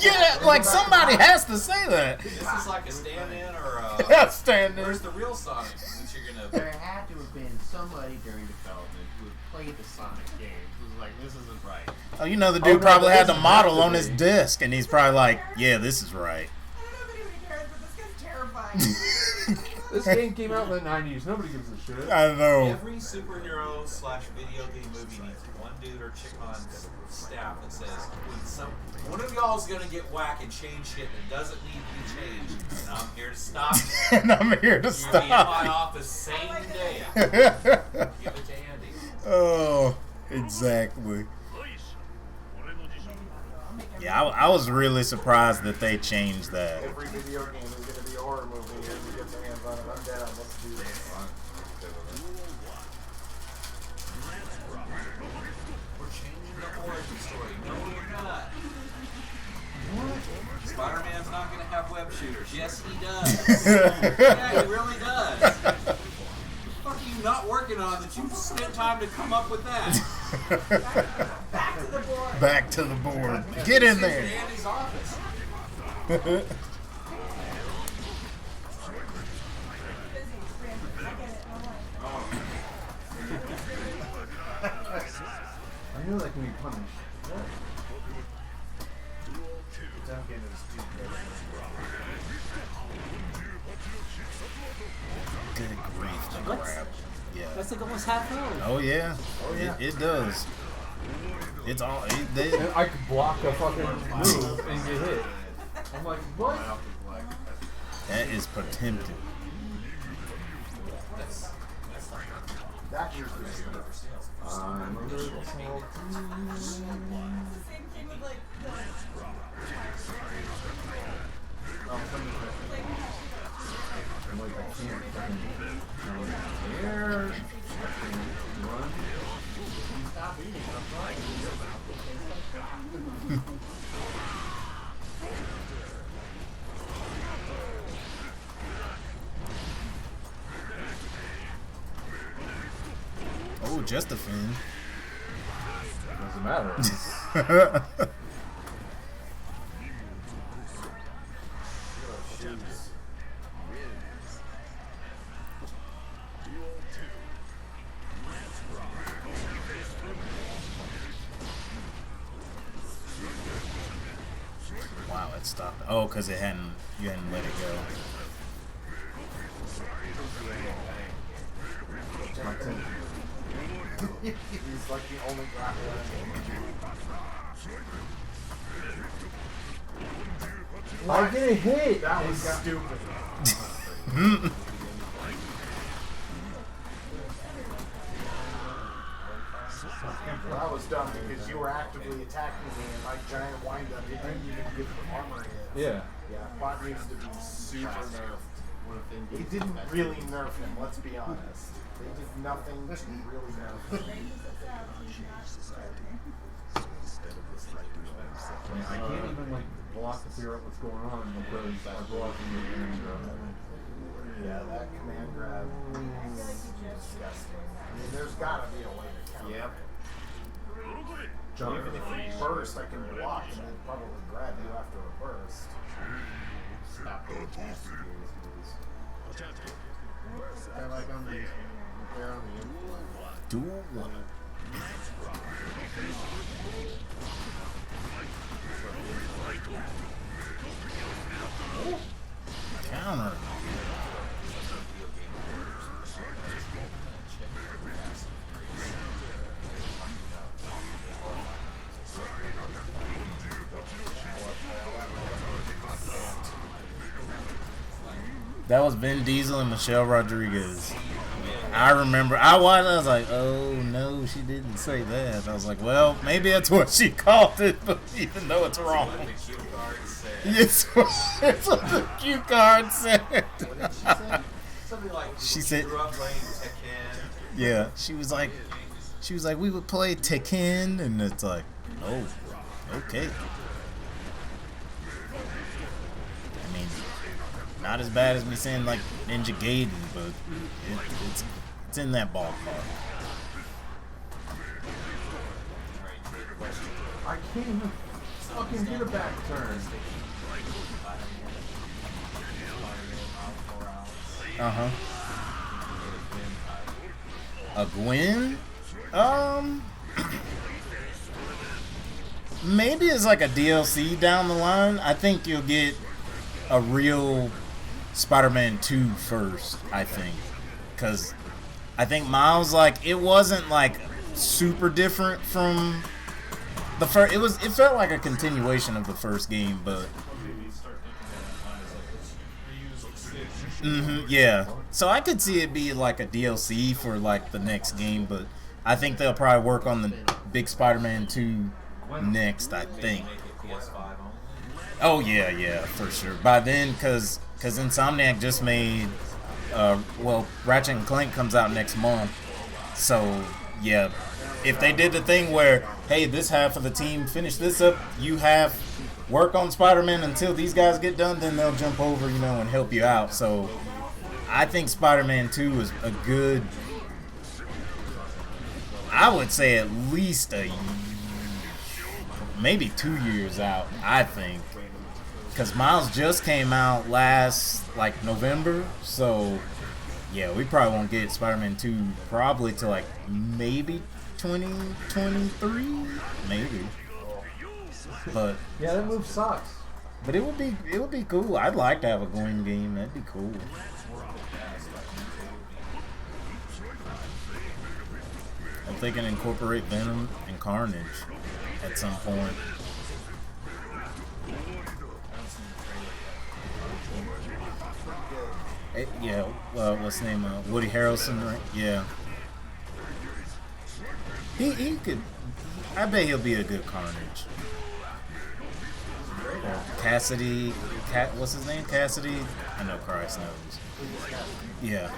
yeah, like somebody has to say that. This is like a stand-in or Yeah, standing. where's the real Sonic that you're gonna? There had to have been somebody during development who had played the Sonic games who was like, this isn't right. Oh, you know, the dude probably had the model on his disc, and he's probably like, yeah, this is right. I don't know if anybody cares, but this guy's terrifying. This game came out in the 90s. Nobody gives a shit. I know. Every superhero / video game movie needs one dude or chick on staff that says, one of y'all is gonna get whack and change shit that doesn't need to be changed, and I'm here to stop you. And I'm here to You'll be in my stop. office same day. Give it to Andy. Oh, exactly. Yeah, I was really surprised that they changed that. Every video game is going to be a horror movie, and you get your hands on it. I'm down. Let's do this. We're changing the origin story. No, we're not. Spider-Man's not gonna have web shooters. Yes, he does. Yeah, he really does. What the fuck are you not working on that you spent time to come up with that? Back to the board. Back to the board. Get in there. In Andy's office. Busy. I get it. I'm like, I knew that can be punished. Good grief, the crap. Yeah. That's like almost half hour. Oh yeah. It does. It's all. They, And I could block a fucking move and get hit. I'm like, what? that is Potemkin. That usually is good. I'm under assault. it's the same thing with like the. I'm like, I can't fucking go in the air. Oh, just a fin. Doesn't matter. Wow, it stopped. Oh, because you hadn't let it go. He's like the only grappler I get hit. That was stupid. That was dumb because you were actively attacking me and my giant windup didn't even give the armor hit. Yeah. Yeah, bot needs to be super nerfed. They didn't really nerf him, let's be honest. They did nothing to really nerf him. I can't even like block to figure out what's going on because I block in the command grab. Yeah, that command grab is disgusting. I mean, there's gotta be a way to counter it. Even if you burst, I can block and then probably grab you after a burst. Stop the attack. They're like on the they're on the influence. Dual one. Counter. That was Vin Diesel and Michelle Rodriguez. I remember. I was like, oh no, she didn't say that. I was like, well, maybe that's what she called it, but even though it's wrong. Yes, it's what the cue card said. What did she say? Something like She said, grew up playing Tekken. yeah, she was like, we would play Tekken, and it's like, oh, okay. I mean, not as bad as me saying like Ninja Gaiden, but it's in that ballpark. I can't even fucking get a back turn. Uh-huh. A Gwen? Maybe it's like a DLC down the line. I think you'll get a real Spider-Man 2 first, I think. Because I think Miles, like, it wasn't like super different from the first. It felt like a continuation of the first game, but yeah. So I could see it be like a DLC for like the next game, but I think they'll probably work on the big Spider-Man 2 next, I think. Oh yeah, for sure. By then, because Insomniac just made, Ratchet and Clank comes out next month. So yeah, if they did the thing where, hey, this half of the team finish this up, you have work on Spider-Man until these guys get done, then they'll jump over, and help you out. So I think Spider-Man 2 is a good, I would say at least maybe 2 years out, I think. Because Miles just came out last, like, November. So, yeah, we probably won't get Spider-Man 2 probably till, like, maybe 2023? Maybe. But yeah, that move sucks. But it would be cool. I'd like to have a Gwen game. That'd be cool. I'm thinking incorporate Venom and Carnage at some point. Yeah, what's his name? Woody Harrelson, right? Yeah. He could. I bet he'll be a good Carnage. Or Cassidy. What's his name? Cassidy? I know Christ knows. Yeah.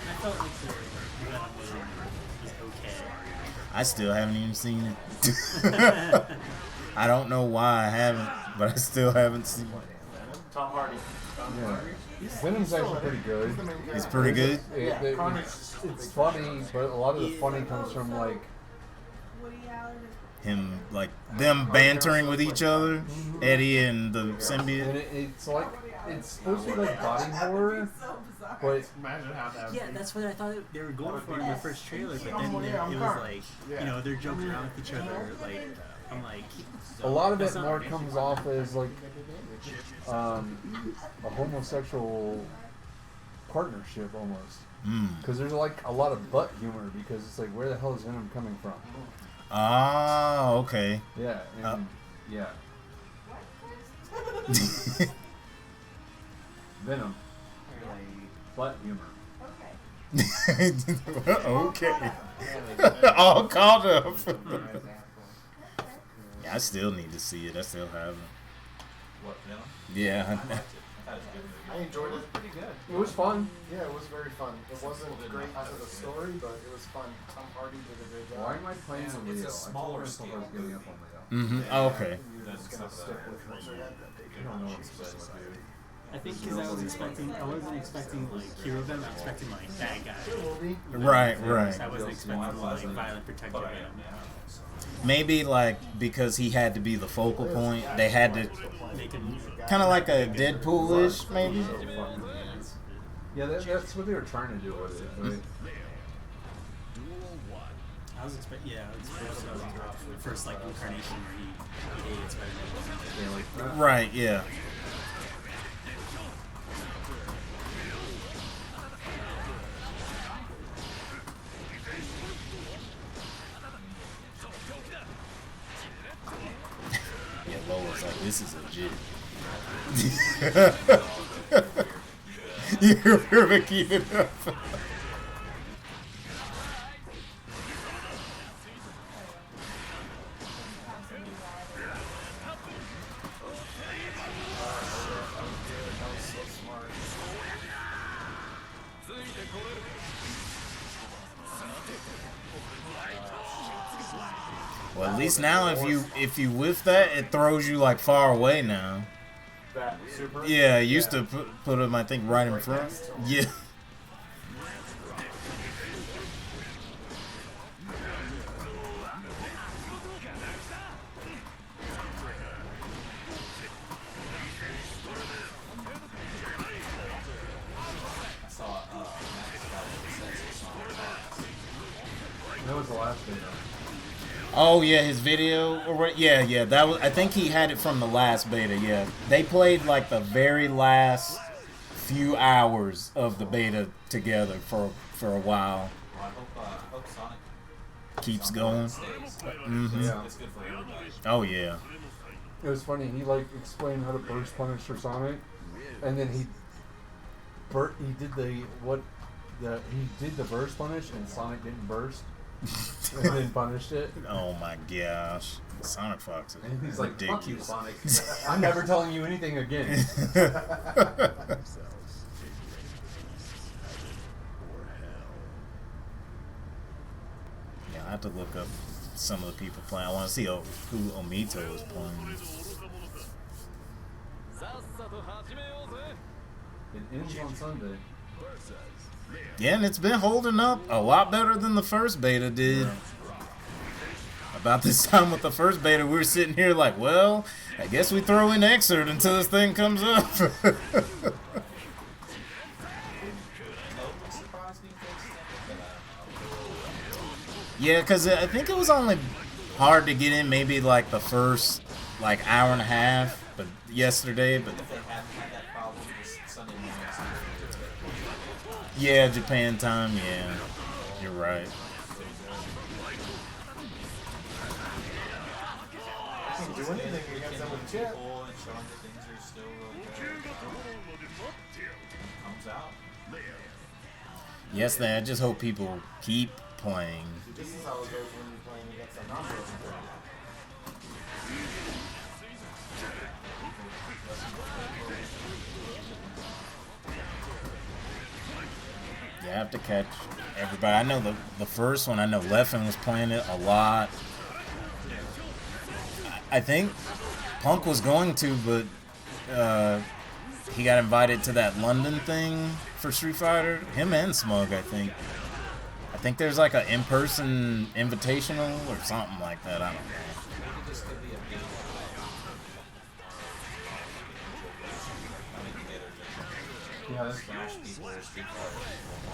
I felt like the Venom was okay. I still haven't even seen it. I don't know why I haven't, but I still haven't seen it. Tom Hardy. Yeah. Venom's actually pretty good. He's pretty good. It's funny, but a lot of the funny comes from like Him, like, them bantering with each other, Eddie and the symbiote. and it's like it's supposed to be like body horror, but Imagine how that. Yeah, that's what I thought they were going for in the first trailer, but then it was like, you know, they're joking around with each other. Like, I'm like, a lot of it that's not more right. comes off as like a homosexual partnership almost. Because there's like a lot of butt humor because it's like, where the hell is Venom coming from? Ah, okay. Yeah, and yeah. Venom. Butt humor. Okay. All caught up. Yeah, I still need to see it. I still haven't. What, Venom? Yeah. I liked it. I thought it was a good movie. I enjoyed it. Pretty good. It was fun. Yeah, it was very fun. It wasn't great to the story, but it was fun. Tom Hardy did a good job. Why am I playing It's on a Leo? smaller I told myself I was scale getting up on Leo. Oh, okay. You're just gonna stick with what you had. I don't know what's going on, dude. I think because I wasn't expecting like hero Venom. I was expecting like bad guy. Right. I wasn't expecting like violent protector Venom. Maybe like because he had to be the focal point, they had to Make him. kind of like a Deadpool-ish, maybe. Yeah, that's what they were trying to do with it. Right? I was expecting, yeah, it's the first like incarnation where he hated Spider-Man. Yeah, like that. Right, yeah. Yeah, Lois like, this is legit. You're gonna keep it up. Well, at least now if you whiff that, it throws you like far away now. That super. Yeah, it used to put him, I think, right in front. Yeah. I saw That was the last video. Oh yeah, his video. Or what? Yeah. That was. I think he had it from the last beta. Yeah, they played like the very last few hours of the beta together for a while. Well, I hope Sonic Keeps going. stays. Yeah. It's good for everybody. Oh yeah. It was funny. He like explained how to burst punish for Sonic, and then he did the burst punish, and Sonic didn't burst, and then punished it. Oh my gosh, Sonic Fox is And he's like, "Fuck you, ridiculous. Sonic! I'm never telling you anything again." Yeah, I have to look up some of the people playing. I want to see who Omito is playing. It ends on Sunday. Yeah, and it's been holding up a lot better than the first beta did. About this time with the first beta, we were sitting here like, well, I guess we throw in Exert until this thing comes up. Yeah, because I think it was only hard to get in maybe like the first like hour and a half, but yesterday, but If they hadn't had that problem this Sunday morning, yeah, Japan time, yeah, you're right. Can't do anything against them with Chip. people and showing that things are still real good. Comes out. Yes, I just hope people keep playing. This is how it goes when you're playing against a non-broken player. You have to catch everybody. I know the first one, I know Leffen was playing it a lot. I think Punk was going to, but he got invited to that London thing for Street Fighter. Him and Smug, I think. I think there's like an in-person invitational or something like that. I don't know. Yeah, that's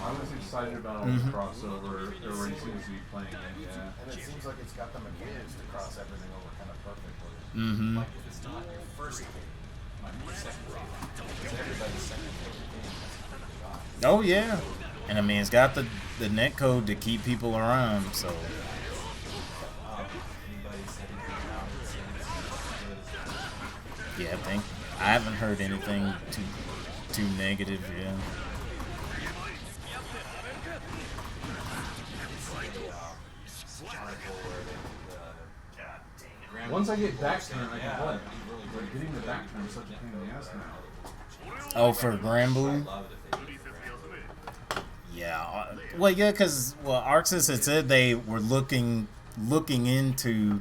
I was excited about all the crossover racing to be playing it, yeah. And it seems like it's got the mechanics to cross everything over kind of perfectly. Mm-hmm. Like if it's not your first game, might be your second game. It's everybody's second favorite game. Oh yeah, and I mean it's got the net code to keep people around. So yeah, I haven't heard anything too negative. Yeah. Once I get back turn, I can play. But getting the back turn is such a pain in the ass now. Oh, for Grand Blue? Yeah. Well, yeah, because Arxis had said they were looking into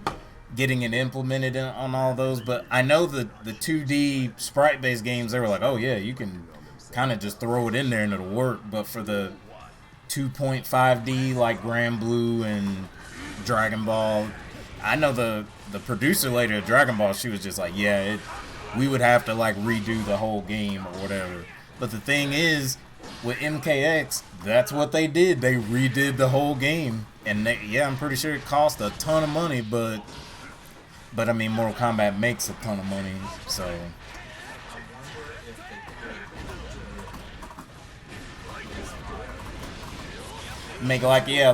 getting it implemented on all those, but I know the 2D sprite-based games, they were like, oh yeah, you can kind of just throw it in there and it'll work, but for the 2.5D like Grand Blue and Dragon Ball, I know the producer later at Dragon Ball, she was just like, yeah, we would have to like redo the whole game or whatever. But the thing is, with MKX, that's what they did. They redid the whole game, and I'm pretty sure it cost a ton of money, but I mean, Mortal Kombat makes a ton of money, so. Make like a.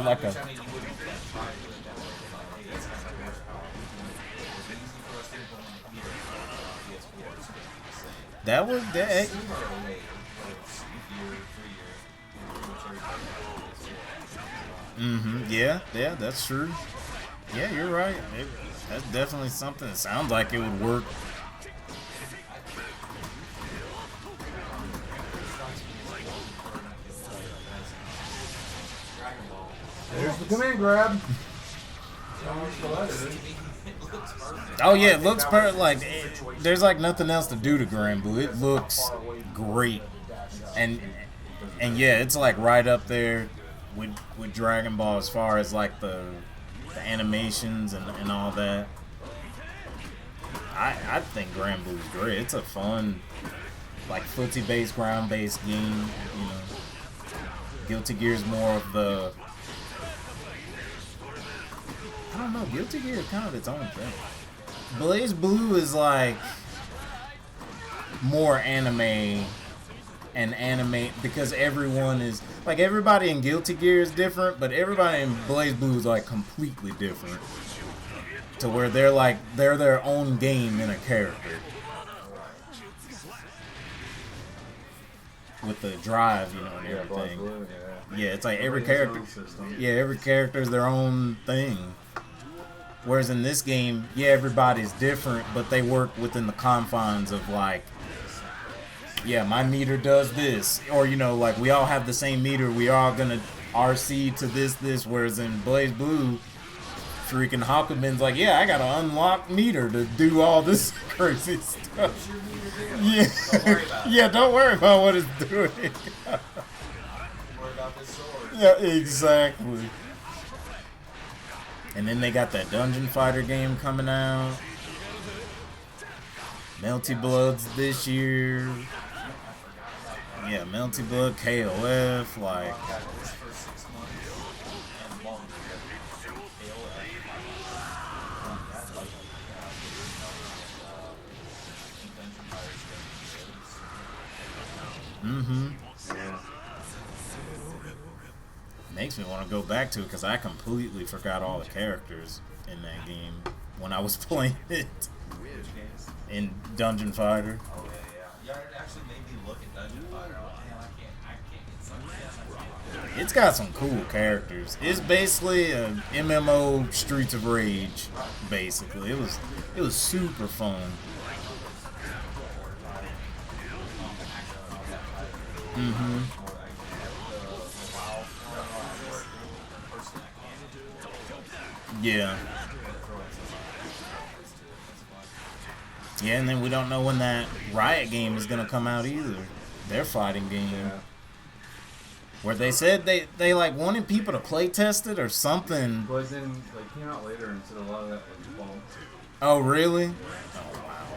That was that. Yeah, that's true. Yeah, you're right. That's definitely something that sounds like it would work. There's the command grab. Oh yeah, it looks perfect. Like there's like nothing else to do to Grand Blue. It looks great, and yeah, it's like right up there with Dragon Ball as far as like the animations and all that. I think Grand Blue is great. It's a fun, like footsie-based, ground-based game. You know, Guilty Gear is more of the. I don't know. Guilty Gear is kind of its own thing. Blaze Blue is like more anime because everyone is like everybody in Guilty Gear is different, but everybody in Blaze Blue is like completely different. To where they're their own game in a character. With the drive, you know, and everything. Yeah, it's like every character. Yeah, every character is their own thing. Whereas in this game, yeah, everybody's different, but they work within the confines of like, yeah, my meter does this, or you know, like we all have the same meter. We all gonna RC to this. Whereas in Blaze Blue, freaking Hakumen's like, yeah, I got an unlocked meter to do all this crazy stuff. Yeah, don't worry about what it's doing. Worry about this sword. Yeah, exactly. And then they got that Dungeon Fighter game coming out. Melty Bloods this year. Yeah, Melty Blood, KOF, like. Makes me want to go back to it because I completely forgot all the characters in that game when I was playing it in Dungeon Fighter. Oh yeah. It actually made me look at Dungeon Fighter. I'm like, man, I can't get some. It's got some cool characters. It's basically a MMO Streets of Rage. Basically, it was super fun. Yeah. Yeah, and then we don't know when that Riot game is gonna come out either. Their fighting game. Yeah. Where they said they like wanted people to play test it or something. But then like came out later and said a lot of that was false. Oh really? Oh wow.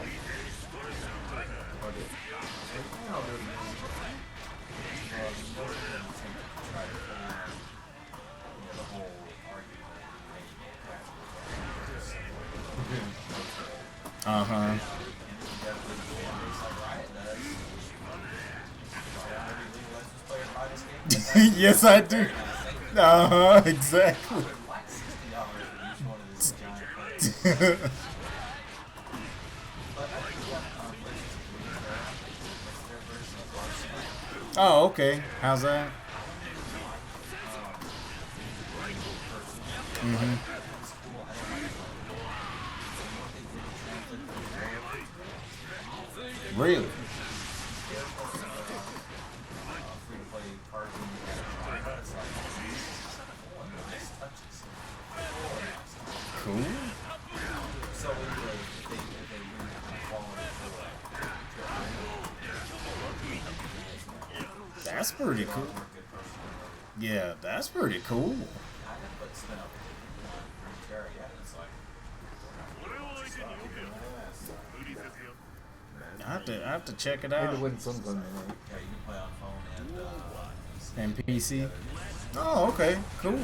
Uh-huh. Yes, I do. Uh-huh, exactly. Oh, okay. How's that? Mm-hmm. Really? Cool. That's pretty cool. Yeah, that's pretty cool. I have to check it out. Had to win sometime. Yeah, you can play on phone and PC. Oh, okay, cool.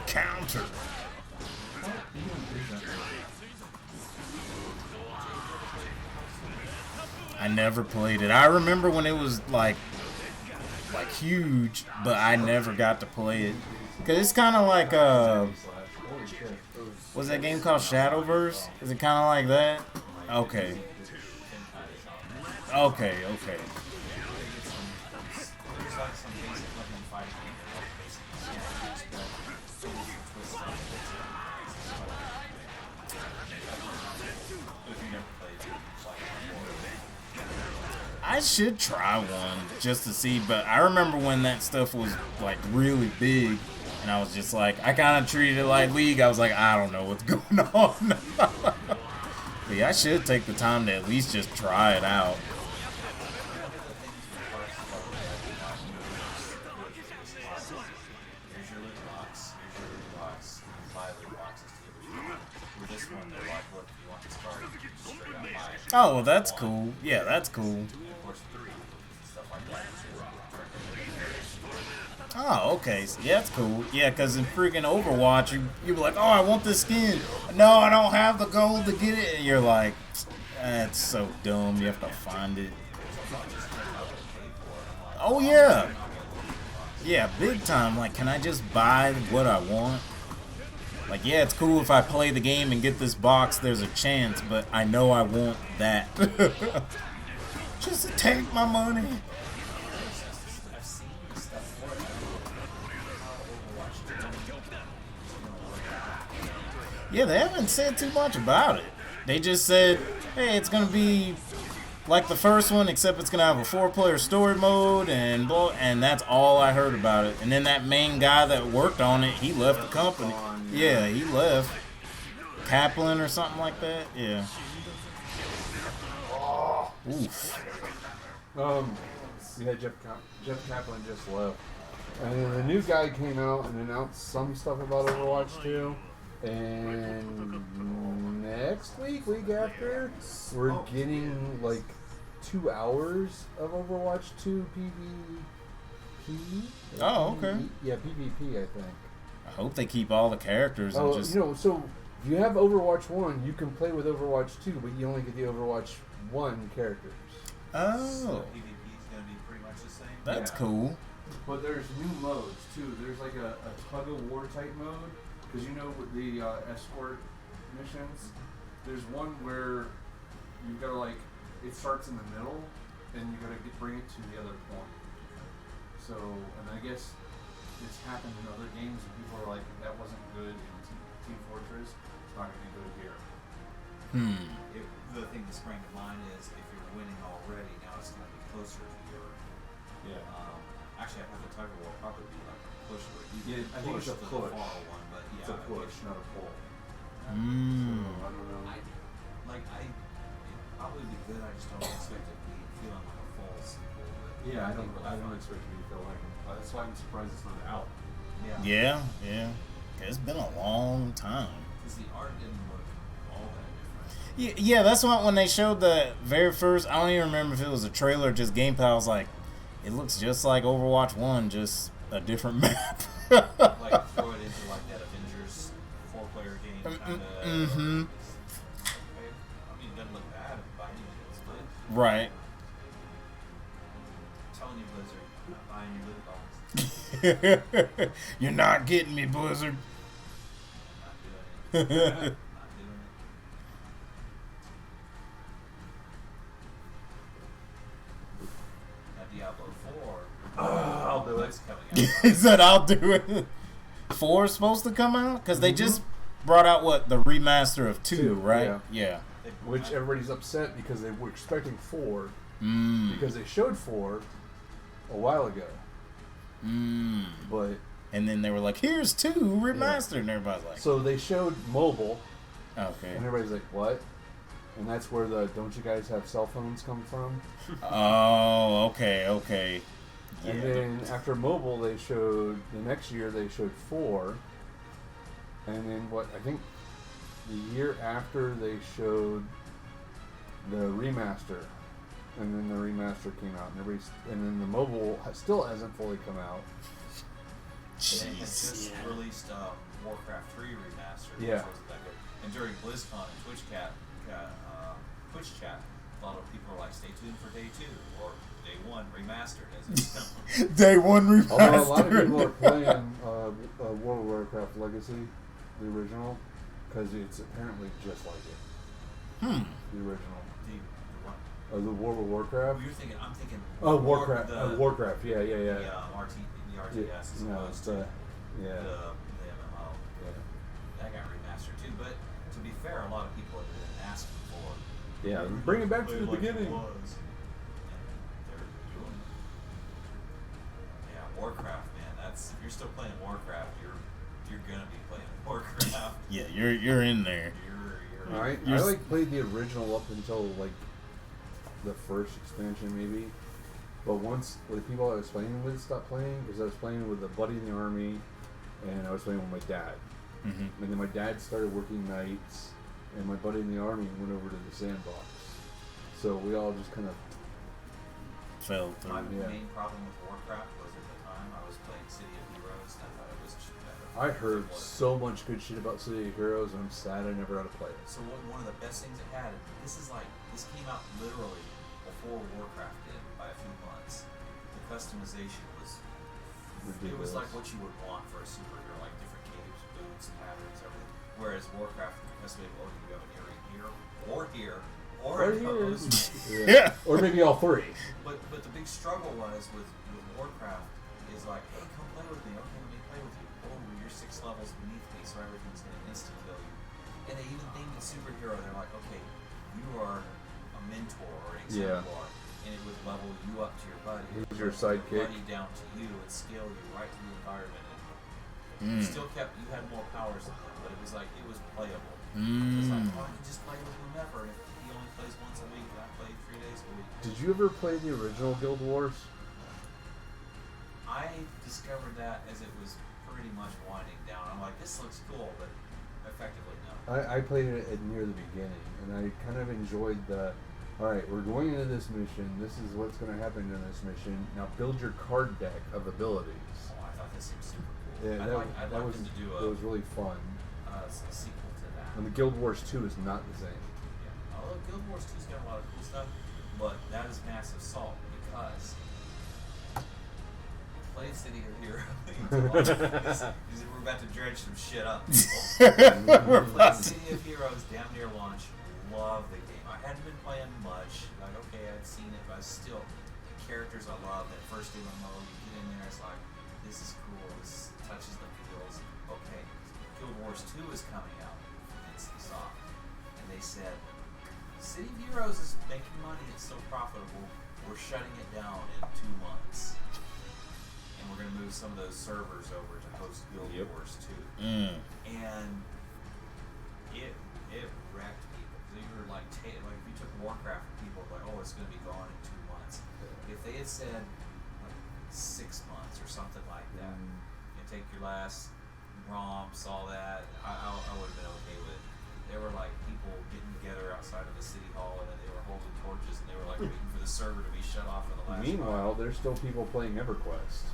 Counter. I never played it. I remember when it was like huge, but I never got to play it. Cause it's kind of like what's that game called? Shadowverse? Is it kind of like that? Okay. Okay. I should try one just to see, but I remember when that stuff was like really big, and I was just like, I kind of treated it like League. I was like, I don't know what's going on. But yeah, I should take the time to at least just try it out. Oh, well, that's cool. Yeah, that's cool. Oh, okay. Yeah, that's cool. Yeah, because in freaking Overwatch, you're like, oh, I want this skin. No, I don't have the gold to get it. And you're like, that's so dumb. You have to find it. Oh, yeah. Yeah, big time. Like, can I just buy what I want? Like, yeah, it's cool if I play the game and get this box, there's a chance, but I know I want that. Just to take my money. Yeah, they haven't said too much about it. They just said, hey, it's going to be like the first one, except it's going to have a 4-player story mode, and that's all I heard about it. And then that main guy that worked on it, he left the company. Yeah, he left. Kaplan or something like that. Yeah. Oof. Yeah, Jeff Kaplan just left. And then the new guy came out and announced some stuff about Overwatch 2. And next week after, we're getting like 2 hours of Overwatch 2 PvP. Oh, okay. Yeah, PvP, I think. I hope they keep all the characters and just... so if you have Overwatch 1, you can play with Overwatch 2, but you only get the Overwatch 1 characters. Oh. So PvP is going to be pretty much the same. That's cool. But there's new modes, too. There's like a tug-of-war type mode. Because you know with the escort missions, there's one where you've got to like, it starts in the middle, and you got to bring it to the other point. So, and I guess it's happened in other games, and people are like, that wasn't good in Team Fortress. It's not going to be good here. The thing that sprang to mind is if you're winning already, now it's going to be closer to your. Yeah. Actually, I think the tug of war probably be like a push. Yeah, I think it's a to push. The far one, but yeah, It's a push, not a pull. So, I don't know. It'd probably be good. I just don't expect it to be feeling like a full sequel. But Yeah, I don't fun. expect it to feel like it. That's why I'm surprised it's not out. Yeah. Yeah. It's been a long time. Because the art didn't look all that different. Yeah, that's why when they showed the very first, I don't even remember if it was a trailer or just gameplay, I was like, it looks just like Overwatch 1, just a different map. Like throw it into like that Avengers 4-player game kind of. Mm-hmm. I mean, it doesn't look bad by any means, but Right. I'm telling you, Blizzard, I'm not buying your loot box. You're not getting me, Blizzard. Not doing it. Not doing it. Now Diablo 4. I'll do it. That's coming out. He said, I'll do it. 4 is supposed to come out? Because they just brought out, the remaster of 2, right? Yeah. Which everybody's upset because they were expecting 4 Mm. because they showed 4 a while ago. Mm. But And then they were like, here's 2 remastered. And everybody's like, so they showed mobile, okay. and everybody's like, "What?" And that's where the "Don't you guys have cell phones?" come from. Oh, okay. And then after mobile, they showed the next year they showed 4, and then I think the year after they showed the remaster, and then the remaster came out, and then the mobile still hasn't fully come out. They had just released Warcraft 3 remaster, which Yeah. wasn't that good. And during BlizzCon and Twitch chat, a lot of people are like, "Stay tuned for day 2 or day 1 remastered." As it's Day 1 remastered. Although a lot of people are playing World of Warcraft Legacy, the original, because it's apparently just like it. The original. the The World of Warcraft. you're thinking, I'm thinking. Oh, Warcraft. The, Warcraft. Yeah. The RTS as No, opposed it's to yeah. the MMO. Yeah. That got remastered too. But to be fair, a lot of people have been asking for. Yeah, bring it back to the like beginning. It was. And they're doing it. Yeah, Warcraft, man. That's if you're still playing Warcraft, you're gonna be playing Warcraft. Yeah, you're in there. You're I played the original up until the first expansion maybe, but once the people I was playing with stopped playing because I was playing with a buddy in the army, and I was playing with my dad, and then my dad started working nights, and my buddy in the army went over to the sandbox, so we all just kind of Fell through. My main problem with Warcraft was at the time I was playing City of Heroes, and I thought it was just better. I heard so much good shit about City of Heroes, and I'm sad I never got to play it. So one of the best things it had, and this came out literally before Warcraft did by a few months. The customization was it was like what you would want for a superhero, like different capes, boots, patterns, everything. Whereas Warcraft, the customization, you can go here, or here, or those. Yeah. Or maybe all 3. But the big struggle was with Warcraft is like, hey, come play with me. Okay, let me play with you. Oh, you're 6 levels beneath me, so everything's gonna instant kill you. And they even named it superhero. They're like, okay, you are a mentor or an exemplar, and it would level you up to your buddy. Who's your sidekick? Buddy down to you and scale you right to the environment. And you still you had more powers than him, but it was playable. It's like, oh, I can just play with whomever. If he only plays once a week, and I play 3 days a week. Did you ever play the original Guild Wars? I discovered that as it was pretty much winding down. I'm like, this looks cool, but effectively no. I played it near the beginning, and I kind of enjoyed alright, we're going into this mission, this is what's going to happen in this mission, now build your card deck of abilities. Oh, I thought this seemed super cool. Yeah, I'd like them to do it was really fun. a sequel to that. And the Guild Wars 2 is not the same. Yeah. Although Guild Wars 2's got a lot of cool stuff, but that is massive salt because played City of Heroes. We're about to dredge some shit up, people. Played City of Heroes damn near launch. Love the game. I hadn't been playing much. Like, okay, I'd seen it, but I still characters I love. That first MMO, you get in there, it's like, this is cool. This touches the feels. Okay, Guild Wars 2 is coming out from NCSoft, and they said, City of Heroes is making money. It's so profitable. We're shutting it down in 2 months, and we're going to move some of those servers over to host Guild Wars 2. And it wrecked people. They were like, if you took Warcraft, people were like, oh, it's going to be gone in 2 months. If they had said like 6 months or something like that, and take your last romps, all that, I would have been okay with it. There were like people getting together outside of the city hall, and they were holding torches, and they were like waiting for the server to be shut off for the last. Meanwhile, there's still people playing EverQuest.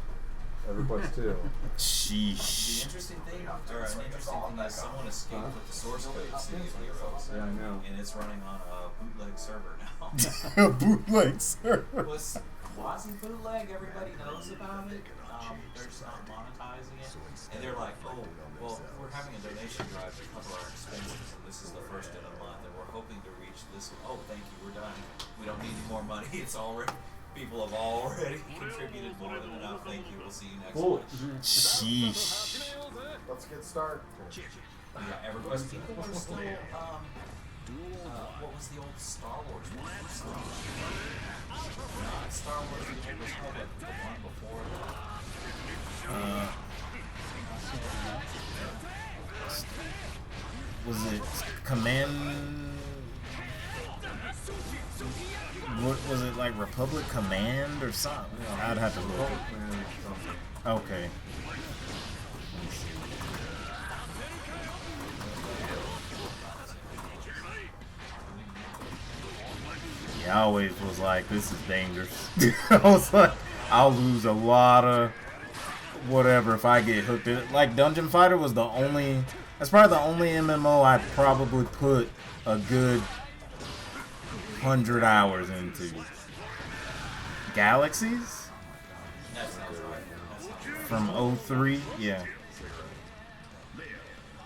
EverQuest 2. Sheesh. The interesting thing, is someone escaped with the source code of City of Heroes. Yeah, I know. And it's running on a bootleg server now. Bootleg server. Was quasi bootleg. Everybody knows about it. They're just not monetizing it, and they're like, oh, well, we're having a donation drive to cover our expenses, and this is the first in a month, and we're hoping to reach this. Oh, thank you, we're done. We don't need any more money. It's already. People have already contributed more than enough. Thank you. We'll see you next week. Sheesh. Let's get started. Yeah, EverQuest people are still. What was the old Star Wars one? Star Wars the old Republic, the one before that. Was it Command? What was it, like Republic Command or something? I'd have to look. Okay. Yeah, I always was like, this is dangerous. I was like, I'll lose a lot of whatever if I get hooked in it. Like, Dungeon Fighter was the only, that's probably the only MMO I'd probably put a good 100 hours into. Galaxies? From 03? Yeah.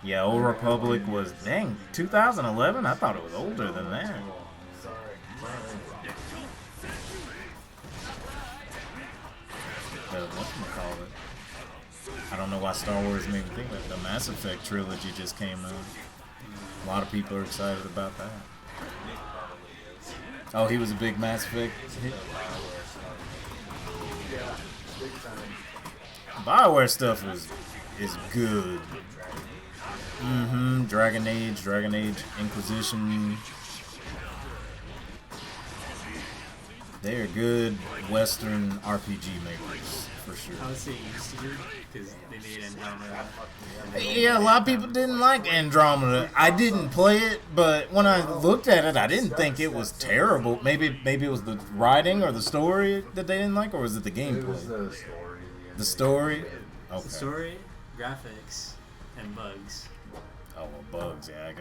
Yeah, Old Republic was, dang, 2011? I thought it was older than that. Whatchamacallit? I don't know why Star Wars made me think that. The Mass Effect trilogy just came out. A lot of people are excited about that. Oh, he was a big Mass Effect hit? BioWare stuff is good. Dragon Age Inquisition. They're good Western RPG makers, for sure. I would say easier, because they made Andromeda. Yeah, a lot of people didn't like Andromeda. I didn't play it, but when I looked at it, I didn't think it was terrible. Maybe it was the writing or the story that they didn't like, or was it the gameplay? It was the story. The story? Okay. The story, graphics, and bugs. Oh, well, bugs, yeah.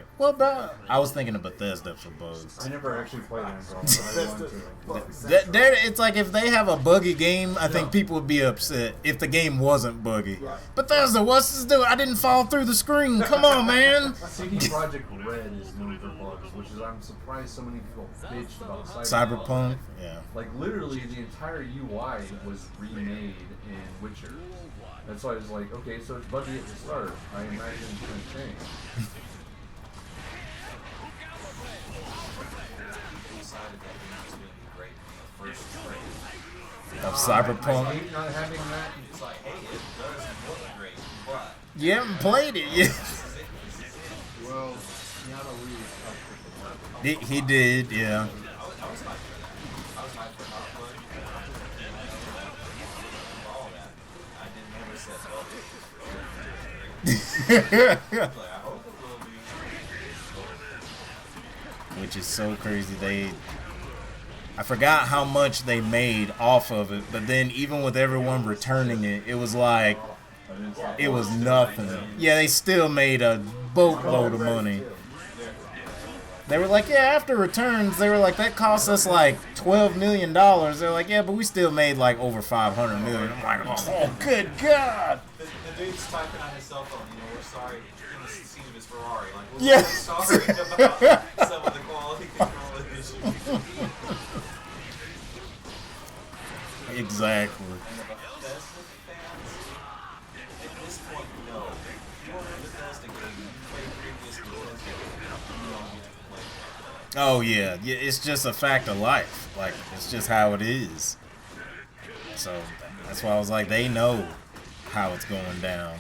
I was thinking of Bethesda for bugs. I never actually played Andromeda. I wanted to. It's like if they have a buggy game, I think people would be upset if the game wasn't buggy. Bethesda, what's this doing? I didn't fall through the screen. Come on, man. CD Projekt Red is known for bugs, which is I'm surprised so many people bitched about Cyberpunk. Yeah. Like literally, the entire UI was remade in Witcher. That's why I was like, okay, so it's buggy at the start. I imagine it's going to change. Of Cyberpunk. I hate not having that. It's like, hey, it does look great, but you haven't played it yet. Well, Keanu Reeves He did, yeah. I was hyped for that. I was hyped for Hotwood. All that. I didn't ever set I hope it will be. Which is so crazy. I forgot how much they made off of it, but then even with everyone returning it, it was like, it was nothing. Yeah, they still made a boatload of money. They were like, yeah, after returns, they were like, that cost us like $12 million. They're like, yeah, but we still made like over $500 million. I'm like, oh, good God. The dude's typing on his cell phone, we're sorry in the scene of his Ferrari. Like, we're Yes. sorry about some of the quality control issues. Exactly. And the Bethesda fans, at this point, no. If you want a Bethesda game, you play previous Bethesda games, you don't get to play that. Oh yeah, it's just a fact of life. Like it's just how it is. So that's why I was like, they know how it's going down.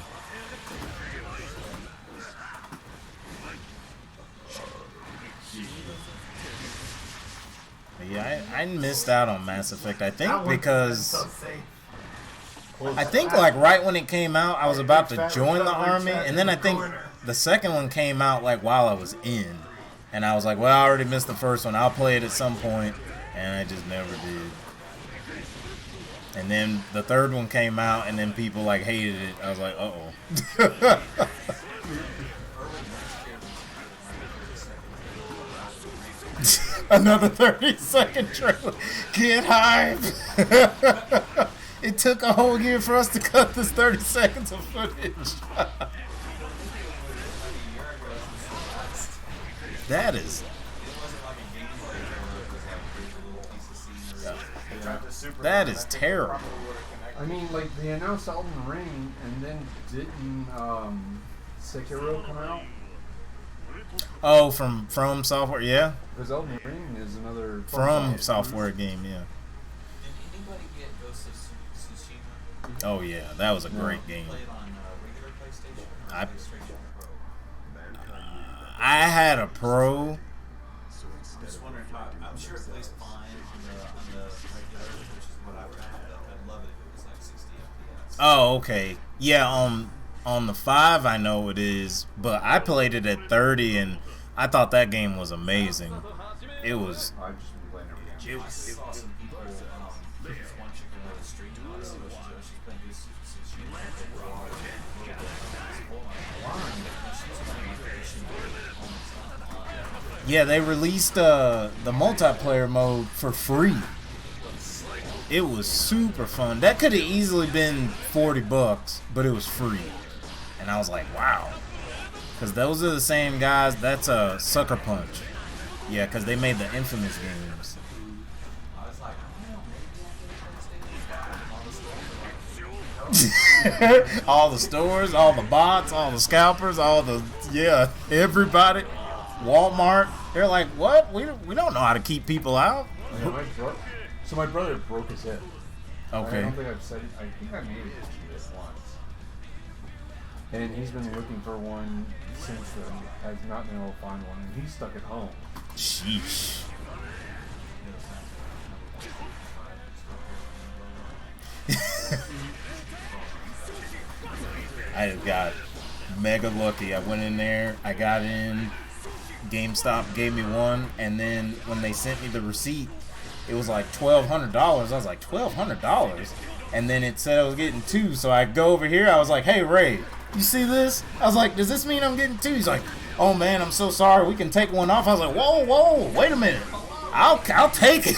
But yeah, I missed out on Mass Effect. I think because I think like right when it came out, I was about to join the army, and then I think the second one came out like while I was in. And I was like, well, I already missed the first one. I'll play it at some point. And I just never did. And then the third one came out, and then people like hated it. I was like, uh-oh. Another 30-second trailer. Get hype. It took a whole year for us to cut this 30 seconds of footage. That is. That is terrible. I mean, like, they announced Elden Ring, and then didn't Sekiro come out? Oh, from Software, yeah. Because Elden Ring is another From Software game, yeah. Did anybody get Ghost of Tsushima? Oh yeah, that was a great game. Played on regular PlayStation or PlayStation Pro? I had a Pro. I'm just wondering how. I'm sure it plays fine on the regular, which is what I would have. I'd love it if it was like 60 FPS. Oh, okay. Yeah, on the 5 I know it is, but I played it at 30 and I thought that game was amazing. It was. I've just been playing every game. I saw some people. This one chick on the street. She's playing Ghost of Tsushima. Yeah, they released the multiplayer mode for free. It was super fun. That could have easily been $40, but it was free. And I was like, wow. Because those are the same guys. That's a Sucker Punch. Yeah, because they made the Infamous games. All the stores, all the bots, all the scalpers, all the, yeah, everybody. Walmart. They're like, what? We don't know how to keep people out. Yeah, my brother broke his hip. Okay. I don't think I've said. I think I made it to this once. And he's been looking for one since then. Has not been able to find one, and he's stuck at home. Sheesh. I got mega lucky. I went in there. I got in. GameStop gave me one, and then when they sent me the receipt, it was like $1,200. I was like, $1,200? And then it said I was getting 2, so I go over here. I was like, hey, Ray, you see this? I was like, does this mean I'm getting 2? He's like, oh, man, I'm so sorry. We can take one off. I was like, whoa, wait a minute. I'll take it.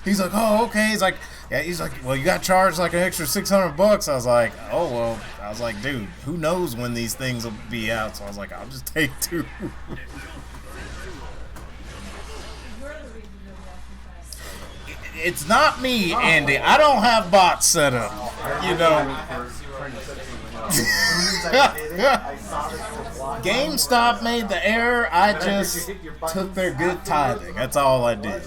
He's like, oh, okay. He's like, yeah. He's like, well, you got charged like an extra $600. I was like, oh, well. I was like, dude, who knows when these things will be out? So I was like, I'll just take 2. It's not me, Andy. I don't have bots set up. You know. GameStop made the error. I just took their good tithing. That's all I did.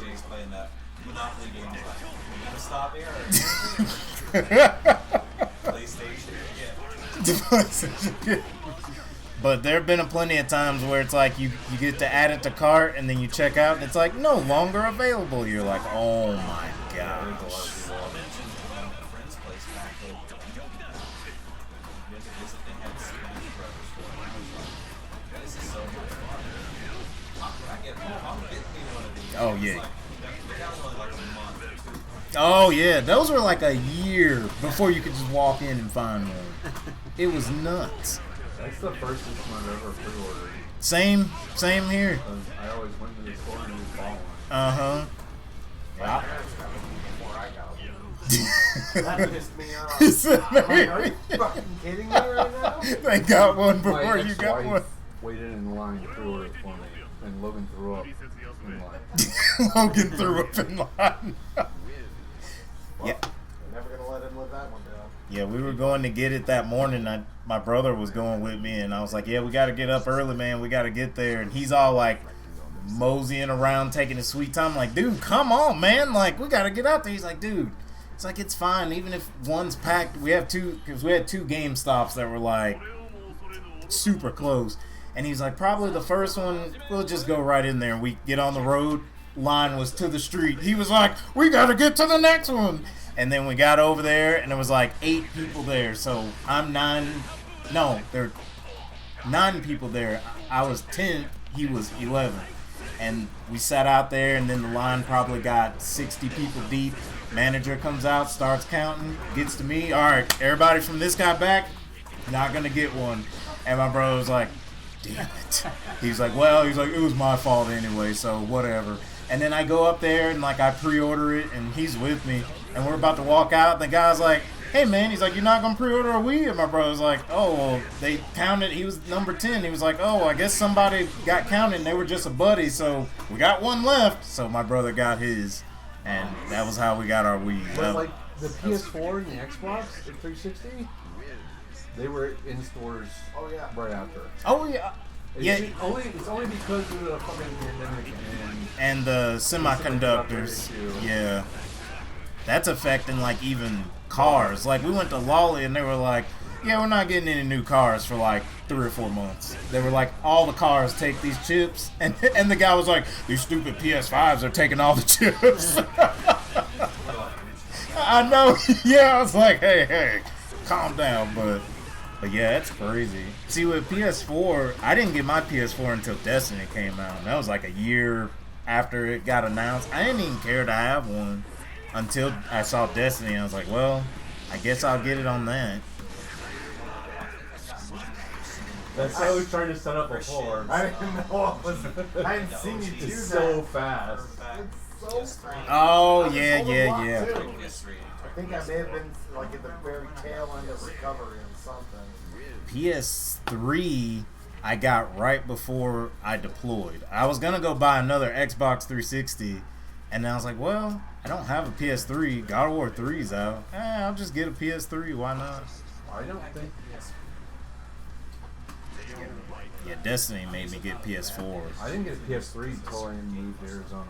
But there have been plenty of times where it's like you get to add it to cart and then you check out and it's like no longer available. You're like, oh my gosh. Oh yeah. Oh yeah, those were like a year before you could just walk in and find one. It was nuts. That's the first system I've ever pre-ordered. Same here. I always went to the store and just bought one. Uh-huh. Yeah. That pissed me off. Are you fucking kidding me right now? They got one before My you got ex-wife one. waited in line to pre-order it for me, and Logan threw up in line. Logan threw up in line. Yeah. We're never gonna let him live that one down. Yeah, we were going to get it that morning. My brother was going with me, and I was like, yeah, we got to get up early, man. We got to get there. And he's all like moseying around, taking his sweet time. I'm like, dude, come on, man. Like, we got to get out there. He's like, dude, it's like, it's fine. Even if one's packed, we have two, because we had 2 game stops that were like super close. And he's like, probably the first one, we'll just go right in there. And we get on the road. Line was to the street. He was like, we got to get to the next one. And then we got over there, and there was like 8 people there. So I'm 9. No, there were 9 people there. I was 10. He was 11. And we sat out there, and then the line probably got 60 people deep. Manager comes out, starts counting, gets to me. All right, everybody from this guy back, not going to get one. And my brother was like, damn it. He's like, well, it was my fault anyway, so whatever. And then I go up there, and like I pre-order it, and he's with me. And we're about to walk out, and the guy's like, hey, man, he's like, you're not going to pre-order a Wii? And my brother's like, oh, well, they counted, he was number 10. He was like, oh, I guess somebody got counted, and they were just a buddy, so we got one left. So my brother got his, and that was how we got our Wii. But like the PS4 and the Xbox 360, they were in stores right after. Oh, yeah. It's only because of the fucking pandemic and the semiconductors. Yeah. That's affecting, like, even cars. Like, we went to Lolly, and they were like, yeah, we're not getting any new cars for, like, 3 or 4 months. They were like, all the cars take these chips. And the guy was like, these stupid PS5s are taking all the chips. I know. Yeah, I was like, hey, calm down. But yeah, it's crazy. See, with PS4, I didn't get my PS4 until Destiny came out. And that was, like, a year after it got announced. I didn't even care to have one. Until I saw Destiny, I was like, well, I guess I'll get it on that. That's what I was trying to set up before. I didn't know I hadn't seen you do that. So fast. It's so fast. Oh, yeah. I think I may have been like at the very tail end of recovery on something. PS3, I got right before I deployed. I was going to go buy another Xbox 360, and then I was like, well, I don't have a PS3. God of War 3's out. I'll just get a PS3. Why not? I don't think. Yeah, Destiny made me get PS4. I didn't get a PS3 until I moved to Arizona.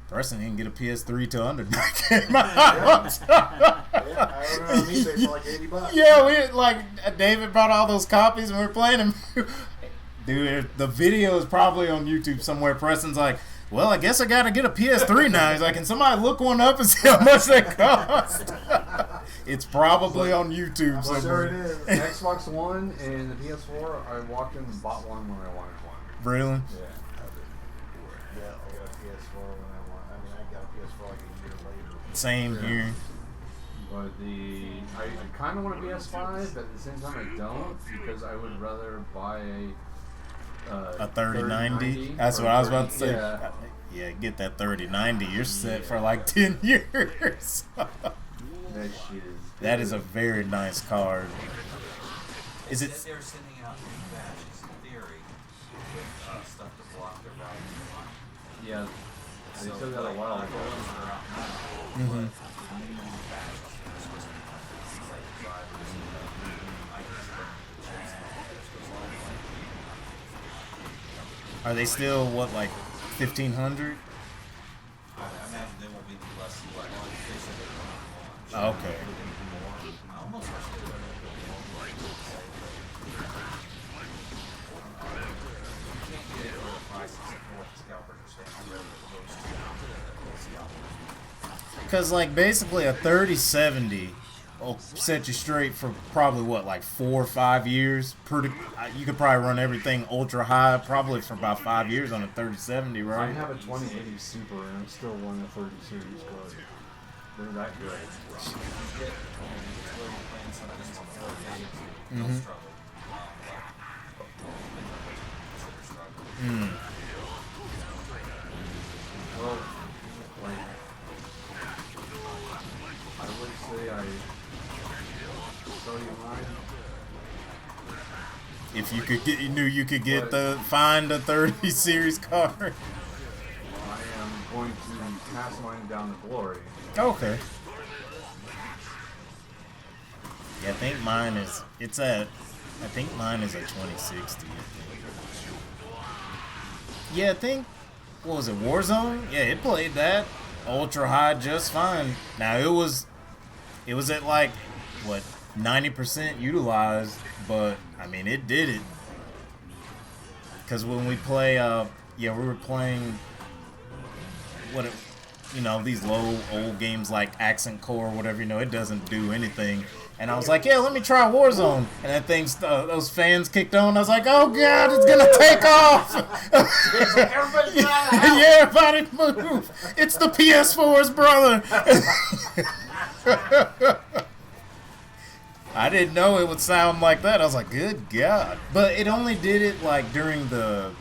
Preston didn't get a PS3 till Underdark came out. I ordered on eBay for like $80. Yeah, David brought all those copies and we were playing them. Dude, the video is probably on YouTube somewhere. Preston's like, well, I guess I gotta get a PS3 now. He's like, can somebody look one up and see how much they cost? It's probably on YouTube somewhere. Sure it is. Xbox One and the PS4, I walked in and bought one when I wanted one. Really? Yeah. Yeah, I got a PS4 when I got a PS4 like a year later. Same here. But I kind of want a PS5, but at the same time I don't, because I would rather buy a 3090. That's what I was about to say. Yeah, get that 3090. You're set for like 10 years. That is a very nice card. Is it? They're sending out new batches in theory with stuff to block their value. Yeah, they said that a while ago. Mm-hmm. Are they still like 1,500? I imagine they won't be less than what they said they were. Okay. Almost. Because like basically a 3070 will set you straight for probably what, like 4 or 5 years. You could probably run everything ultra high probably for about 5 years on a 3070, right? I have a 2080 Super and I'm still running a 30 series card. They're that good. Mm-hmm. Mm. Well, like, I would say I sell you mine. If you knew you could get find a 30 series card. I am going to pass mine down to Glory. Okay. think mine is. It's at. I think mine is at 2060. Yeah, I think. What was it? Warzone? Yeah, it played that ultra high just fine. Now it was at like what 90% utilized, but I mean it did it. Because when we play, we were playing these low old games like Accent Core or whatever. It doesn't do anything. And I was like, yeah, let me try Warzone. And that thing, those fans kicked on. I was like, oh god, it's gonna take off. Yeah, everybody move. It's the PS4's brother. I didn't know it would sound like that. I was like, good god. But it only did it like during the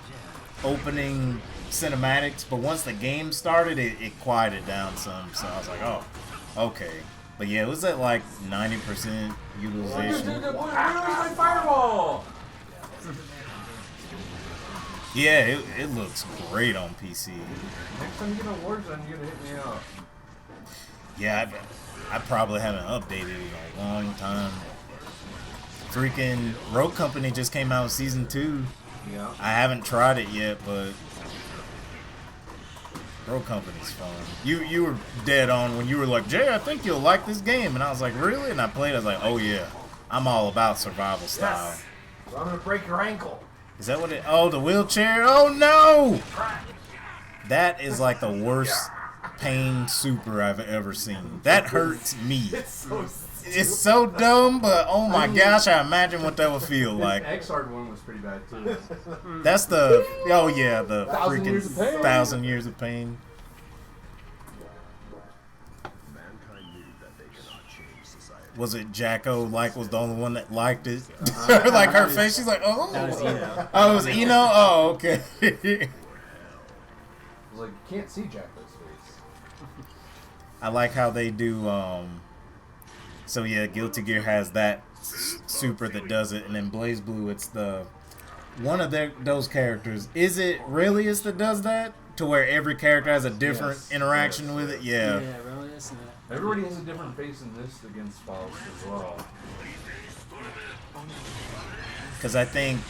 opening cinematics. But once the game started, it quieted down some. So I was like, oh, okay. But yeah, it was at like 90% utilization. Fireball! Yeah, it looks great on PC. Next time you get a Warzone, you're gonna hit me up. Yeah, I probably haven't updated in a long time. Freaking Rogue Company just came out with Season 2. Yeah. I haven't tried it yet, but Rogue Company's fun. You were dead on when you were like, Jay, I think you'll like this game. And I was like, really? And I played, I was like, oh yeah. I'm all about survival style. Yes. So I'm gonna break your ankle. Is that what it... Oh, the wheelchair? Oh no! That is like the worst pain super I've ever seen. That hurts me. It's so dumb, but oh my gosh, I imagine what that would feel like. The X-Hard one was pretty bad too. That's the... Oh yeah, the 1,000 years of pain. 1,000 years of pain. Mankind knew that they cannot change society. Was it Jacko was the only one that liked it? Like her face, she's like, oh. That was Eno. Oh, it was Eno? Oh, okay. I was like, you can't see Jacko's face. I like how they do, so yeah, Guilty Gear has that super that does it, and then Blaze Blue, it's the one of those characters. Is it Relius that does that? To where every character has a different interaction with it? Yeah. Yeah, really, isn't it? Everybody has a different face in this against Faust as well. Because I think,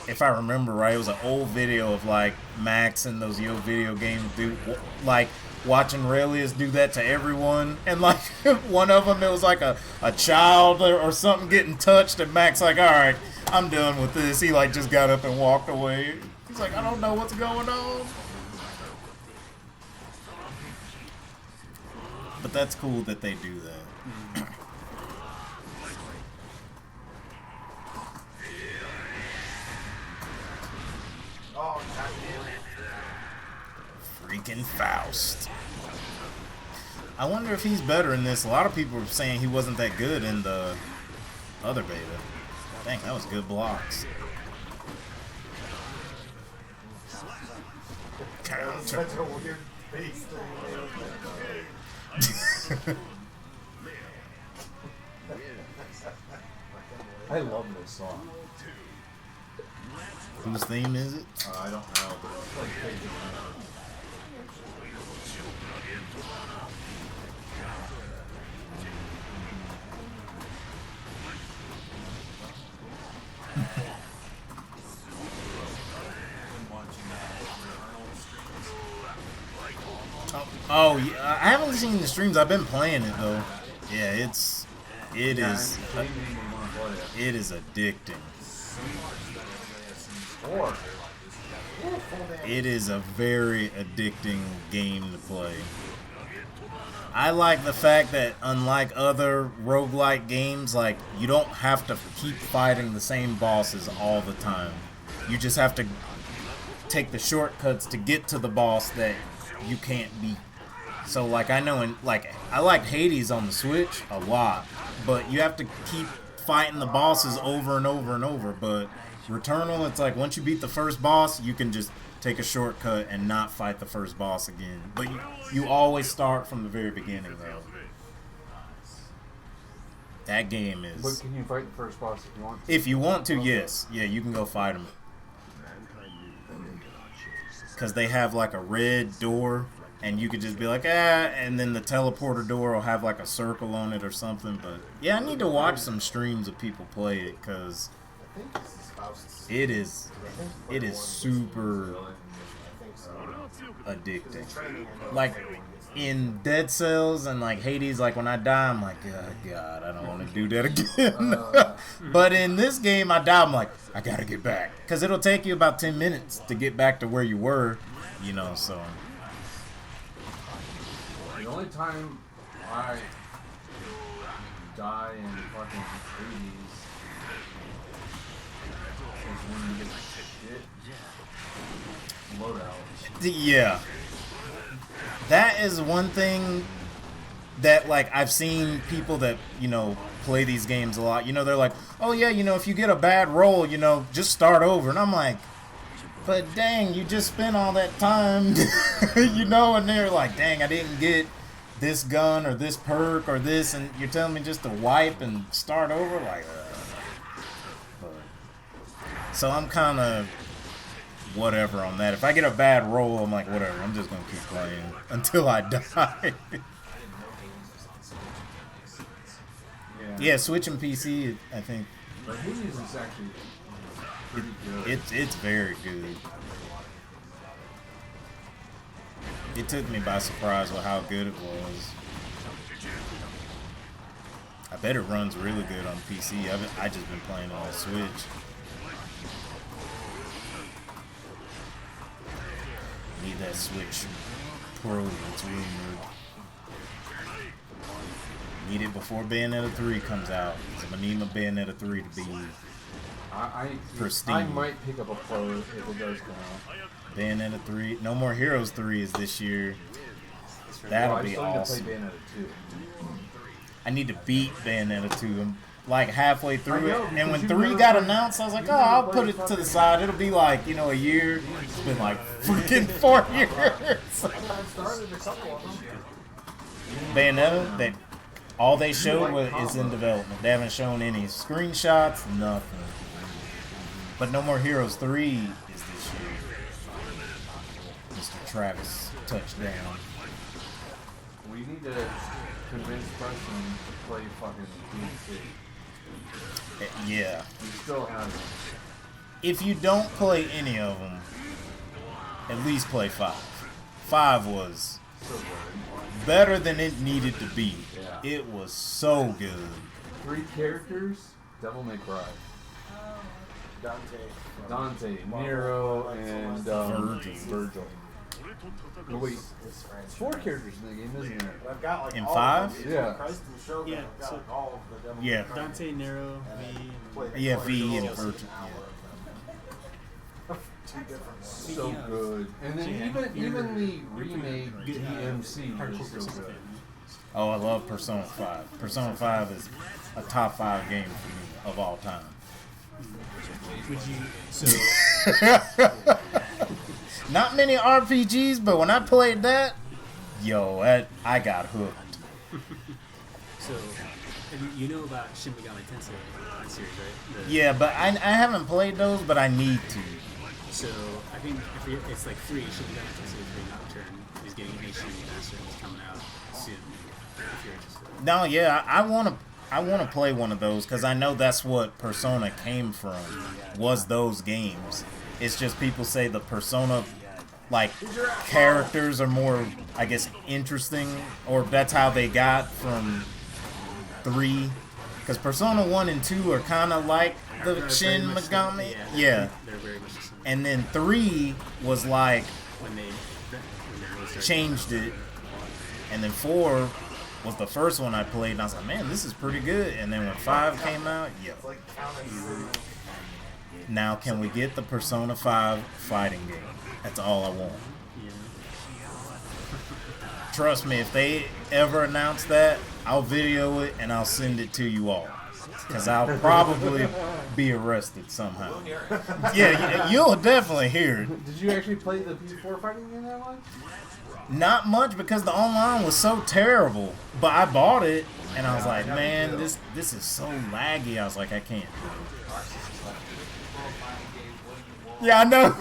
if I remember right, it was an old video of like Max and those Yo video games do like watching Relius do that to everyone, and like one of them, it was like a child or something getting touched, and Max like, all right, I'm done with this. He like just got up and walked away. He's like, I don't know what's going on. But that's cool that they do that. Freaking Faust. I wonder if he's better in this. A lot of people are saying he wasn't that good in the other beta. Dang, that was good blocks. Such a weird face. I love this song. Whose theme is it? I don't know, but it's like crazy. Oh, yeah, I haven't seen the streams. I've been playing it though. Yeah, it is addicting. It is a very addicting game to play. I like the fact that unlike other roguelike games, like you don't have to keep fighting the same bosses all the time. You just have to take the shortcuts to get to the boss that you can't beat. So like I know I like Hades on the Switch a lot, but you have to keep fighting the bosses over and over and over. But Returnal, it's like once you beat the first boss, you can just take a shortcut and not fight the first boss again. But you always start from the very beginning though. That game is... But can you fight the first boss if you want to? If you want to, yes. Yeah, you can go fight them. Because they have like a red door and you could just be like, and then the teleporter door will have like a circle on it or something. But yeah, I need to watch some streams of people play it because it is super addicting. Like in Dead Cells and like Hades, like when I die, I'm like, oh, God, I don't want to do that again. But in this game, I die, I'm like, I gotta get back because it'll take you about 10 minutes to get back to where you were, you know. So The only time I die in fucking Hades is when you get shit loadout. yeah, that is one thing that like I've seen people that, you know, play these games a lot. You know, they're like, oh yeah, you know, if you get a bad roll, you know, just start over. And I'm like, but dang, you just spent all that time, you know, and they're like, dang, I didn't get this gun or this perk or this, and you're telling me just to wipe and start over? Like, but, so I'm kind of whatever on that. If I get a bad roll, I'm like, whatever, I'm just going to keep playing until I die. Yeah, Switch and PC, I think. But Hades is actually pretty good. It's very good. It took me by surprise with how good it was. I bet it runs really good on PC. I just been playing on the Switch. Need that Switch Pro that's rumored. Need it before Bayonetta 3 comes out. So I need my Bayonetta 3 to be pristine. I might pick up a Pro if it does come out. Bayonetta 3. No More Heroes 3 is this year. That'll be I awesome. still need to play Bayonetta 2. I need to beat Bayonetta 2. I'm like halfway through I know, it. And when because you 3 got never- announced, I was like, you oh, never I'll played put it to the side. It'll be like, you know, a year. It's been like freaking 4 years. Bayonetta, all they showed is in development. They haven't shown any screenshots, nothing. But No More Heroes 3 is this year. Mr. Travis touchdown. We need to convince Preston to play fucking DMC. Yeah. We still haven't. If you don't play any of them, at least play 5. 5 was So good. better than it needed to be. Yeah. It was so good. 3 characters, Devil May Cry. Dante, Nero, and Virgil. No, wait, 4 characters in the game, isn't there? I've got like In all 5? of them. Yeah. Christ and Shogun, Yeah, I've got so- like all of the Devil Yeah. May Cry. Dante, Nero, V. Yeah, V and Virgil. Two different ones. So Yeah. good. And then even the remake DMC is so good. Oh, I love Persona 5. Persona 5 is a top 5 game for me of all time. Would you? So Not many RPGs, but when I played that, yo, I got hooked. So, you know about Shin Megami Tensei series, right? Yeah, but I haven't played those, but I need to. So, I think it's like 3 Shin Megami Tensei 3 Nocturne is getting an HD remaster and it's coming out soon. If you're interested. No, yeah, I want to play one of those because I know that's what Persona came from, was those games. It's just people say the Persona, like, characters are more, I guess, interesting, or that's how they got from 3. Because Persona 1 and 2 are kind of like the They're Shin very much Megami. the- Yeah. They're very much the same. And then 3 was like, When they really started changed it. And then 4 was the first one I played, and I was like, man, this is pretty good. And then when 5 came out, yo. Now can we get the Persona 5 fighting game? That's all I want. Yeah. Trust me, if they ever announce that, I'll video it and I'll send it to you all. Because I'll probably be arrested somehow. Yeah, you'll definitely hear it. Did you actually play the PS4 fighting game that one? Not much because the online was so terrible. But I bought it and I was like, man, this is so laggy. I was like, I can't. Yeah, I know.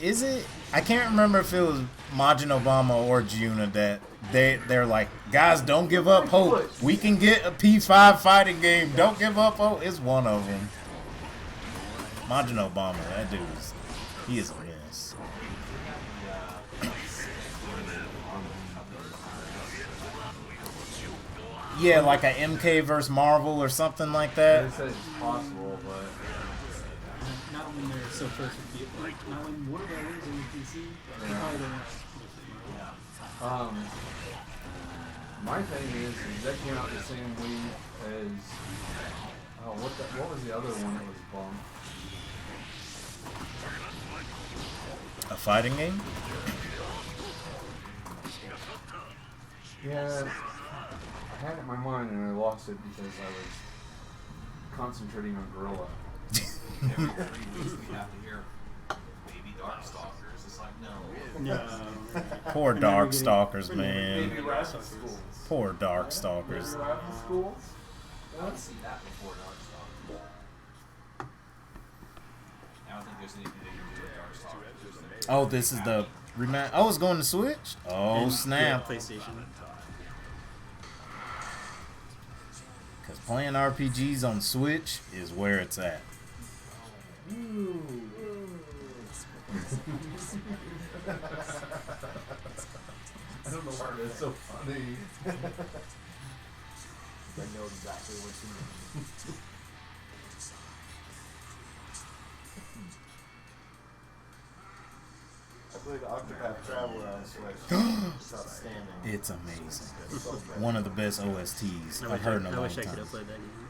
is it? I can't remember if it was Majin Obama or Giuna that they're like, guys, don't give up hope. We can get a P5 fighting game. Don't give up hope. It's one of them. Majin Obama, that dude he is a mess. Yeah, like a MK versus Marvel or something like that. They said it's possible, but Not when they're so close to the like, not when War Brothers in the PC. They probably don't know. my thing is that came out the same week as what was the other one that was bumped? A fighting game? Yeah, I had it in my mind and I lost it because I was concentrating on Gorilla. Every 3 weeks we have to hear Baby Darkstalkers. It's like, no. No. Poor Darkstalkers, man. Maybe Raffle Schools. Poor Darkstalkers. Maybe Raffle Schools? I would see that before Darkstalkers. I don't think there's anything they can do with Darkstalkers. Oh, this is the rematch. Oh, it's going to Switch? Oh, And, snap. Yeah, PlayStation. Because playing RPGs on Switch is where it's at. I don't know why that's so funny. I know exactly what you mean. I played Octopath Traveler on Switch. It's outstanding. It's amazing. So good. One of the best OSTs I've heard in a I long wish I could time. have played that game.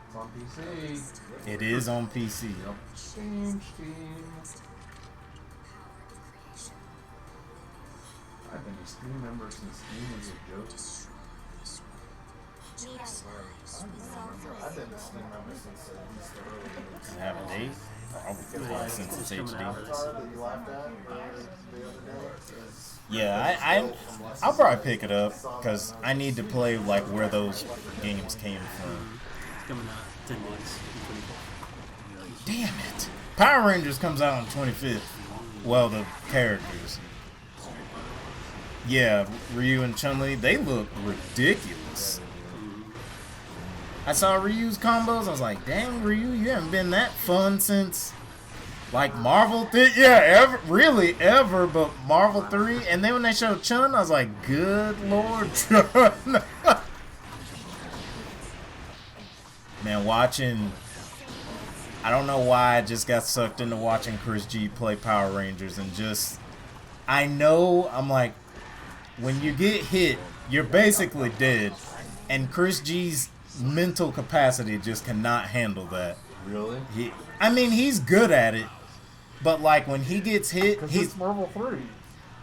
It's on PC. It is on PC. Steam. I've been a Steam member since Steam was a joke. I've been a Steam member since at least the early days. Have a date? Probably since it's coming out. HD. Avatar that you laughed at the other day is Yeah, I'll probably pick it up because I need to play like where those games came from. It's coming out 10 days. Damn it! Power Rangers comes out on 25th. Well, the characters. Yeah, Ryu and Chun-Li, they look ridiculous. I saw Ryu's combos, I was like, dang, Ryu, you haven't been that fun since, like, Marvel 3. Yeah, ever, but Marvel 3. And then when they showed Chun, I was like, good lord, Chun. Man, watching, I don't know why I just got sucked into watching Chris G play Power Rangers and just, I know, I'm like, when you get hit, you're basically dead. And Chris G's mental capacity just cannot handle that. Really? I mean, he's good at it, but like when he gets hit, It's Marvel 3.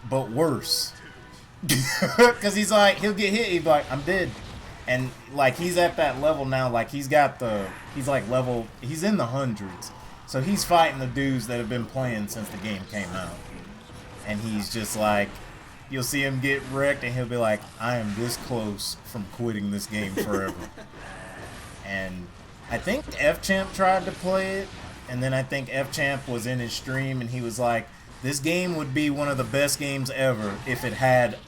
but worse. Because he's like, he'll get hit, he's like, I'm dead. And like he's at that level now, like he's in the hundreds. So he's fighting the dudes that have been playing since the game came out. And he's just like, you'll see him get wrecked and he'll be like, I am this close from quitting this game forever. And I think F-Champ tried to play it, and then I think F-Champ was in his stream and he was like, this game would be one of the best games ever if it had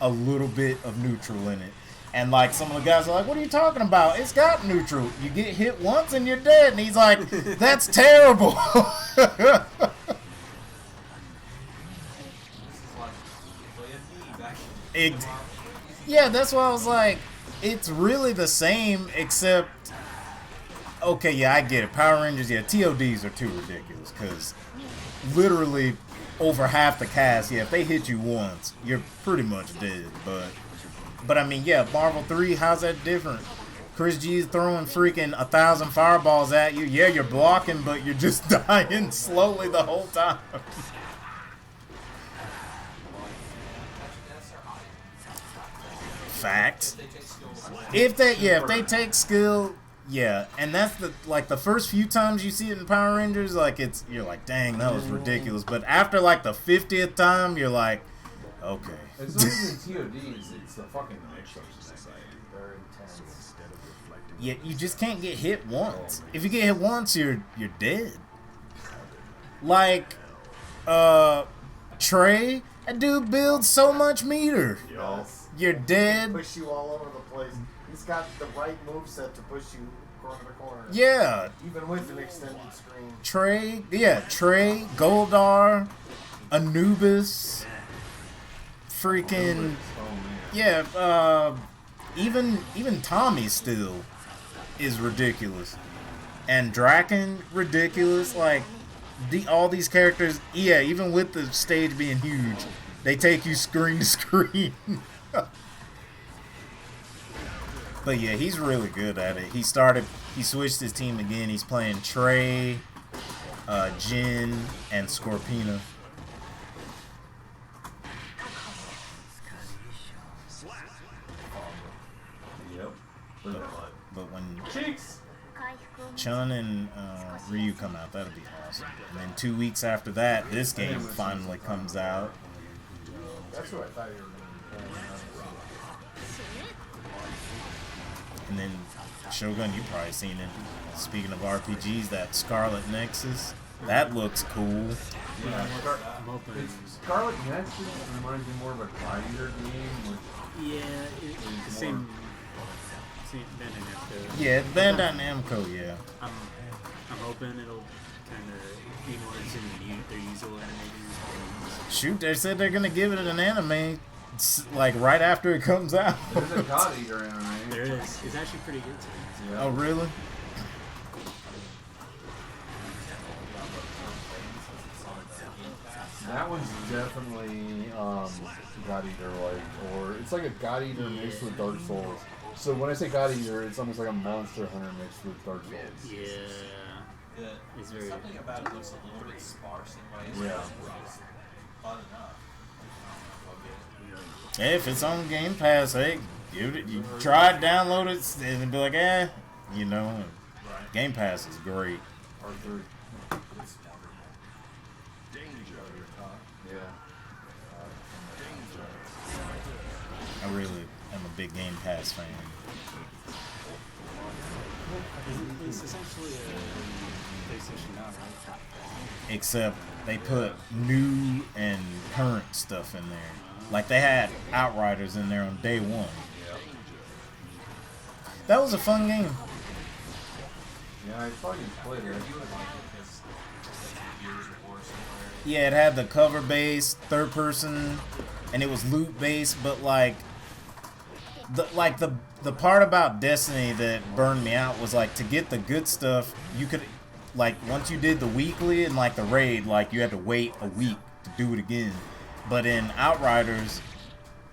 a little bit of neutral in it. And like some of the guys are like, what are you talking about? It's got neutral. You get hit once and you're dead. And he's like, that's terrible. Yeah, that's why I was like, it's really the same, except, okay, yeah, I get it. Power Rangers, yeah, TODs are too ridiculous, because literally over half the cast, yeah, if they hit you once, you're pretty much dead, but I mean, yeah, Marvel 3, how's that different? Chris G's throwing freaking 1,000 fireballs at you. Yeah, you're blocking, but you're just dying slowly the whole time. Fact. If they take skill, yeah, and that's the first few times you see it in Power Rangers, like you're like, dang, that was ridiculous. But after like the 50th time, you're like, okay. It's not even TODs, it's the fucking mix-ups. They're intense. Yeah, you just can't get hit once. If you get hit once, you're dead. Like, Trey, that dude builds so much meter. Yes. You're dead. Push you all over the place. He's got the right moveset to push you corner to corner. Yeah. Even with an extended screen. Trey, Goldar, Anubis, freaking, even Tommy still is ridiculous, and Draken ridiculous. Like all these characters, even with the stage being huge, they take you screen to screen. But yeah, he's really good at it. He switched his team again. He's playing Trey, Jin, and Scorpina. Yep. But when Chun and Ryu come out, that'll be awesome. And then 2 weeks after that, this game finally comes out. That's what I thought you were going to do. And then Shogun, you probably seen it. Speaking of RPGs, that Scarlet Nexus, that looks cool. Yeah, Scarlet Nexus reminds me more of a Gladiator game, which it's the same Bandai Namco. Yeah, Bandai Namco, yeah. I'm hoping it'll kind of be more in their usual animators. Shoot, they said they're gonna give it an anime, like right after it comes out. There's a God Eater anime. There is. It's actually pretty good too. Yeah. Oh, really? That one's definitely God Eater like, or it's like a God Eater mixed with Dark Souls. So when I say God Eater, it's almost like a Monster Hunter mixed with Dark Souls. Yeah. It's very something about it looks a little bit sparse in ways. Yeah. It's fun enough. Hey, if it's on Game Pass, hey, give it. You try it, download it, and be like, you know. Game Pass is great. R3. Yeah. I really am a big Game Pass fan. It's essentially a PlayStation Now, right? Except they put new and current stuff in there. Like they had Outriders in there on day one. That was a fun game. Yeah, I thought you played it. Yeah, it had the cover based, third person, and it was loot based, but like the part about Destiny that burned me out was like to get the good stuff, you could like once you did the weekly and like the raid, like you had to wait a week to do it again. But in Outriders,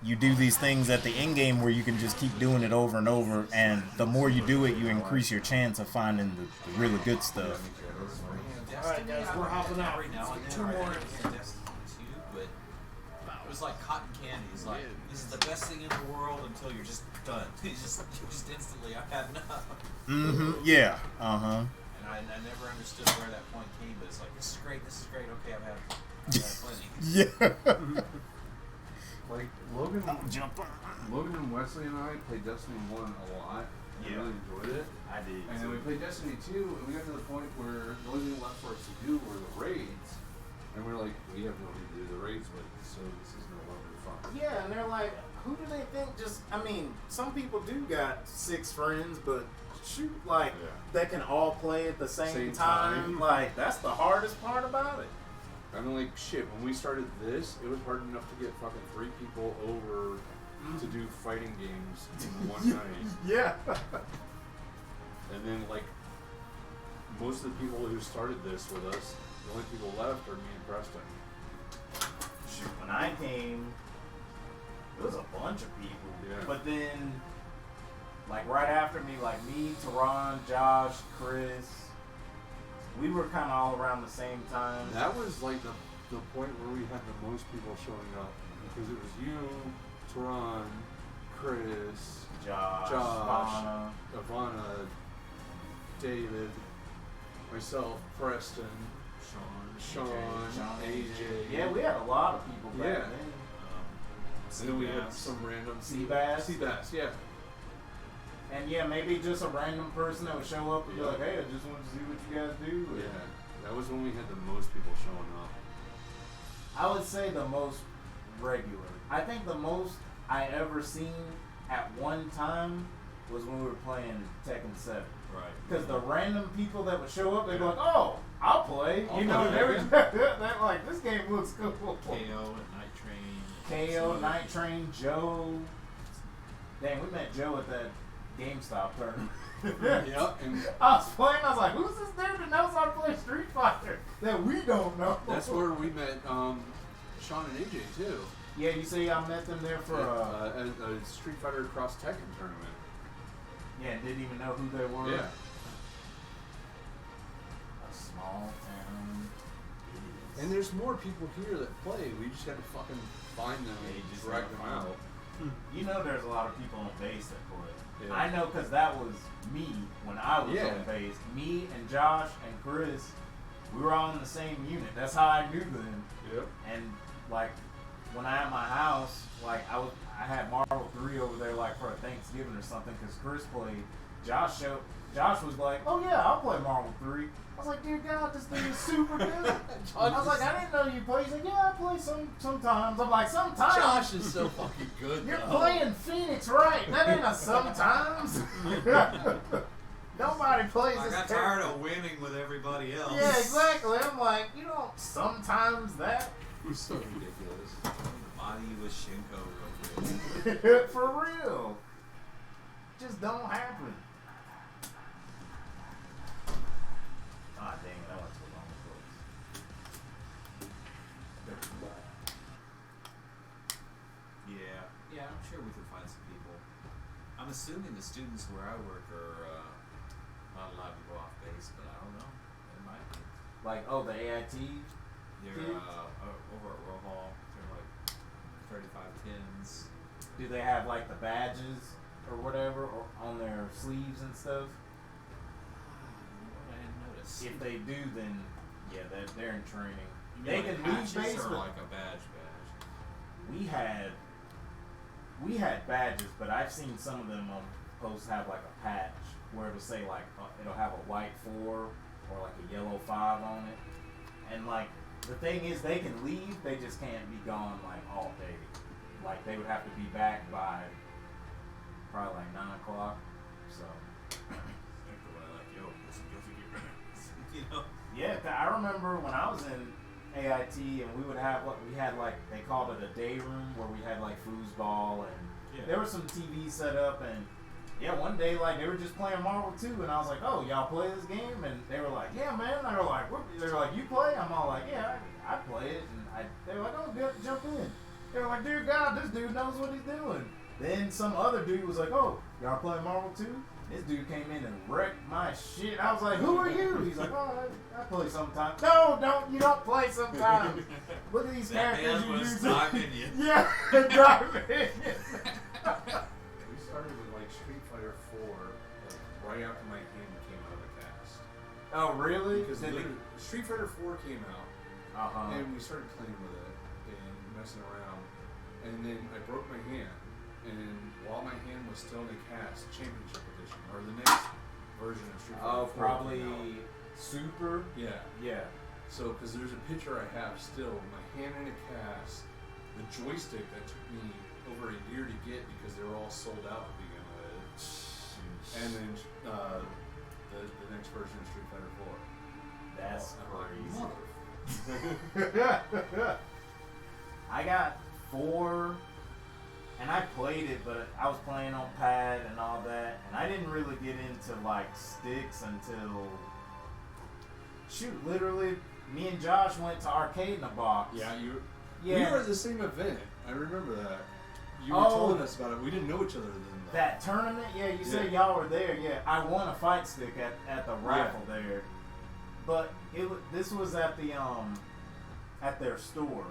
you do these things at the end game where you can just keep doing it over and over, and the more you do it, you increase your chance of finding the really good stuff. Alright guys, we're hopping out right now. Two more Destiny 2, but it was like cotton candy. It's like, this is the best thing in the world until you're just done. It's just instantly, I've had enough. Yeah. Uh-huh. And I never understood where that point came, but it's like, this is great, okay, I've had plenty. Yeah. Like Logan and Wesley and I played Destiny 1 a lot. I really enjoyed it. I did. And then we played Destiny 2, and we got to the point where the only thing left for us to do were the raids. And we were like, we have nobody to do the raids with, so this is no longer fun. Yeah, and they're like, who do they think I mean, some people do got 6 friends, but shoot, like, they can all play at the same time. Like, that's the hardest part about it. I mean, like, shit, when we started this, it was hard enough to get fucking 3 people over to do fighting games in one night. Yeah. And then, like, most of the people who started this with us, the only people left are me and Preston. Shoot, when I came, it was a bunch of people. Yeah. But then, like, right after me, like me, Tehran, Josh, Chris, we were kind of all around the same time. That was, like, the point where we had the most people showing up. Because it was you, Tehran, Chris, Josh, Ivana, David, myself, Preston, Sean, AJ. Yeah, we had a lot of people back then. And then we had some random Seabass, yeah. And yeah, maybe just a random person that would show up and be like, hey, I just wanted to see what you guys do. Yeah, that was when we had the most people showing up. I would say the most regular. I think the most I ever seen at one time was when we were playing Tekken 7. Right. Because the random people that would show up, they'd be like, "Oh, I'll play." I'll You know, play. they're like, "This game looks cool." KO and Night Train. KO, Night Train, Joe. Dang, we met Joe at that GameStop tournament. Yep. And I was playing, I was like, who's this dude that knows how to play Street Fighter that we don't know? that's where we met Sean and AJ too. Yeah, you see, I met them there for a Street Fighter Cross Tekken tournament. yeah, didn't even know who they were. Yeah. A small town. And there's more people here that play. We just got to fucking find them Yeah, you and just drag gotta them find out. You know there's a lot of people on base that play. Yeah. I know because that was me when I was Yeah. on base. Me and Josh and Chris, we were all in the same unit. That's how I knew them. Yep. And like when I at my house, like I had Marvel 3 over there like for a Thanksgiving or something because Chris played. Josh was like, "Oh yeah, I'll play Marvel 3." I was like, "Dear God, this thing is super good." I was like, "I didn't know you play." He's like, "Yeah, I play sometimes." I'm like, "Sometimes." Josh is so fucking good. You're though. playing Phoenix, right? That ain't a sometimes. Nobody plays I this got character. tired of winning with everybody else. Yeah, exactly. I'm like, you don't sometimes that. It was so ridiculous. Body with Shinko real quick. For real. Just don't happen. Ah, dang it, I went to the wrong place. Yeah, I'm sure we can find some people. I'm assuming the students where I work are not allowed to go off base, but I don't know. They might be. Like, oh, the AIT? They're Kids? over at Row Hall. They're like 3510s. Do they have like the badges or whatever or on their sleeves and stuff? I didn't notice. If they do, then yeah, they're in training. You They mean can like lose patches base, or but like a badge. we had badges, but I've seen some of them on posts have like a patch where it'll say like it'll have a white 4 or like a yellow 5 on it, and like the thing is they can leave, they just can't be gone like all day. Like they would have to be back by probably like 9 o'clock. So Like, yo, listen, you have to get ready. You know? yeah, 'cause I remember when I was in AIT and we would have what we had like they called it a day room where we had like foosball and Yeah. there was some TV set up and yeah, one day like they were just playing Marvel 2 and I was like, "Oh, y'all play this game?" And they were like, "Yeah, man." They were like, "You play?" I'm all like, "Yeah, I play it." And they were like, "Oh, good, jump in." They were like, "Dear God, this dude knows what he's doing." Then some other dude was like, "Oh, y'all play Marvel 2?" This dude came in and wrecked my shit. I was like, "Who are you?" He's like, "Oh, I play sometimes." No, you don't play sometimes. Look at these That characters man you was use. diving you. Yeah, diving. We started with like Street Fighter 4, like right after my hand came out of the cast. Oh, really? Because Did literally, Street Fighter 4 came out, Uh-huh. and we started playing with it and messing around. And then I broke my hand, and while my hand was still in the cast, Championship Edition, or the next version of Street Fighter 4 Oh, came probably out. Super. Yeah. Yeah. So, because there's a picture I have still, my hand in a cast, the joystick that took me over a year to get because they were all sold out to begin with, and then the next version of Street Fighter 4. That's Oh, crazy. I got 4, and I played it, but I was playing on pad and all that, and I didn't really get into like sticks until literally me and Josh went to Arcade in a Box. Yeah, Yeah. we were at the same event. I remember that. You were Oh. telling us about it. We didn't know each other then. Though. That tournament, yeah, you said Yeah. y'all were there. Yeah, I won a fight stick at the raffle there, but this was at the at their store,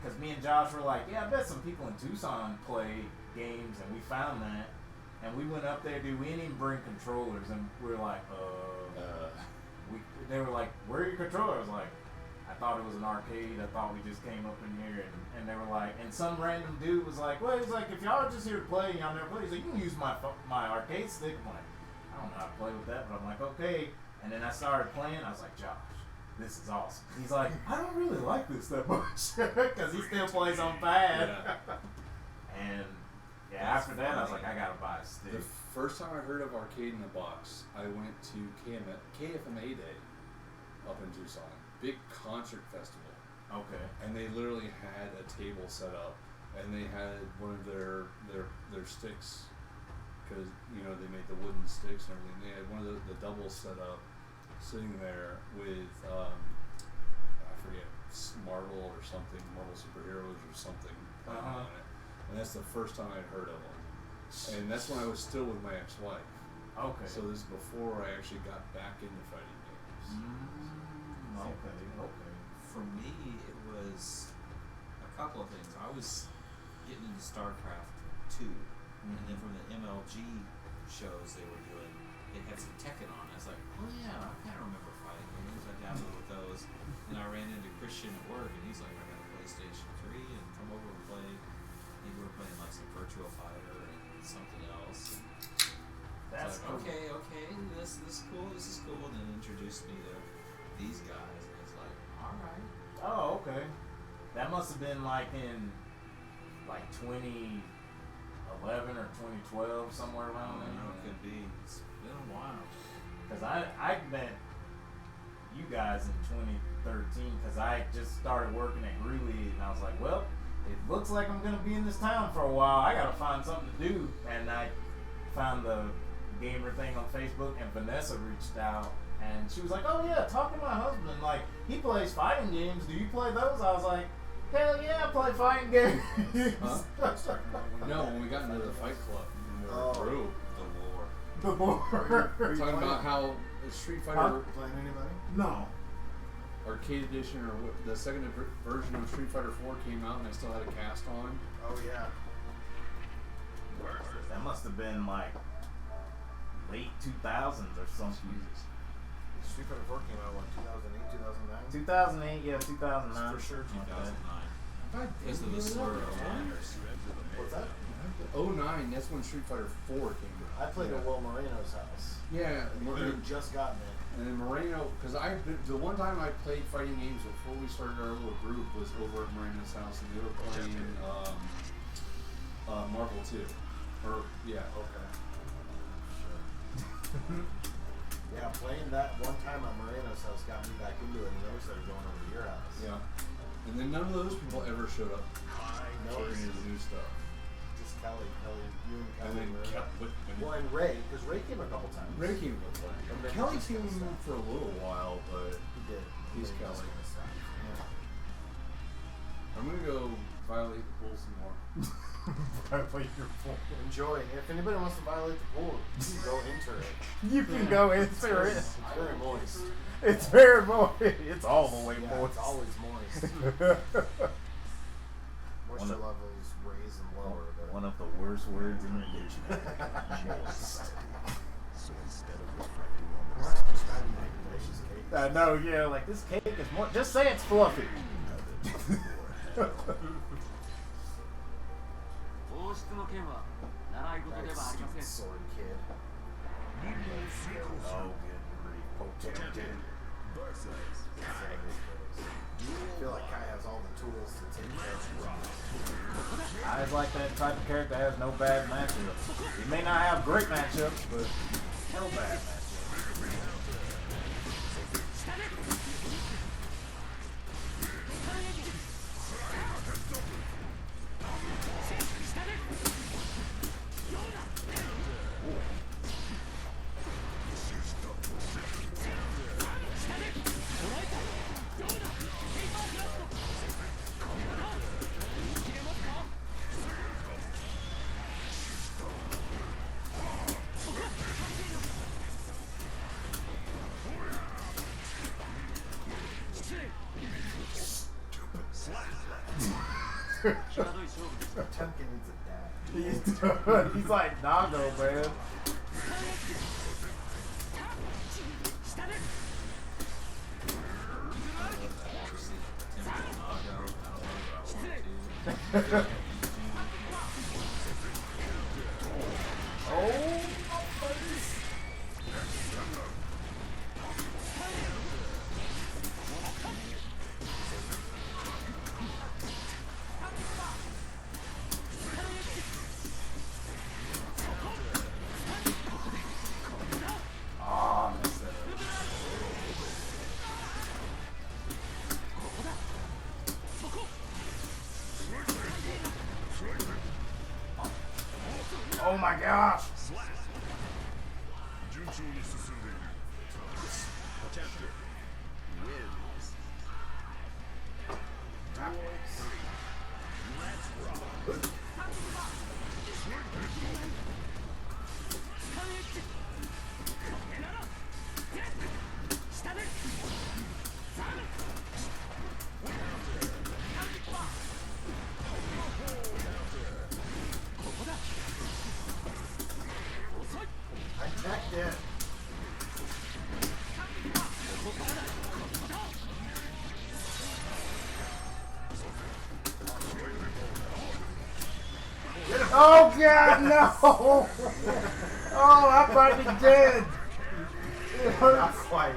because me and Josh were like, yeah, I bet some people in Tucson play games, and we found that, and we went up there. Dude, we didn't even bring controllers, and we were like, they were like, where are your controllers? I was like, I thought it was an arcade. I thought we just came up in here, and they were like, and some random dude was like, well, he's like, if y'all are just here to play and y'all never play, he's like, you can use my arcade stick. I'm like, I don't know how to play with that, but I'm like, okay. And then I started playing. I was like, Josh, this is awesome. He's like, I don't really like this that much because he still plays on pad. And yeah, after that, I was like, I gotta buy a stick. The first time I heard of Arcade in the Box, I went to KFMA Day up in Tucson. Big concert festival. Okay. And they literally had a table set up, and they had one of their sticks, because you know they made the wooden sticks and everything. They had one of the doubles set up, sitting there with I forget, Marvel or something, Marvel Superheroes or something playing on it. And that's the first time I'd heard of them. And that's when I was still with my ex-wife. Okay. So this is before I actually got back into fighting games. Okay. For me, it was a couple of things. I was getting into StarCraft 2, and then from the MLG shows they were doing, they had some Tekken on. I was like, oh yeah, I kind of remember fighting games. I dabbled with those. And I ran into Christian at work, and he's like, I got a PlayStation 3, and come over and play. I think we were playing like some Virtua Fighter and something else. And That's like, okay, this is cool, and then introduced me to these guys, and it's like, alright. Oh, okay. That must have been like in like 2011 or 2012, somewhere around there. It could be. It's been a while. Because I met you guys in 2013 because I just started working at Greeley, and I was like, well, it looks like I'm going to be in this town for a while. I got to find something to do. And I found the gamer thing on Facebook, and Vanessa reached out, and she was like, oh yeah, talk to my husband. Like, he plays fighting games. Do you play those? I was like, hell yeah, I play fighting games. No, when we got into the Fight Club, we were through The war. talking about how Street Fighter Playing anybody? No. Arcade Edition, or the second version of Street Fighter 4 came out, and I still had a cast on. Oh yeah. That must have been like late 2000s or something. Street Fighter 4 came out, what, 2008, 2009? 2008, yeah, 2009. For sure. 2009. Because of the slur of liners. What's that? 09, that's when Street Fighter 4 came out. I played at Will Moreno's house. Yeah, He had just gotten it. and then Moreno, because the one time I played fighting games before we started our little group was over at Moreno's house, and they were playing Marvel 2. Or, yeah. Okay. Sure. Yeah, playing that one time at Moreno's house got me back into it, and then we started going over to your house. Yeah. And then none of those people ever showed up turning into the new stuff. Just Kelly, you and And Kelly. then were- well, and Ray, because Ray came a couple times. Ray came to play. And then Kelly just came kinda stopped. for a little while, but He did. He's Then he just Kelly. kinda stopped. I'm gonna go violate the pool some more. Violate your pool. Enjoy. If anybody wants to violate the pool, you can go enter it. You can go into it. It's very moist. It's very moist. It's all the way Yeah, moist. it's always moist. Moisture levels raise and lower. But One of the worst words in the dictionary. Moist. So instead of reflecting on themselves, delicious cake. No, yeah, like this cake is more. Just say it's fluffy. Stupid sword kid. Oh, good grief. I feel like Kai has all the tools to take care of I was like that type of character that has no bad matchups. He may not have great matchups, but no bad matchups. Temkin needs a dad. He's like Nago, man. Oh, gosh! Chapter wins. Let's rock. I checked it. Oh God, no! Oh, I might be dead. It Not hurts. quite.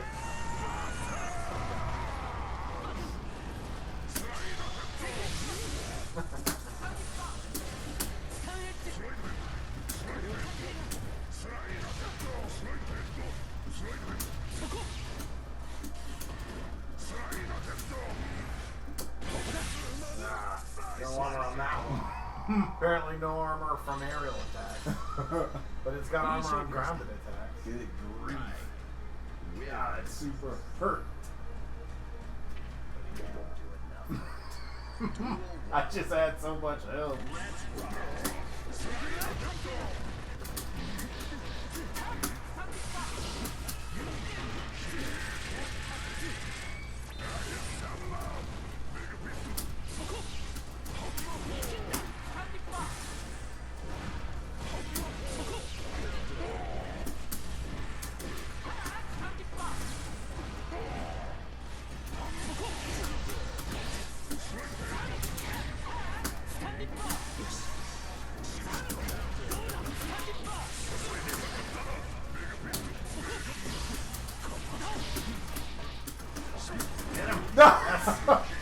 No armor on that one. Apparently no armor from aerial attacks. But it's got armor on grounded attacks. Good grief. God, it's super hurt. I just had so much health.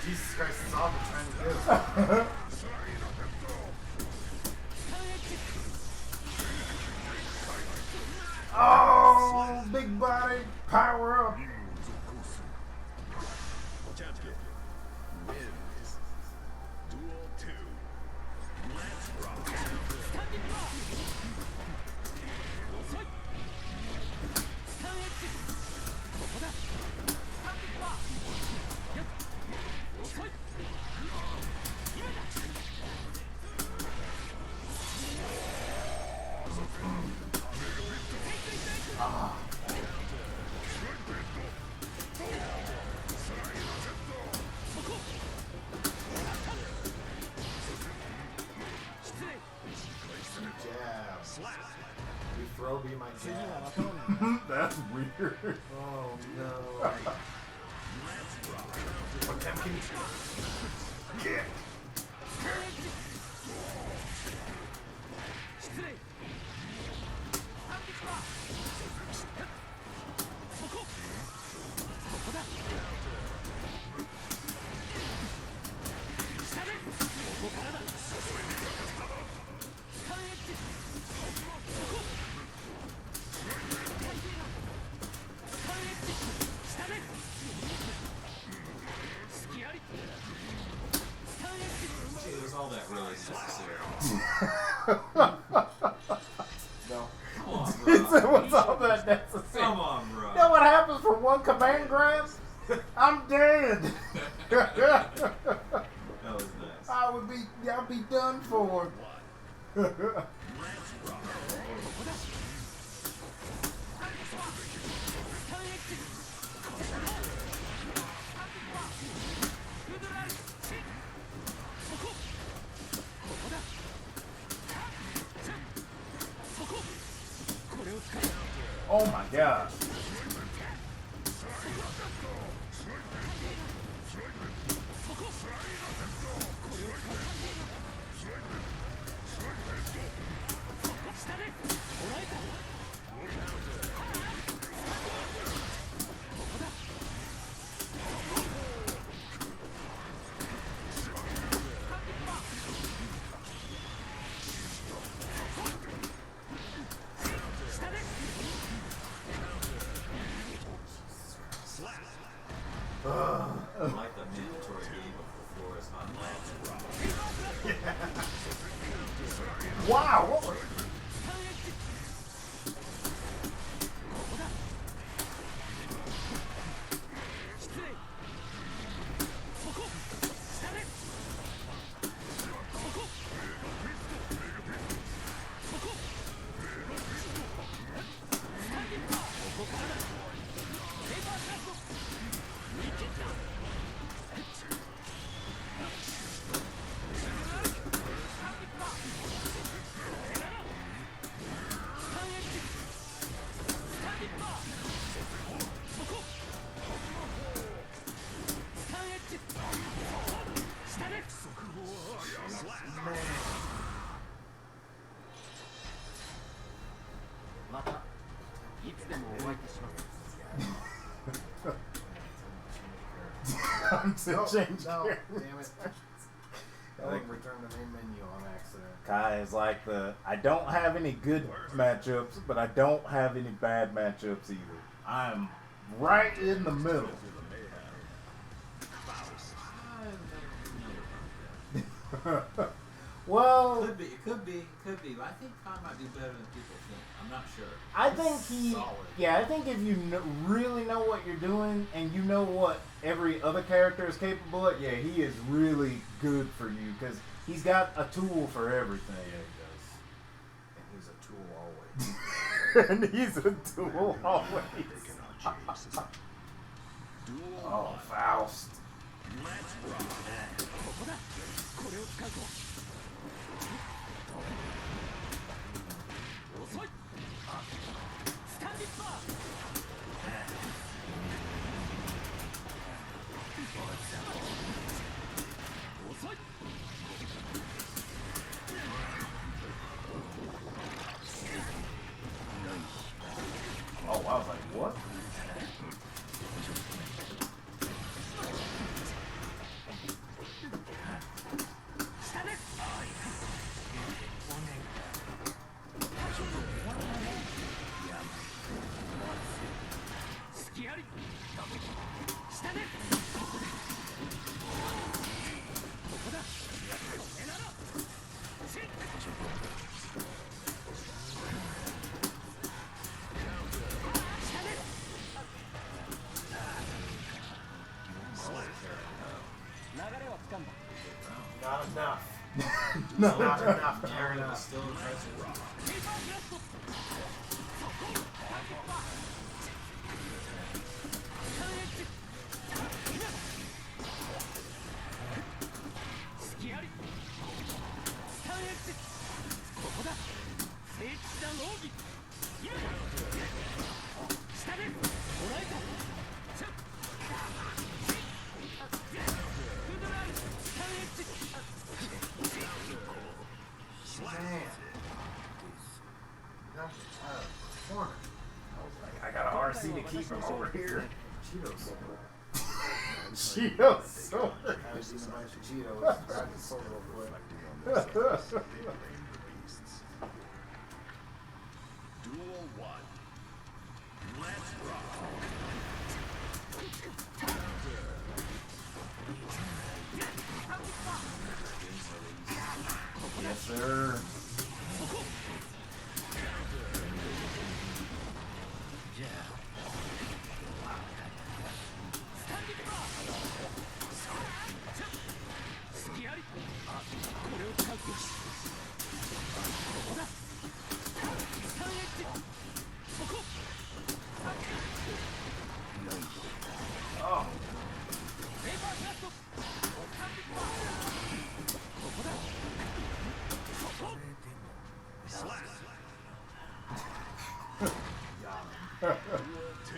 Jesus Christ, it's all we're trying to do. Oh, big body, power up. Chapter wins. Duel 2. Let's rock. Jab. You throw be my jab. That's weird. Oh no. What time can you kick? Gee, was all that really necessary? No. Come on, He bro. said, what's all that necessary? Come on, bro. You know what happens for one command grab? I'm dead. That was nice. I'll be done for. Oh my God. I like the mandatory game of the floor is not loud. Wow. What was To change no, characters. damn it. I like return the main menu on accident. Kai is like I don't have any good matchups, but I don't have any bad matchups either. I'm right in the middle. Well, Could be. It could be. Could be. But I think Kai might be better than people think. I'm not sure. I think he, Solid. yeah, I think if you really know what you're doing and you know what every other character is capable of, yeah, he is really good for you because he's got a tool for everything. And he's a tool always. And he's a tool always. They cannot change society. Duel Oh, one. Faust. Let's rock. ここだこれを使うぞ遅いスタンディッパー 遅い Oh, I was like, what? Not enough. No. Not enough, Aaron Aaron. is still impressive. Man. Knocked it out of the corner. I got a RC to keep him over here. Cheetos. Cheetos sword. I was eating a bunch of Cheetos. Grab the sword real quick. Reflecting on themselves, they blame the beasts. Duel one. Let's rock. Yes, sir. Oh. Duel two.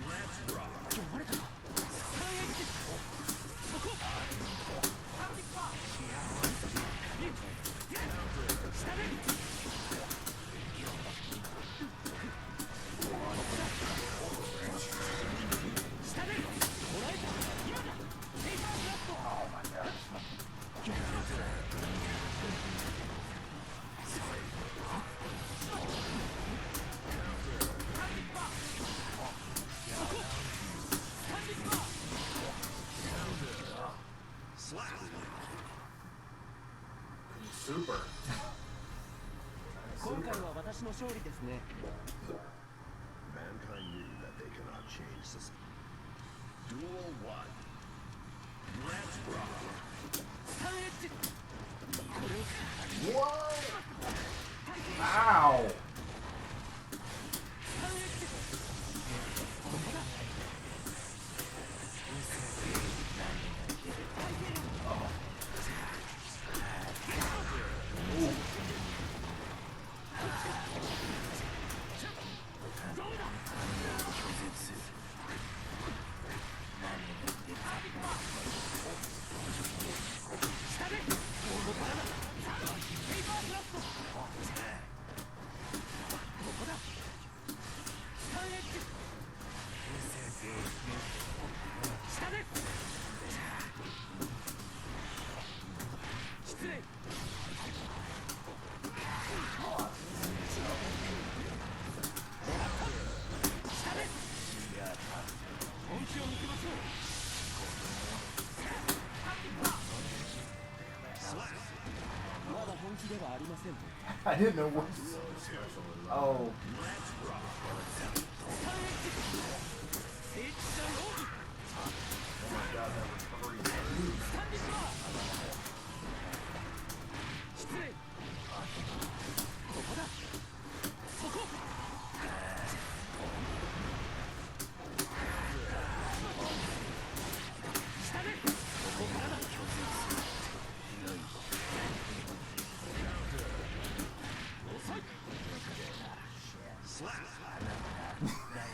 Let's rock. Oh my gosh. Slap. Super. 今回は私の勝利ですね Mankind knew that they cannot change society. Duel one. Let's rock. スタンエッジこれを What? ス Ow. タンエッジここだ Oh. I didn't know what. Oh.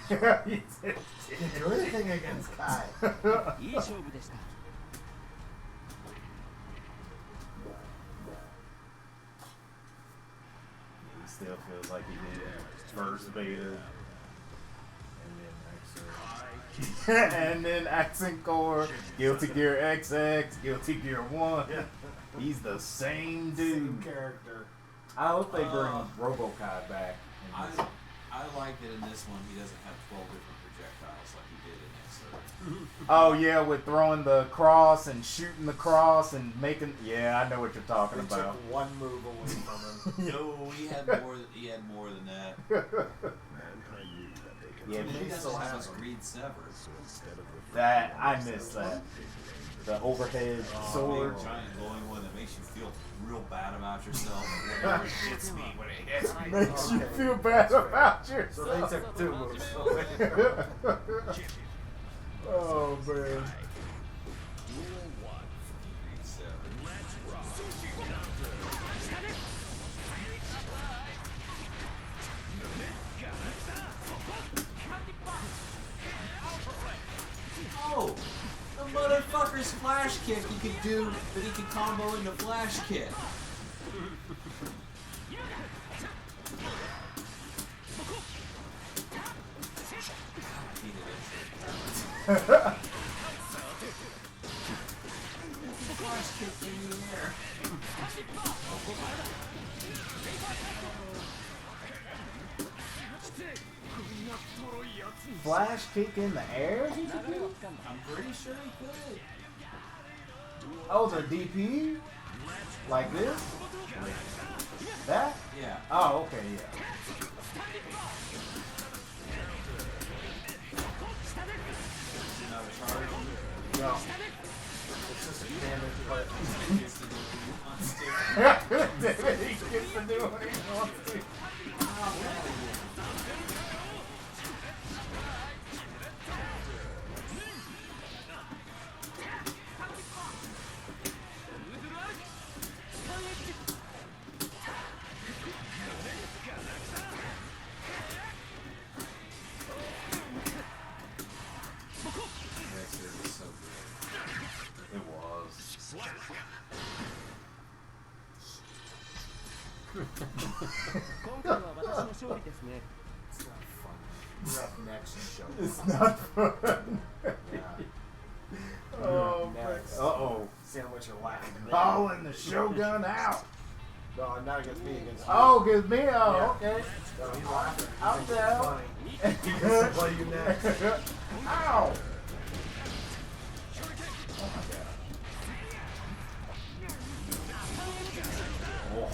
He didn't do anything against Kai. いい勝負でした。 He still feels like he did first beta. And then Accent Core, Guilty Gear XX, Guilty Gear 1. He's the same dude. Same character. I hope they bring RoboCop back. I like that in this one he doesn't have 12 different projectiles like he did in X-Serve. Oh yeah, with throwing the cross and shooting the cross and making. Yeah, I know what you're talking They about. took one move away from him. No, he had more than that. Mankind knew that they could Yeah, I mean, but he he doesn't still have has his them. greed severed. So instead of That I missed that. The overhead sword. Big giant glowing one that makes you feel real bad about yourself whenever it hits me. When it hits me, Makes you feel bad about yourself. So they took two moves. Oh man. greed severed. Oh, the motherfucker's flash kick he could do, but he could combo into flash kick. Flash kick in the air. Flash kick in the air? He could do? I'm pretty sure he could. Oh, the DP? Like this? That? Yeah. Oh, okay, yeah. Not a charge. No. It's just a damage button. He gets to do what he wants to. He gets to do what he wants to. X-Serve is so good. It was. 今回は私の勝利ですね。 Rough next show. It's not fun. Oh, Next. uh-oh. Sandwich or laughing. Calling the Shogun out. No, not against me, against you. Oh, gives me. Oh, Yeah. okay. No, he's laughing. He I'm thinks it's down. funny. He gets to play you next. Ow. Oh my god. Oh.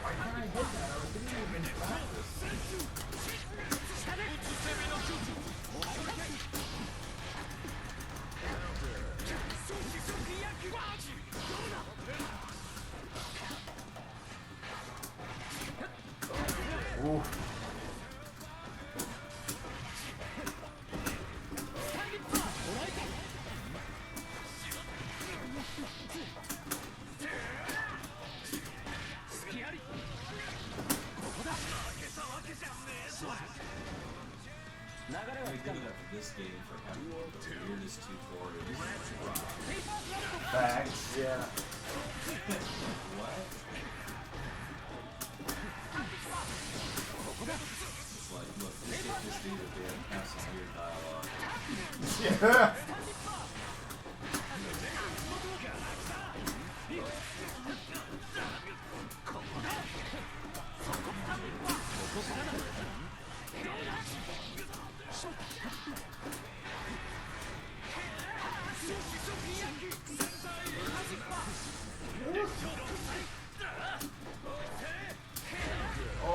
Why can't I hit that? I was thinking you've been practice. Ooh. We give it up for this game for having the weirdest tutorials. Facts. Yeah. What? It's like, look, just get this dude up there and have some weird dialogue. Yeah.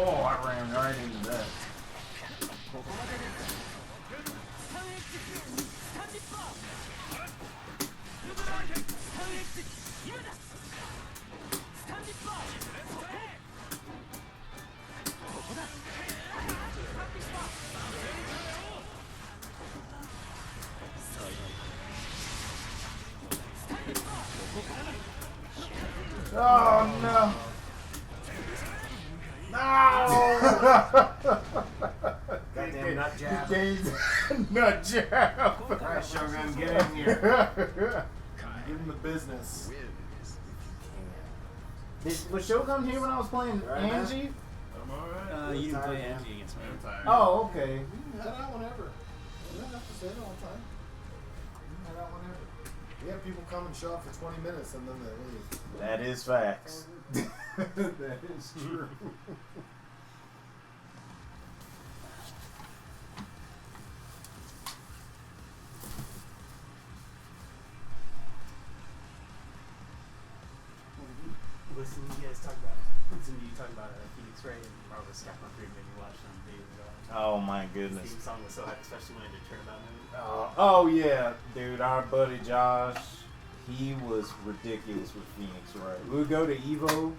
Oh, I ran right into that. Oh no! No! Goddamn nut jab. Nut jab. Alright, Shogun, get in here. Give him the business. Was Shogun here when I was playing Right, man. Angie? I'm alright. You didn't Tired, play man. Angie against me. I'm tired. Oh, okay. You can head out whenever. You don't have to stay there all the time. You can head out whenever. We have people come and show up for 20 minutes and then they leave. That is facts. That is true. Listen, you guys talk about you talk about Phoenix Wright and Marvel Capcom 3 made me watch on days ago. Oh my The goodness. theme song was so hype, especially when it turned on movie. Oh yeah, dude, our buddy Josh, he was ridiculous with Phoenix Wright. We would go to Evo,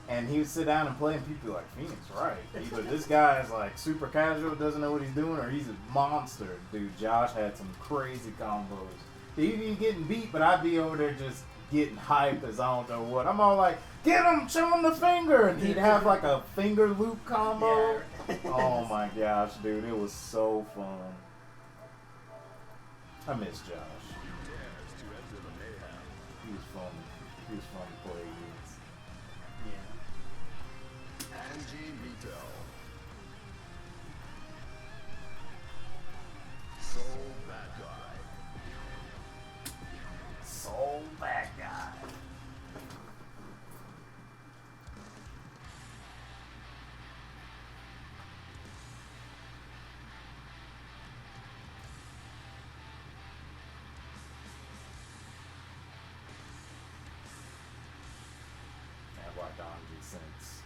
and he would sit down and play, and people would be like, Phoenix Wright? Either this guy is like super casual, doesn't know what he's doing, or he's a monster. Dude, Josh had some crazy combos. He'd be getting beat, but I'd be over there just getting hyped as I don't know what. I'm all like, get him, show him the finger, and he'd have like a finger loop combo. Oh my gosh, dude, it was so fun. I miss Josh. He was fun. He was fun to play against. Yeah. Angie Mito. Soul Bad Guy. Soul bad guy. I've watched Angie since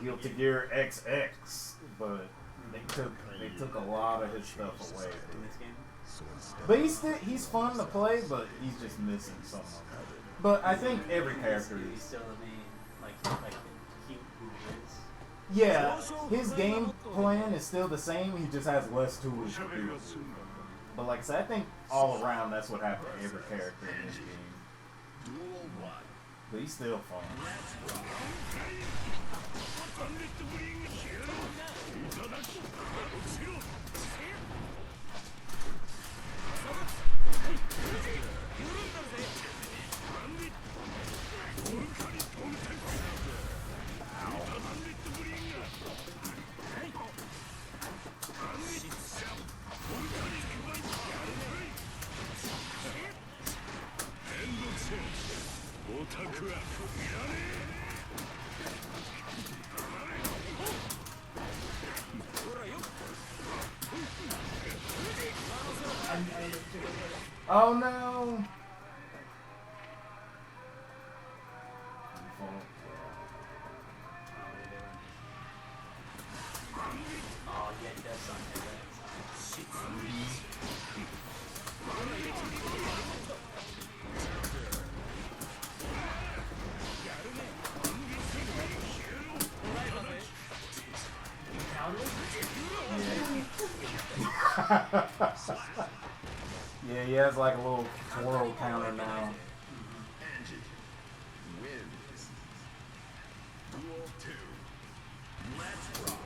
Guilty Gear XX, but they took a lot of his stuff away. In this game. So instead But he's fun to play, but he's just missing some of it. But I think every character He's is. still the main, like he who is. Yeah, his game plan is still the same. He just has less tools to do it. But like I said, I think all around that's what happened to every character in this game. Duel 1. But he's still fun. Oh no! Oh yeah, he does something like that. Yeah, he has like a little twirl counter now. Angie wins. Duel 2. Let's rock.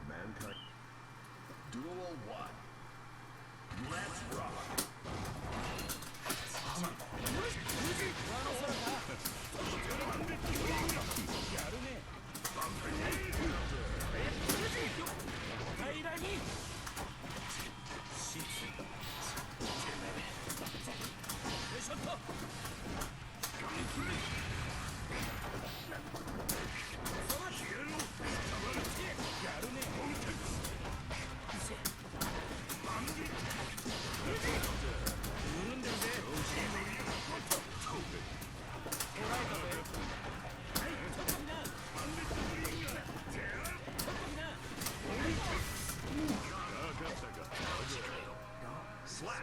Mankind. Duel 1. Let's rock. Slap.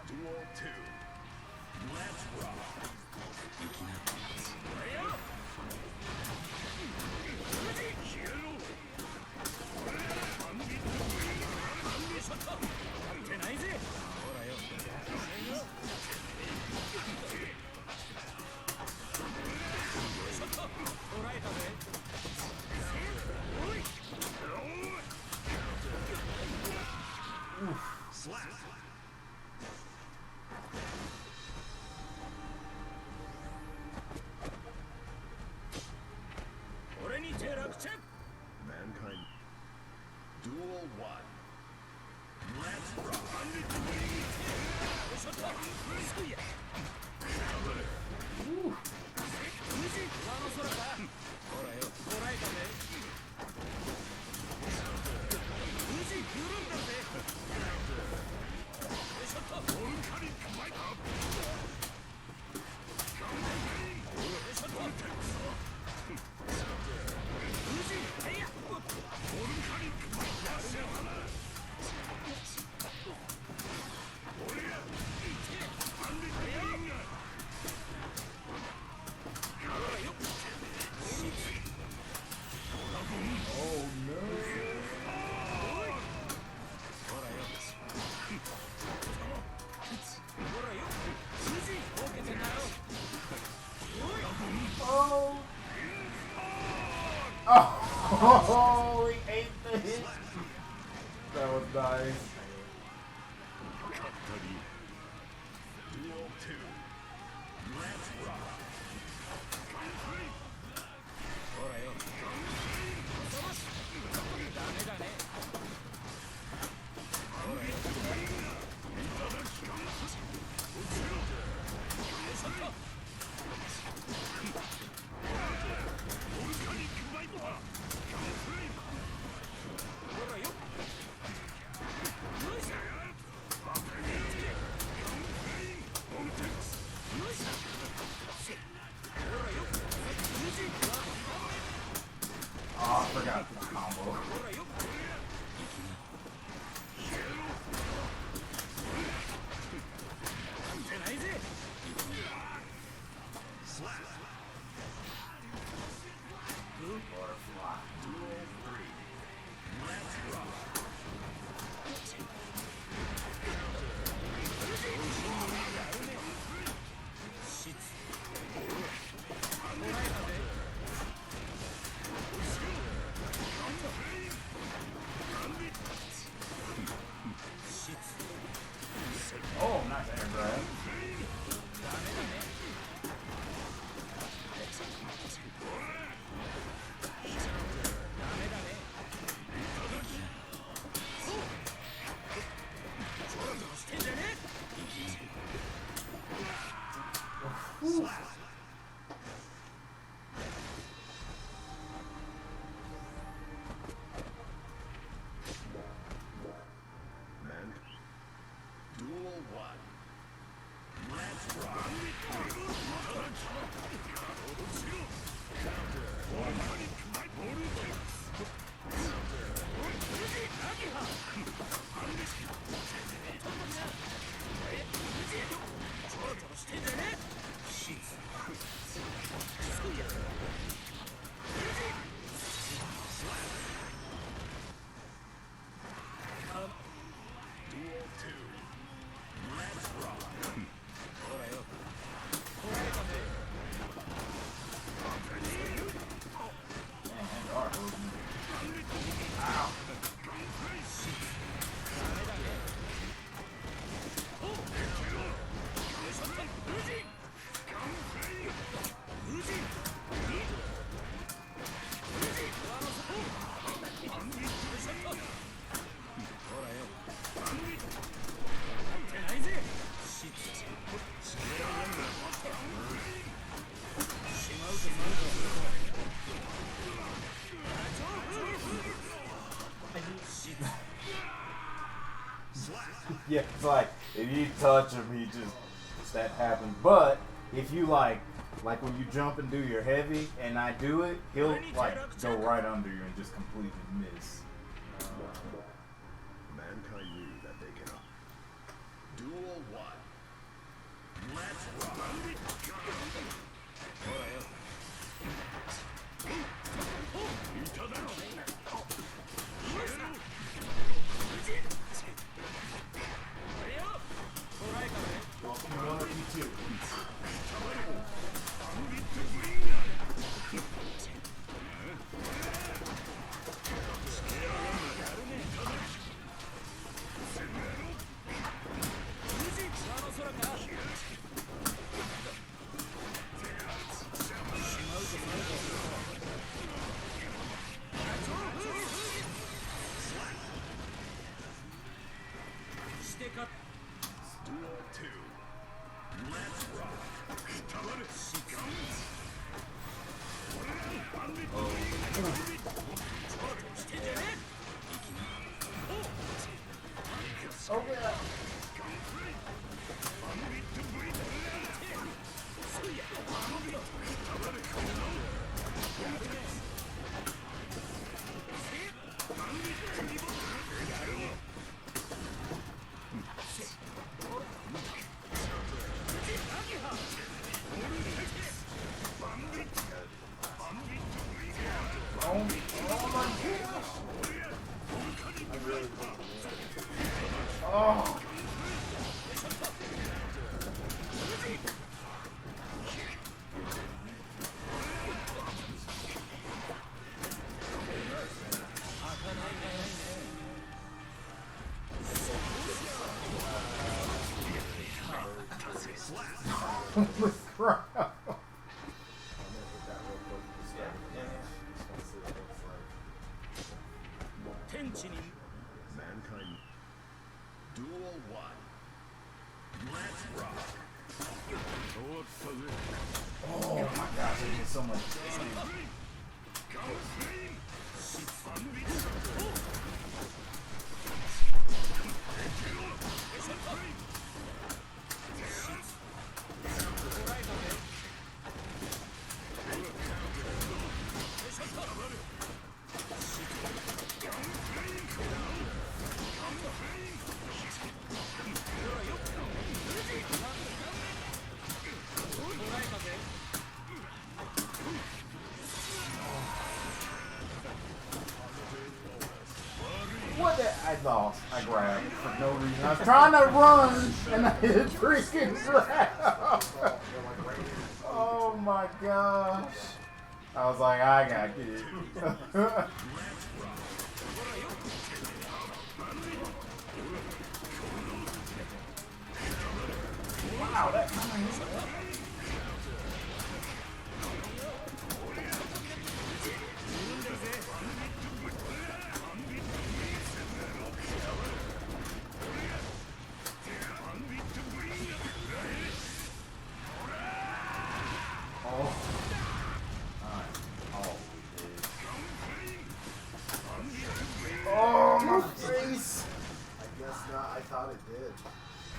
Duel 2. Let's rock. Slap. Mankind. Duel 1. Let's rock. Oh, he ate the hit. That was nice. Duel 2. Let's rock. Oh, I forgot the combo. Slap. Butterfly. Duel 3. Let's rock. Oh, nice air grab. Yeah, it's like if you touch him, he just that happens. But if you like when you jump and do your heavy, and I do it, he'll like go right under you and just completely miss. Mankind knew that they cannot. Duel 1. Let's rock. Duel 2. Let's rock. Oh yeah. Oh. Holy crap. Mankind. Duel 1. Let's rock. Oh my gosh, I did so much What the? I lost. I grabbed for no reason. I was trying to run and I hit a freaking grab. Oh my gosh. I was like, I gotta get it. Wow, that kind of Oh, my face! I guess not. I thought it did.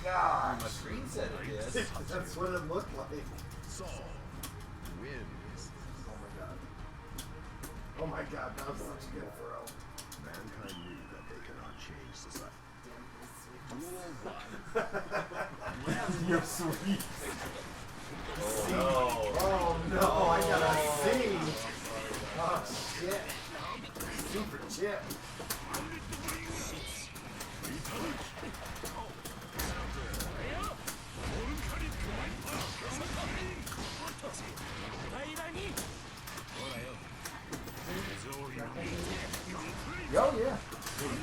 God. My screen said it is. That's what it looked like. Saul wins. Oh my god. Oh my god, that was such a good throw. Mankind knew that they cannot change society. Duel 1. You're sweet. Oh no. Oh no, I gotta see. Oh shit. Super chip. Yo, yeah. Duel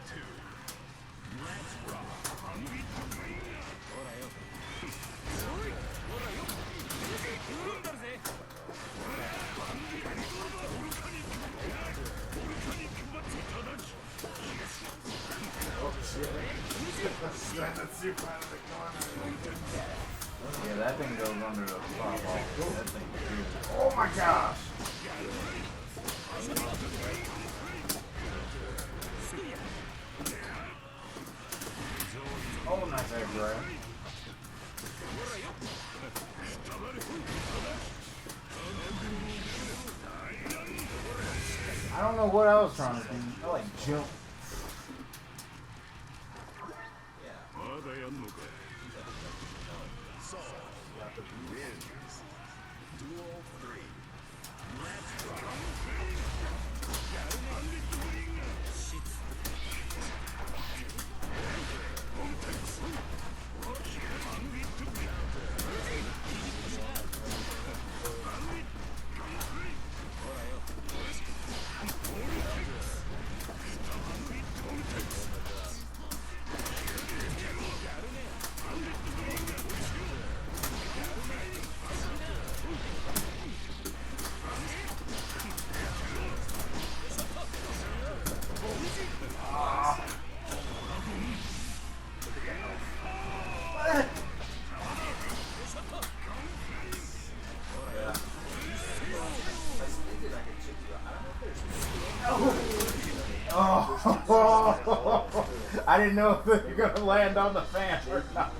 2. Let's rock. Oh shit. That's super out of the corner. Yeah, that thing goes under the top. That thing is huge. Oh my gosh! Oh, nice air grab. I don't know what I was trying to do. I like jump. Duel 3. Let's rock. Oh, I didn't know if they were going to land on the fan or not.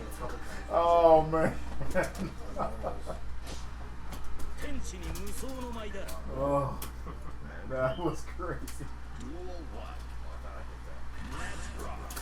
Oh, man. Oh, that was crazy. Duel 1. Let's rock.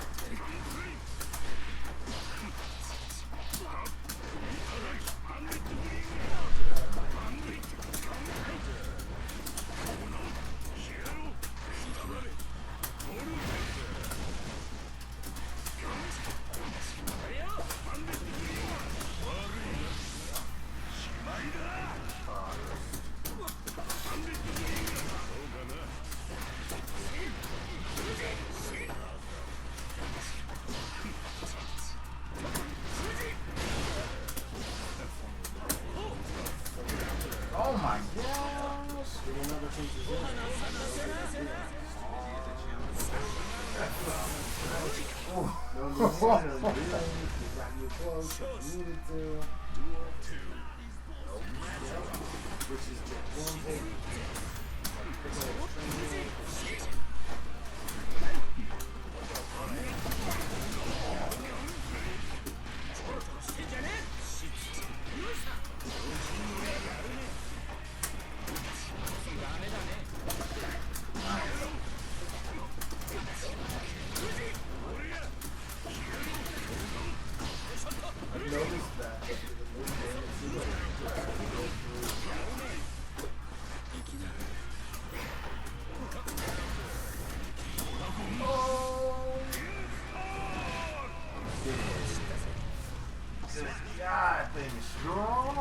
Oh my gosh. God, thing is strong.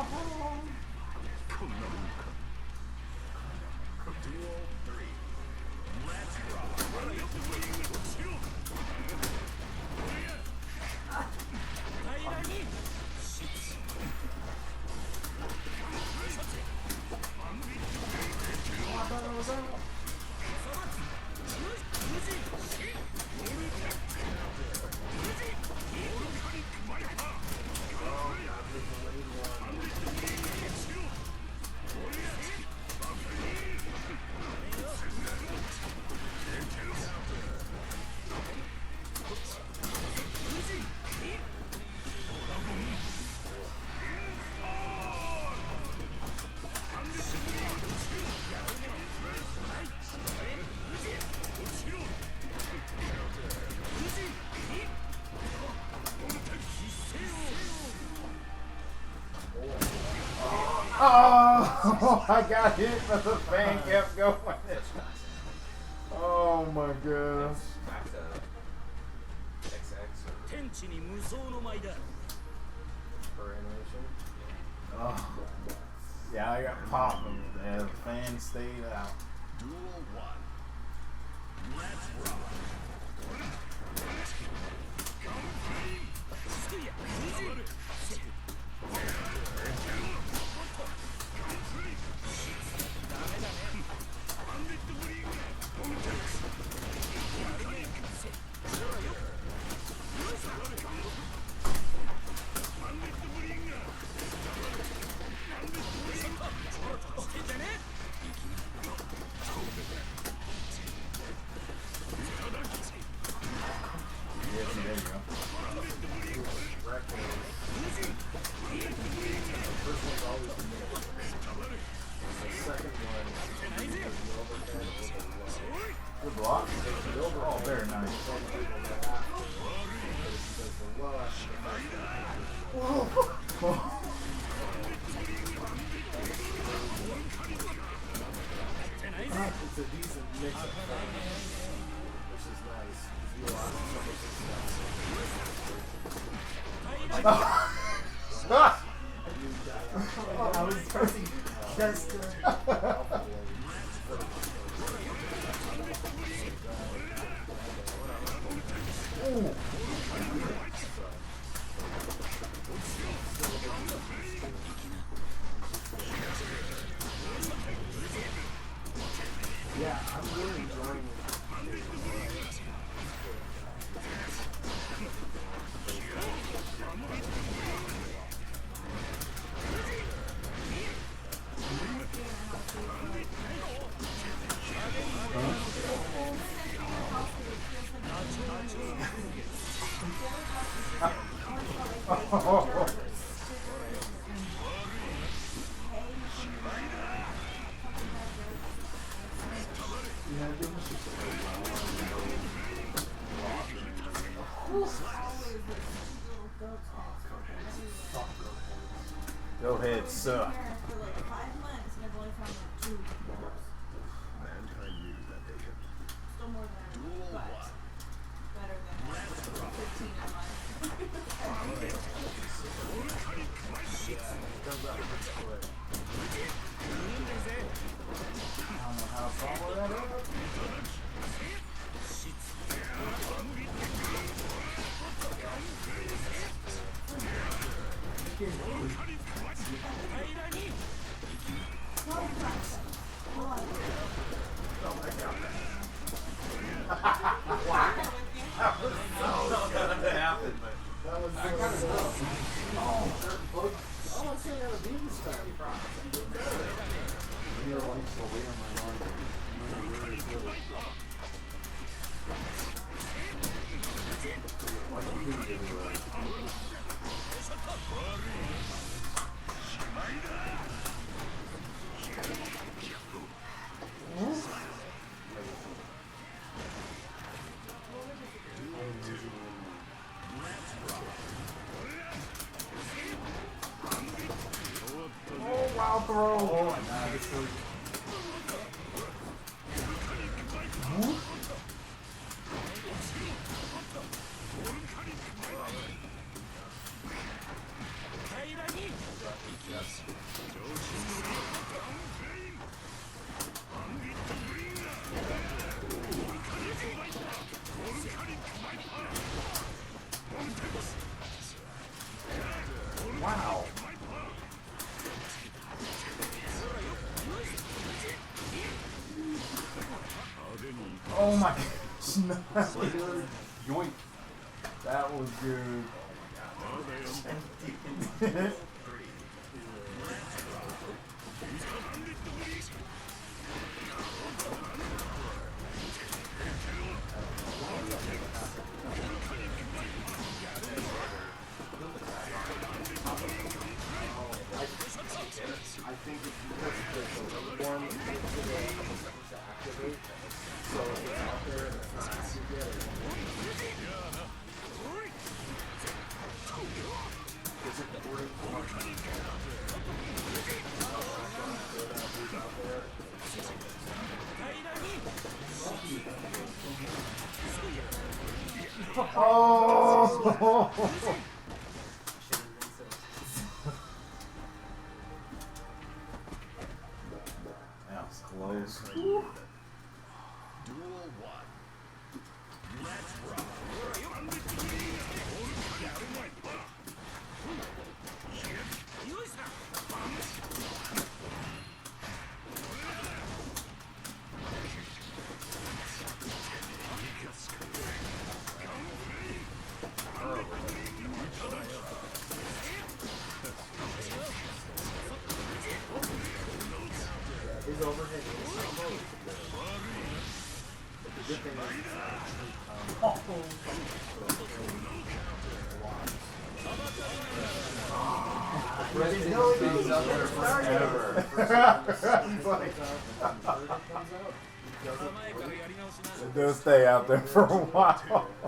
Duel 3. Let's rock. Oh, I got hit, but the fan kept going. Oh my gosh. Back to XX For animation. Oh. Yeah, I got popped and the fan stayed out. Duel 1. Let's rock. Oh, very nice. It's a decent mix of things, which is nice. You lost I was pressing just Yeah, I'm really enjoying it. Go ahead, suck. For like 5 months, and I've only found like 2 dwarves. Mankind knew that they could. Still more than I would, but better than 15 a month. I don't know how to follow that up. That was so I want to say that a bean style. Oh, wow, throw. Oh, nice. Wow. Oh my gosh. Yoink. That was good. I think it's because there's a one to activate. So if it's out there and it's not active yet, it won't. Is it the order Oh! That was close. Duel 1. Let's rock. His overhead is so low. But the good thing is it's not actually He's up there forever. It does stay out there for a while. A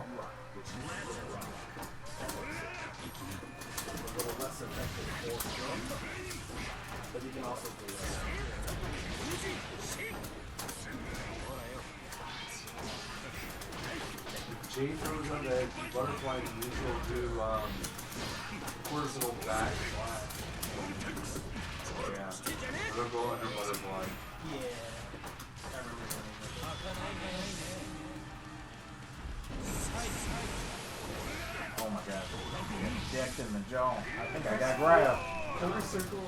little less effective for sure. But you can also do that. Jay throws on the butterfly neutral to horizontal back. Yeah. Vertical and butterfly. Yeah. I remember Oh my god. Decked in the jaw. I think I got grabbed. Every circle.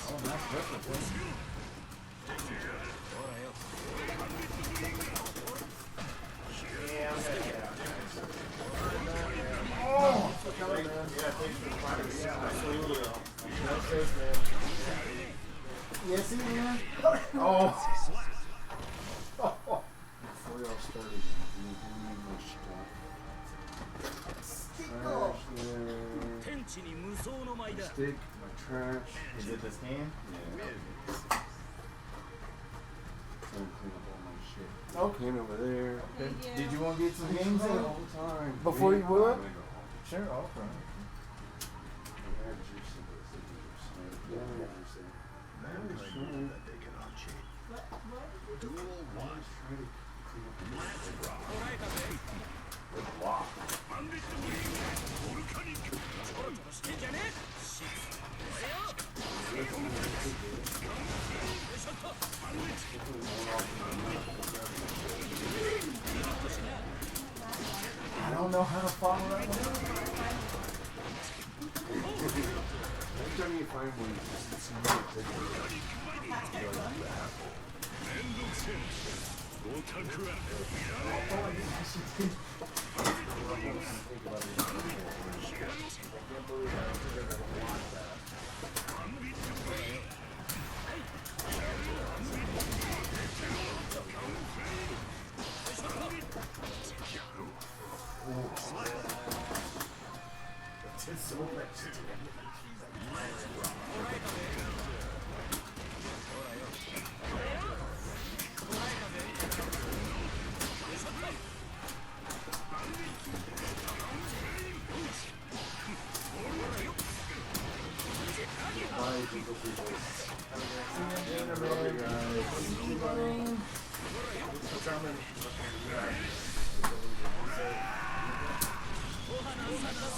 Oh, nice discipline. Yeah, I'm gonna get out there. Oh! Yeah, thanks for the fire. Yeah, absolutely. That's it, man. Yes, he man. Oh. Before y'all started, you need my stuff. Trash there. Stick, my trash. Is it this game? Yeah. Trying to clean up all my shit. Okay. Clean over there. Okay. Did you want to get some games in? All the time. Before you would? I'm gonna go home. Sure, okay. I had juice in this. Yeah, juice in. Mankind that they cannot change. Duel 1. Let's rock. Wow. I don't know how to follow that one. Next time you find one, it's not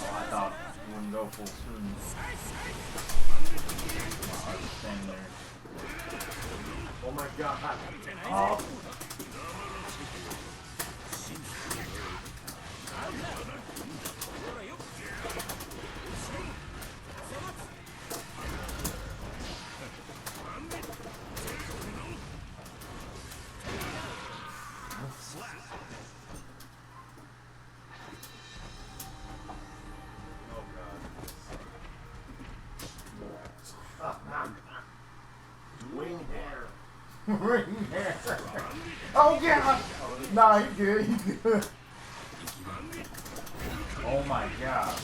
I thought you wouldn't go full swing. I was standing there. Oh my god. Oh. Wing hair. Ring hair. Oh god! Nah, he good, he good. Oh my god.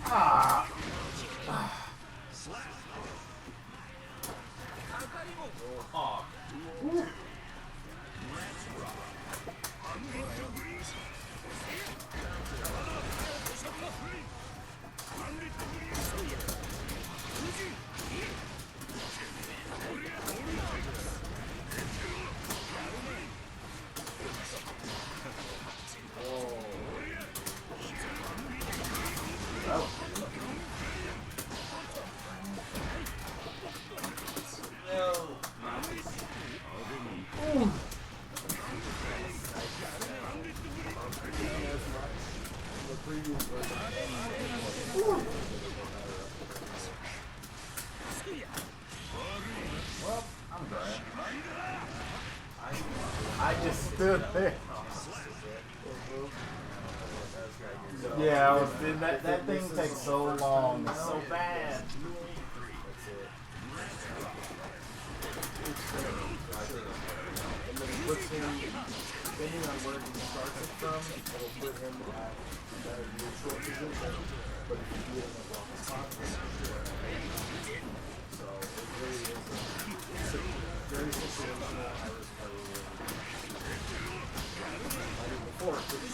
Ah. That was good. previous version. Well, I'm glad. I just stood there. Yeah, I was, that thing takes so long. It's so bad. And then it puts him, depending on where he starts it from, it'll put him at a neutral position. But if you do it in the wrong spot, it's so it really is very situational. I really before it could be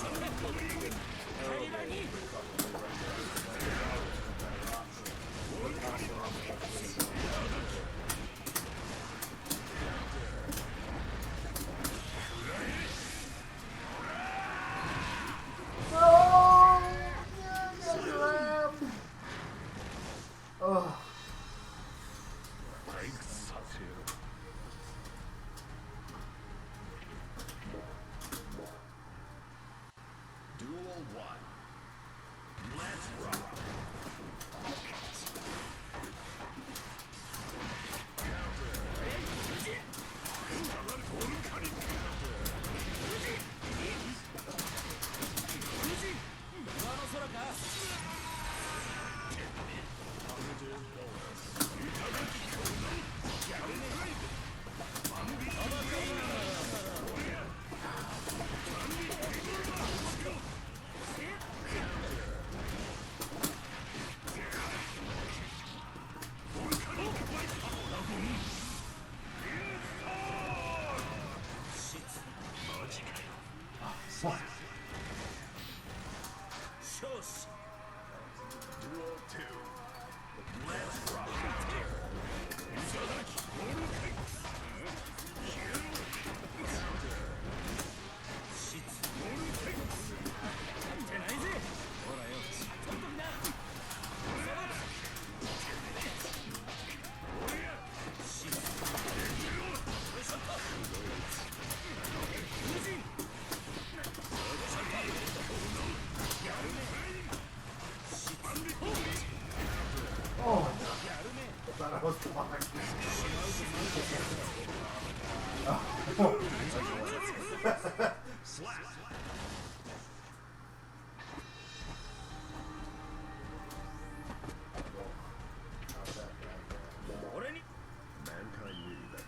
Mankind Reloaded.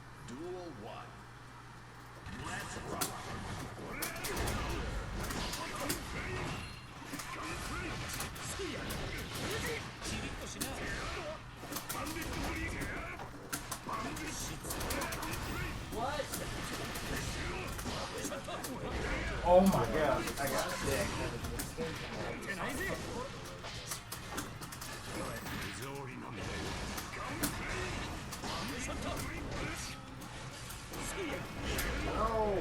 Duel 1. Let's rock. Oh my god, I got sick. no.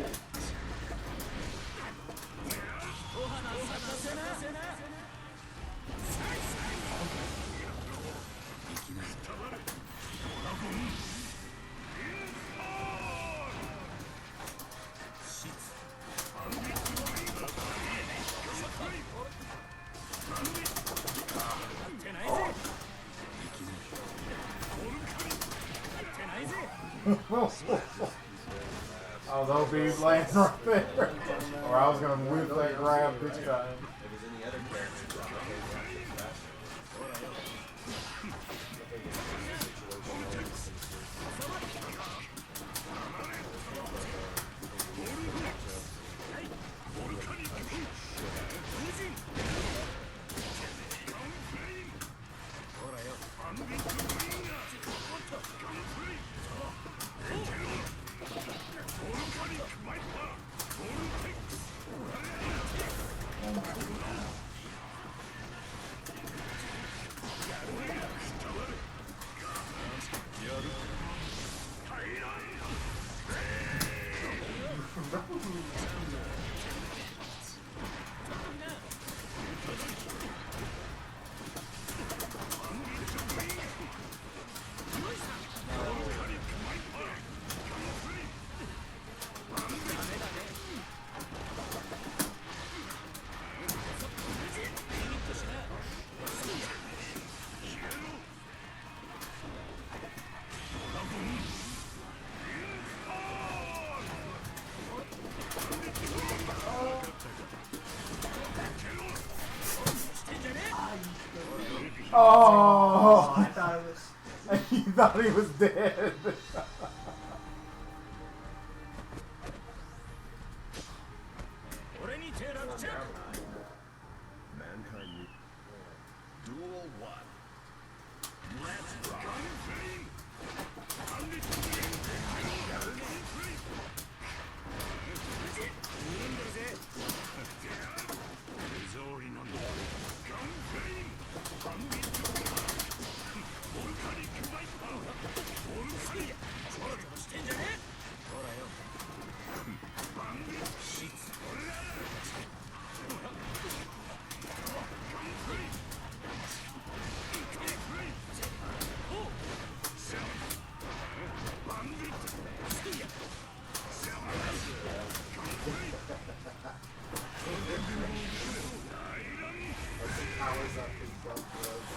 Oh, those bees laying right there. Or I was gonna whip that grab this time. If there's any other characters, I'm okay with that. Oh! I thought it was. You thought he was dead. Mankind. Duel 1. Let's rock. Powers up his bump roads.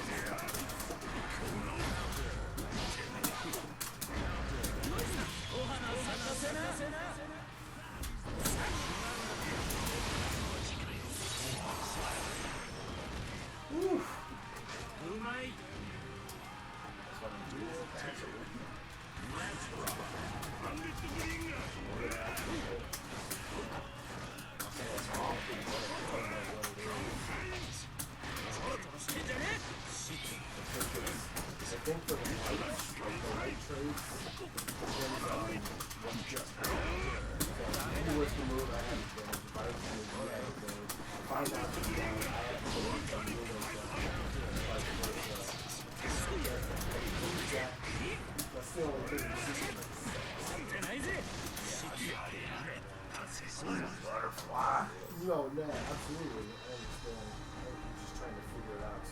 I think for the lights, like the light trades, depends on what just happened. If he was to move, I have advantage. If I was to move, I have advantage. If I knock him down, I have to move some movement down. Vice versa. That's the only thing the system Butterfly. No, absolutely. I understand. I'm just trying to figure it out,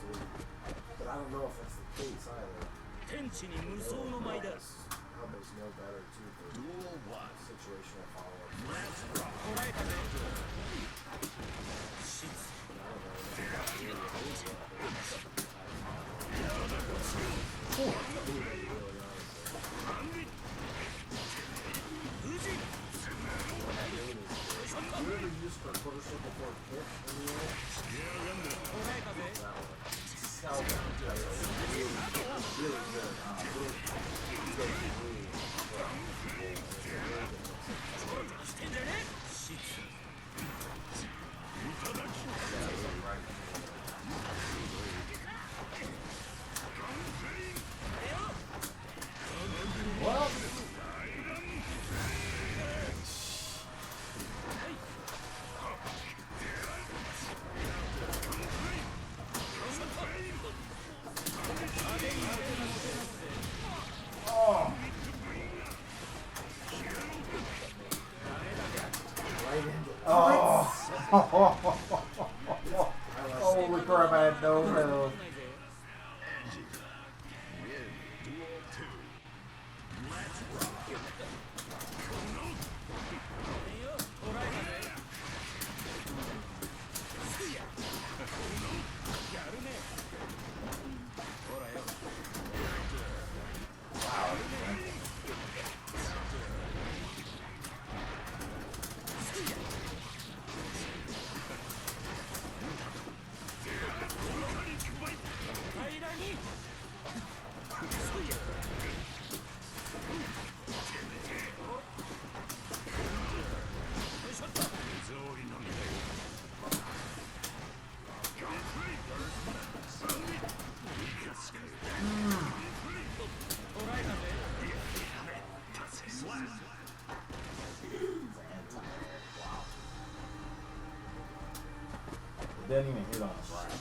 but I don't know if that's the case either. Humbles know better too for Duel 1. situational follow-up. Let's rock. You ever use for quarter circle for a hit in the air? Really good. Holy crap, I had no health. Duel 2. Let's rock. Didn't even hit on the ground.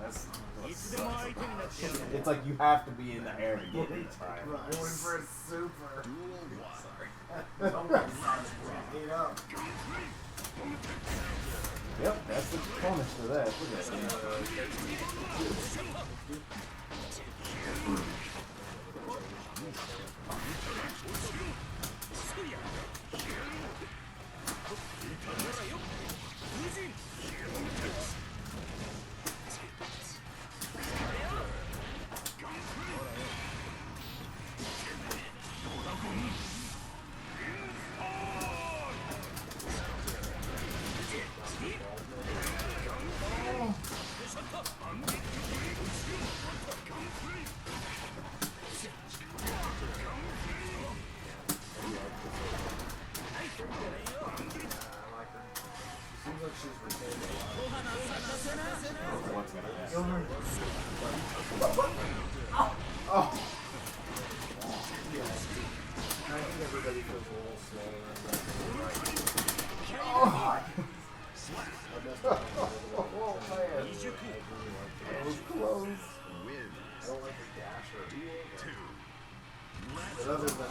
That's it's like you have to be in the air to get it. Right. Going for a super. Duel 1. Yep, that's the bonus for that. Look at What's gonna happen? Oh. I think everybody feels a little slower. Oh. Oh man. That was close. I don't like the dasher. But other than that,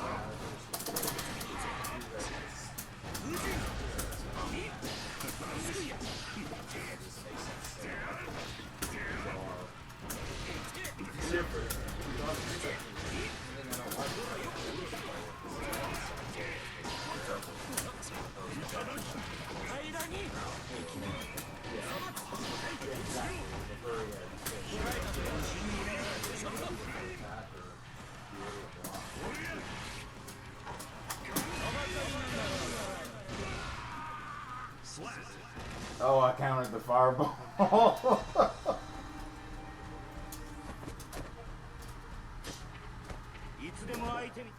Oh, I counted the fireball.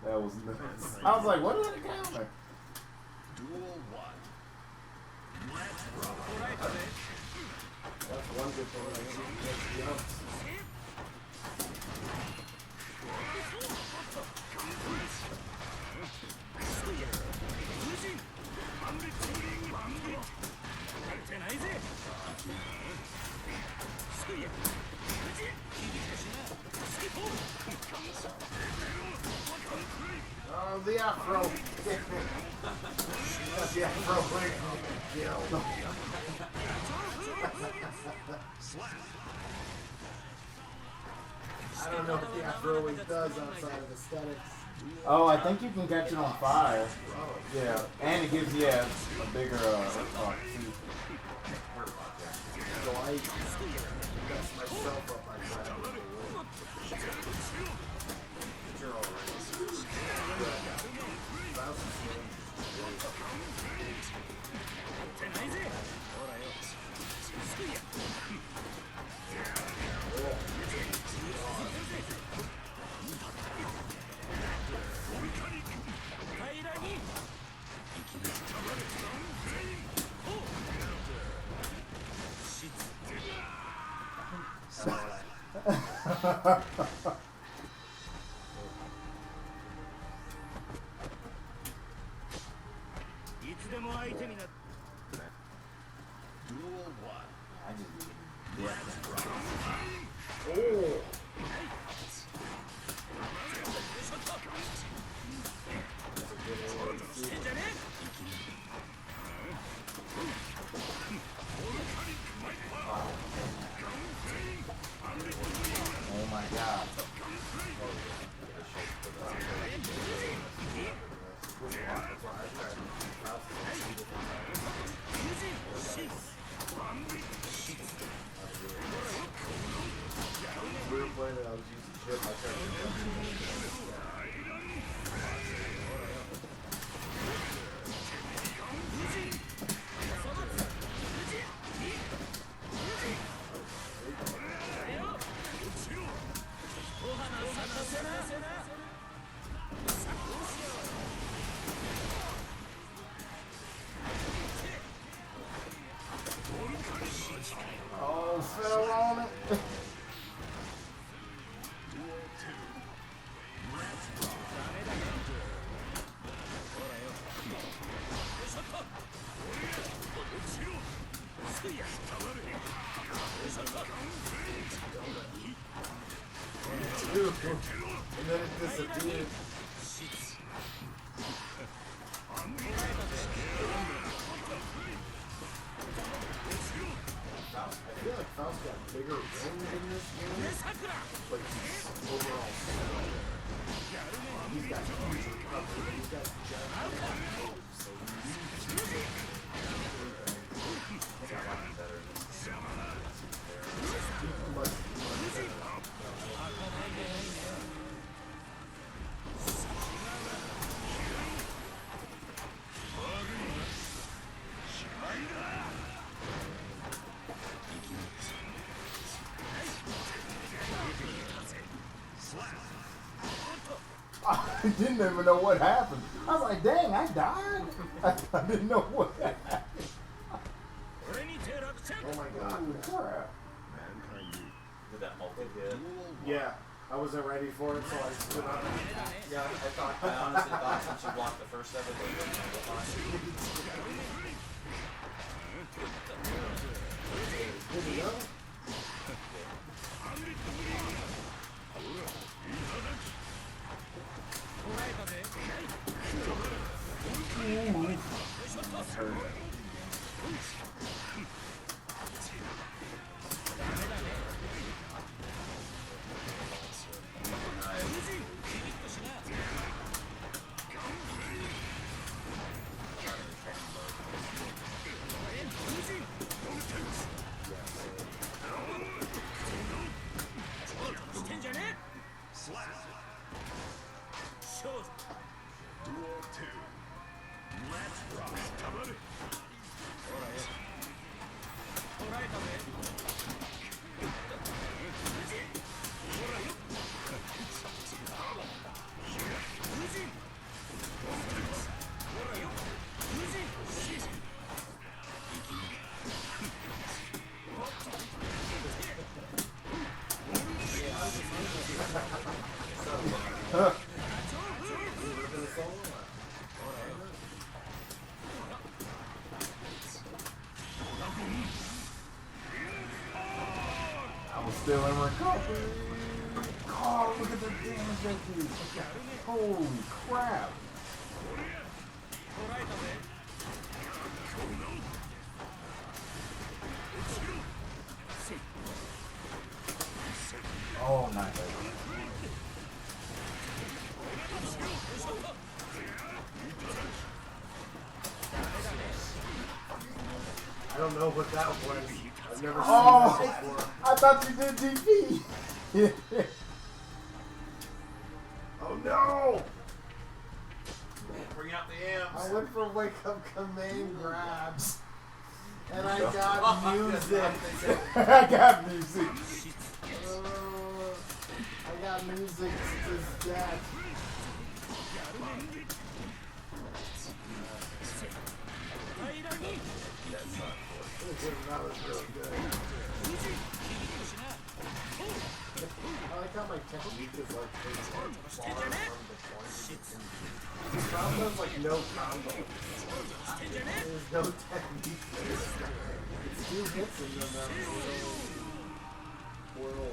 That was nuts. I was like, what is it counter? Duel 1. Let's rock. that's one good thing. I think makes jumps. Oh, the afro. That's the afro wig. I don't know what the afro wig does outside of aesthetics. Oh, I think you can catch it on fire. Yeah, and it gives you a bigger tooth. So I mess myself up by grabbing the wood. You're alright. Duel 1. Oh my god. We were playing it, I was using shit. I tried Oh, fell on it. and then it disappeared. I feel like Faust got bigger wings in this game. Like he's overall smaller. He's got huge recovery. He's got giant recovery. So I didn't even know what happened. I was like, dang, I died? I didn't know what happened. oh my god. crap. Mankind Re. Did that multi-hit? Yeah, I wasn't ready for it, so I stood up. Yeah, I honestly thought since you blocked the first of it, that you were going to go fine. Good to go. Duel 2. Let's rock. I was still in recovery. Oh, look at the damage that did. Holy crap. Oh, nice. I don't know what that was. I've never seen Oh, that before. I thought you did DP. Oh no! Bring out the M's. I went for wake up command grabs. And I got music. I got music. I got music to death. That was really good. I like how my technique is like far from the point. Combo's like no combo. There's no technique. It's 2 hits and then that whirl.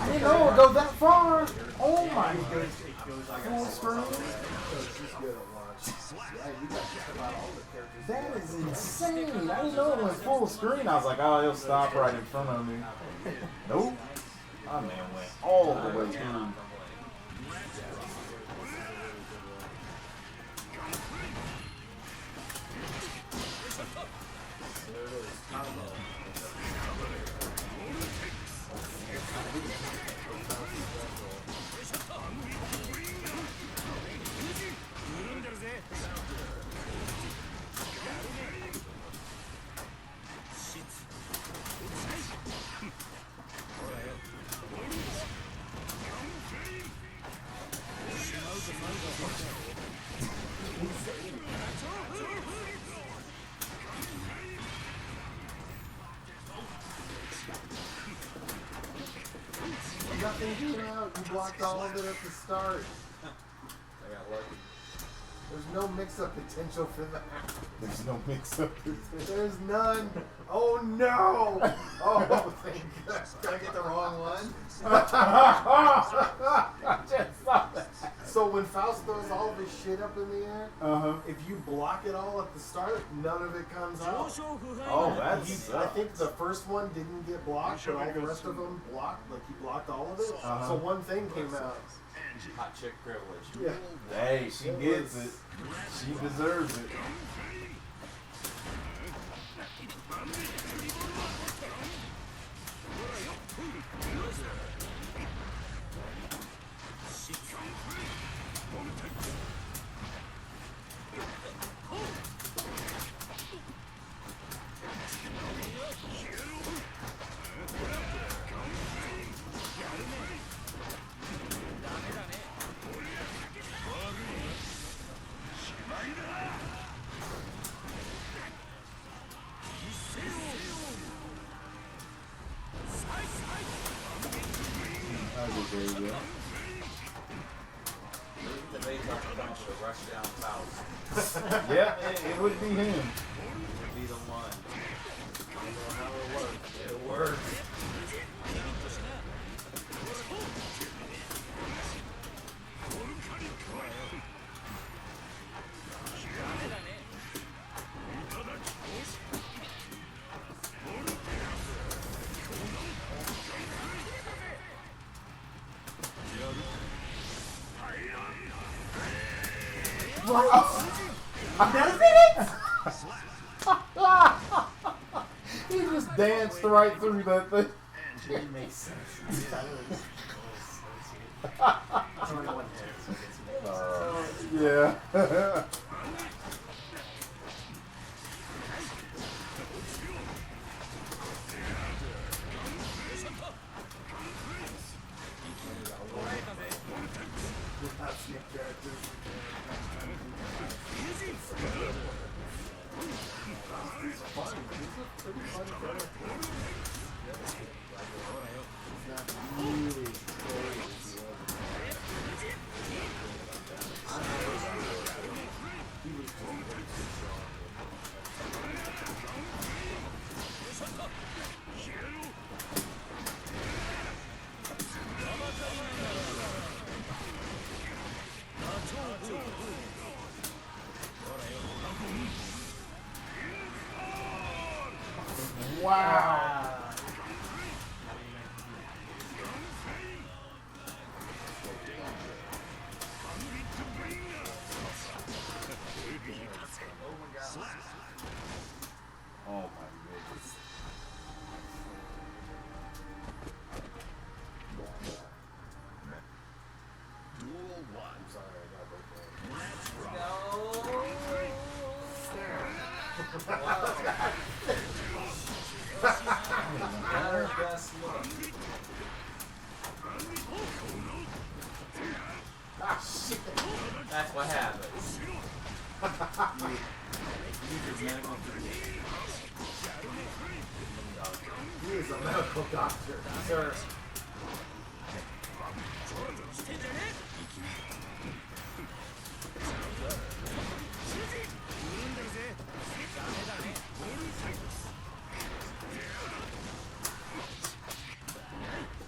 I didn't know it would go that far. Oh my god. Full screen. That is insane. I didn't know it went full screen. I was like, oh, he'll stop right in front of me. Nope. My man went all the way through. Nothing came out. You blocked all of it at the start. I got lucky. There's no mix-up potential for that. There's no mix-up. There's none. Oh no! Oh, thank God. Did I get the wrong one? I just saw that. So when Faust throws all of his shit up in the air, if you block it all at the start, none of it comes out. Oh, that's. I think the first one didn't get blocked, but all the rest of them blocked. Like he blocked all of it. So one thing came out. Hot chick privilege. Yeah. Hey, she gets it. She deserves it. There you go. The main talk about the rush down south. Yeah, it would be him. Would be the one. I don't know how it works. It works. He just danced right through that thing. It didn't make sense. 21 hits. So it's Yeah. Wow. Oh my goodness. Duel 1. I'm sorry, I got both of them. Let's rock. Not our best look. ah, shit. That's what happens. He is a medical doctor, sir.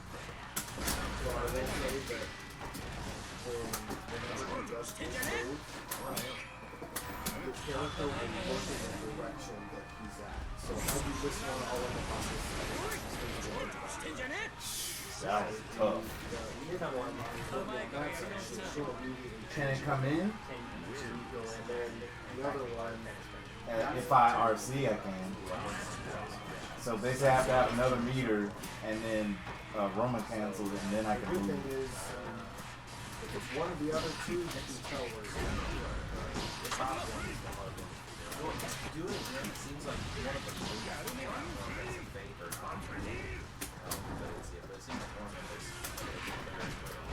So are they saying that whenever he does his move, the character will look in the direction that he's at. So how do this one all in the process? That was tough. We did have one that's actually she'll immediately Can it come in? go in there, and the other one. If I RC, I can. So basically, I have to have another meter, and then Roman cancels it, and then I can The good move. thing is, if it's one of the other two, you can tell where it's going. The top one is the hard one. Well, just do it, man. It seems like one of them moves more. I don't know if that's a fake or not. But it seems like one of them is.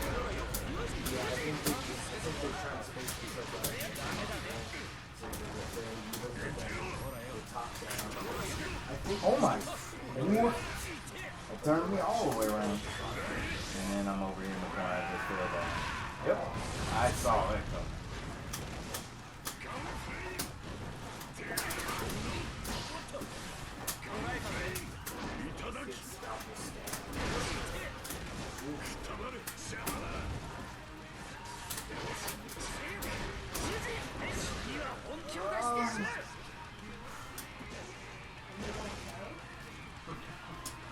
Yeah, I think they're trying to space this up right. So you look at the top down. I think Oh my! It turned me all the way around, and then I'm over here in the corner. I just feel that. Yep, I saw it coming.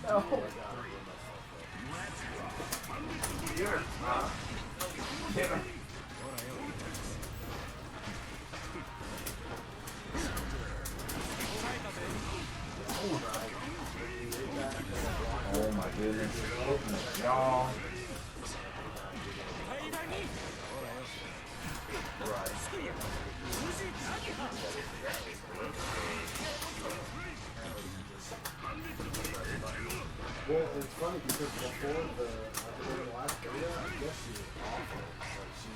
No. Oh my goodness. Hitting the jaw. Well, it's funny because before the last video, I guess she was awful. Like she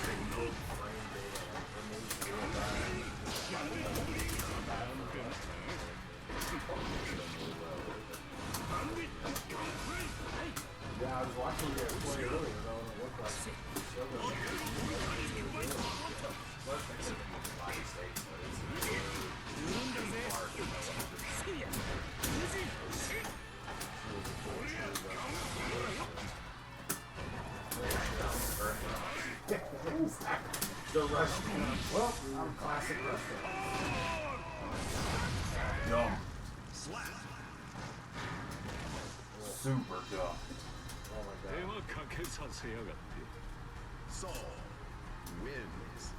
had no good frame data. Like her moves were real bad. The rush. Well, I'm classic rush. Dumb. Super dumb. Oh my god. 手はかけさせやがって Saul wins.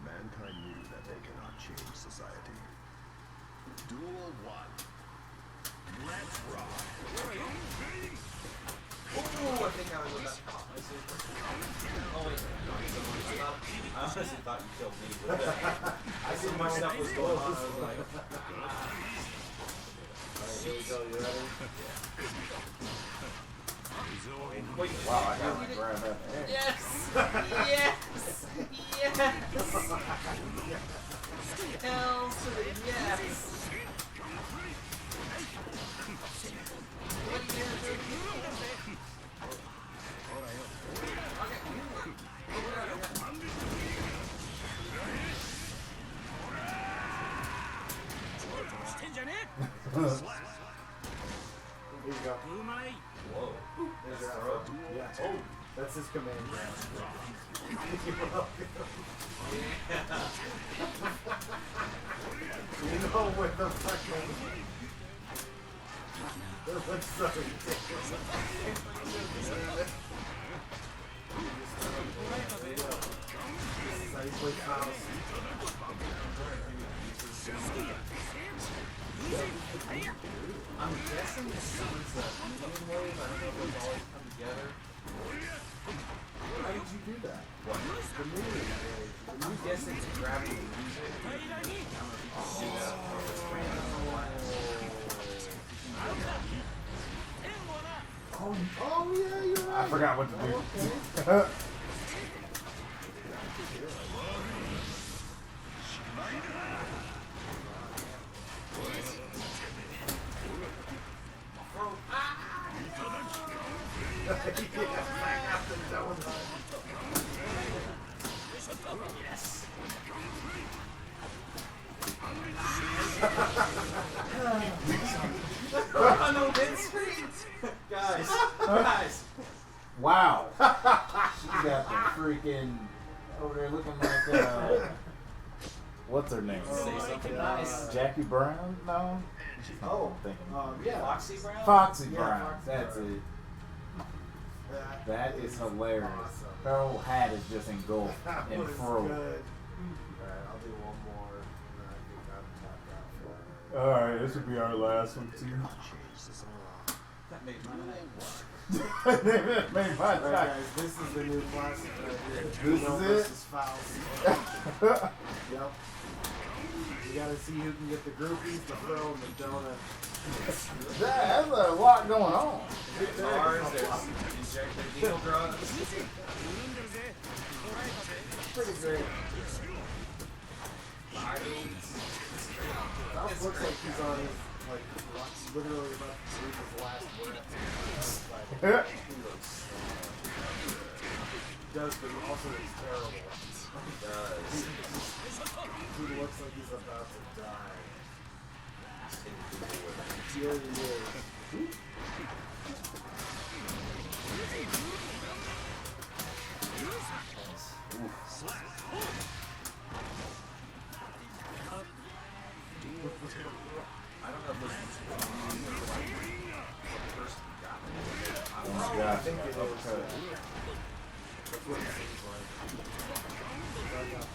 Mankind knew that they cannot change society. Duel 1. Let's rock. Oh, I think I was about to pop my super. Oh wait, no, it's not. I honestly thought you killed me. But I see my stuff was going on. I was like, Alright, here we go. You ready? wait, Wow, I got to grab that. yes, yes, yes. Hell to the yes. What are you gonna do? Here you go. うまい Whoa. There's your arrow. Yeah. Oh, that's his command. You know where the fucking. That looks so ridiculous. This is how you play Faust. I'm guessing this is a medium wave. I don't know if those always come together. How did you do that? What? The medium wave. I'm guessing to grab the music. I don't know if you can do that or if it's random or what. Oh yeah, you're right. I forgot what to do. Okay. Yes. Oh no, mid screen. Guys. Wow. She got the freaking over there looking like what's her name? Say something nice. Jackie Brown? No. Oh, I'm thinking. yeah. Foxy Brown. Foxy Yeah, Brown. Foxy That's Brown. it. That is hilarious. Awesome. Her whole hat is just engulfed That in was fro. good. Alright, I'll do one more, and then I think I'm tapped out for that. Alright, this would be our last one too. That made my Made my Alright time. guys, this is the new classic right here. This Uno is it? versus Faust. Yep. You gotta see who can get the groupies, the throw, and the donut. That's a lot going on. There's bars, there's injected needle drugs. Pretty great. It's Faust looks great. like he's on his, like, literally about to breathe his last breath. Like, he looks does, but he also looks terrible. It does. He looks like he's about to die. Just take people with it. Yeah, he is. I don't know if this is the person who got it. I don't know. Yeah, I think it is. okay. That's what it seems like. I got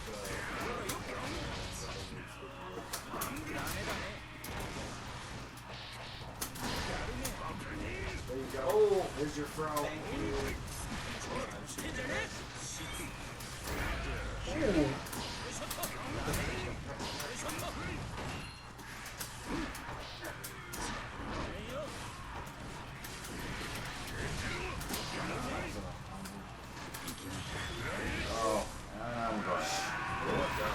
there you go. Oh, there's your throw. Thank you. Oh, I'm going.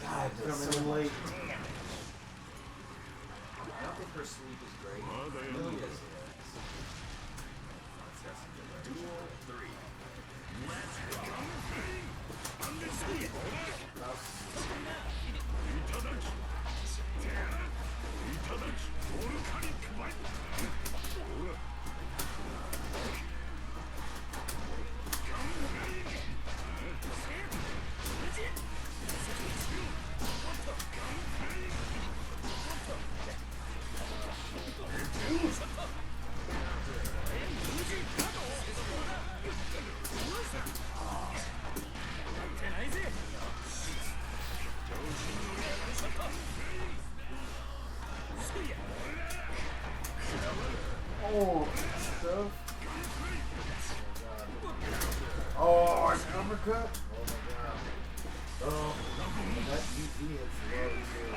God, that's Coming so in much. late. I don't think her sleep is great. Really is. Oh, stuff. Oh, it's an uppercut. Oh my god. Oh, that DP hits low too.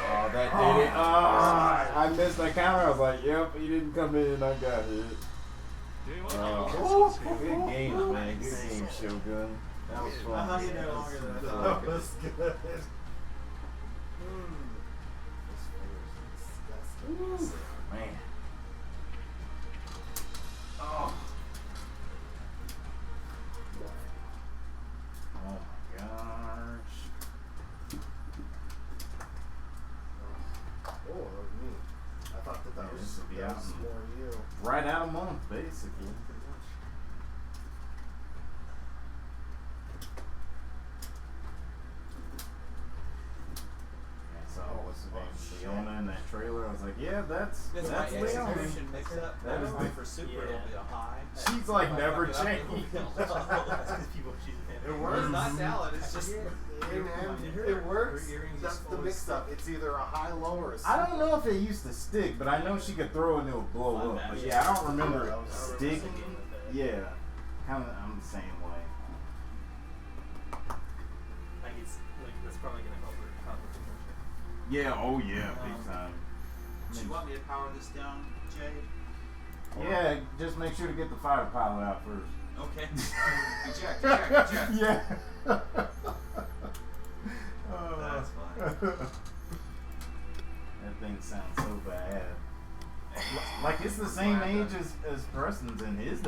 Oh, that did it. Oh, I missed that counter. I was like, yep, he didn't come in and I got hit. Good game, man. Good game, Shogun. That was fun. I'm not getting there longer than I thought. That was good. Man. Oh. Oh my gosh. Oh, that was me. I thought that Yeah, was this would be out in- more you. Right out of month, basically. And so what's the name? Leona in that trailer. I was like, yeah, that's That's my Leona. execution mix up. That is For super, it'll be a high. She's like never Fuck it up, changed. it'll be a low. It works. It's not salad, it's just. Hey man, it works. That's the mix up. It's either a high, low, or a I don't know if it used to stick, but I know she could throw and it would blow up. But yeah, I don't remember it sticking. Yeah, kind of. I'm the same way. Like it's like that's probably gonna help her accomplish it. Yeah. Oh yeah, big time. Do you want me to power this down, Jay? Yeah, just make sure to get the fire pilot out first. Okay. Eject. Yeah. That's fine. That thing sounds so bad. Like it's the same age as Preston's in his.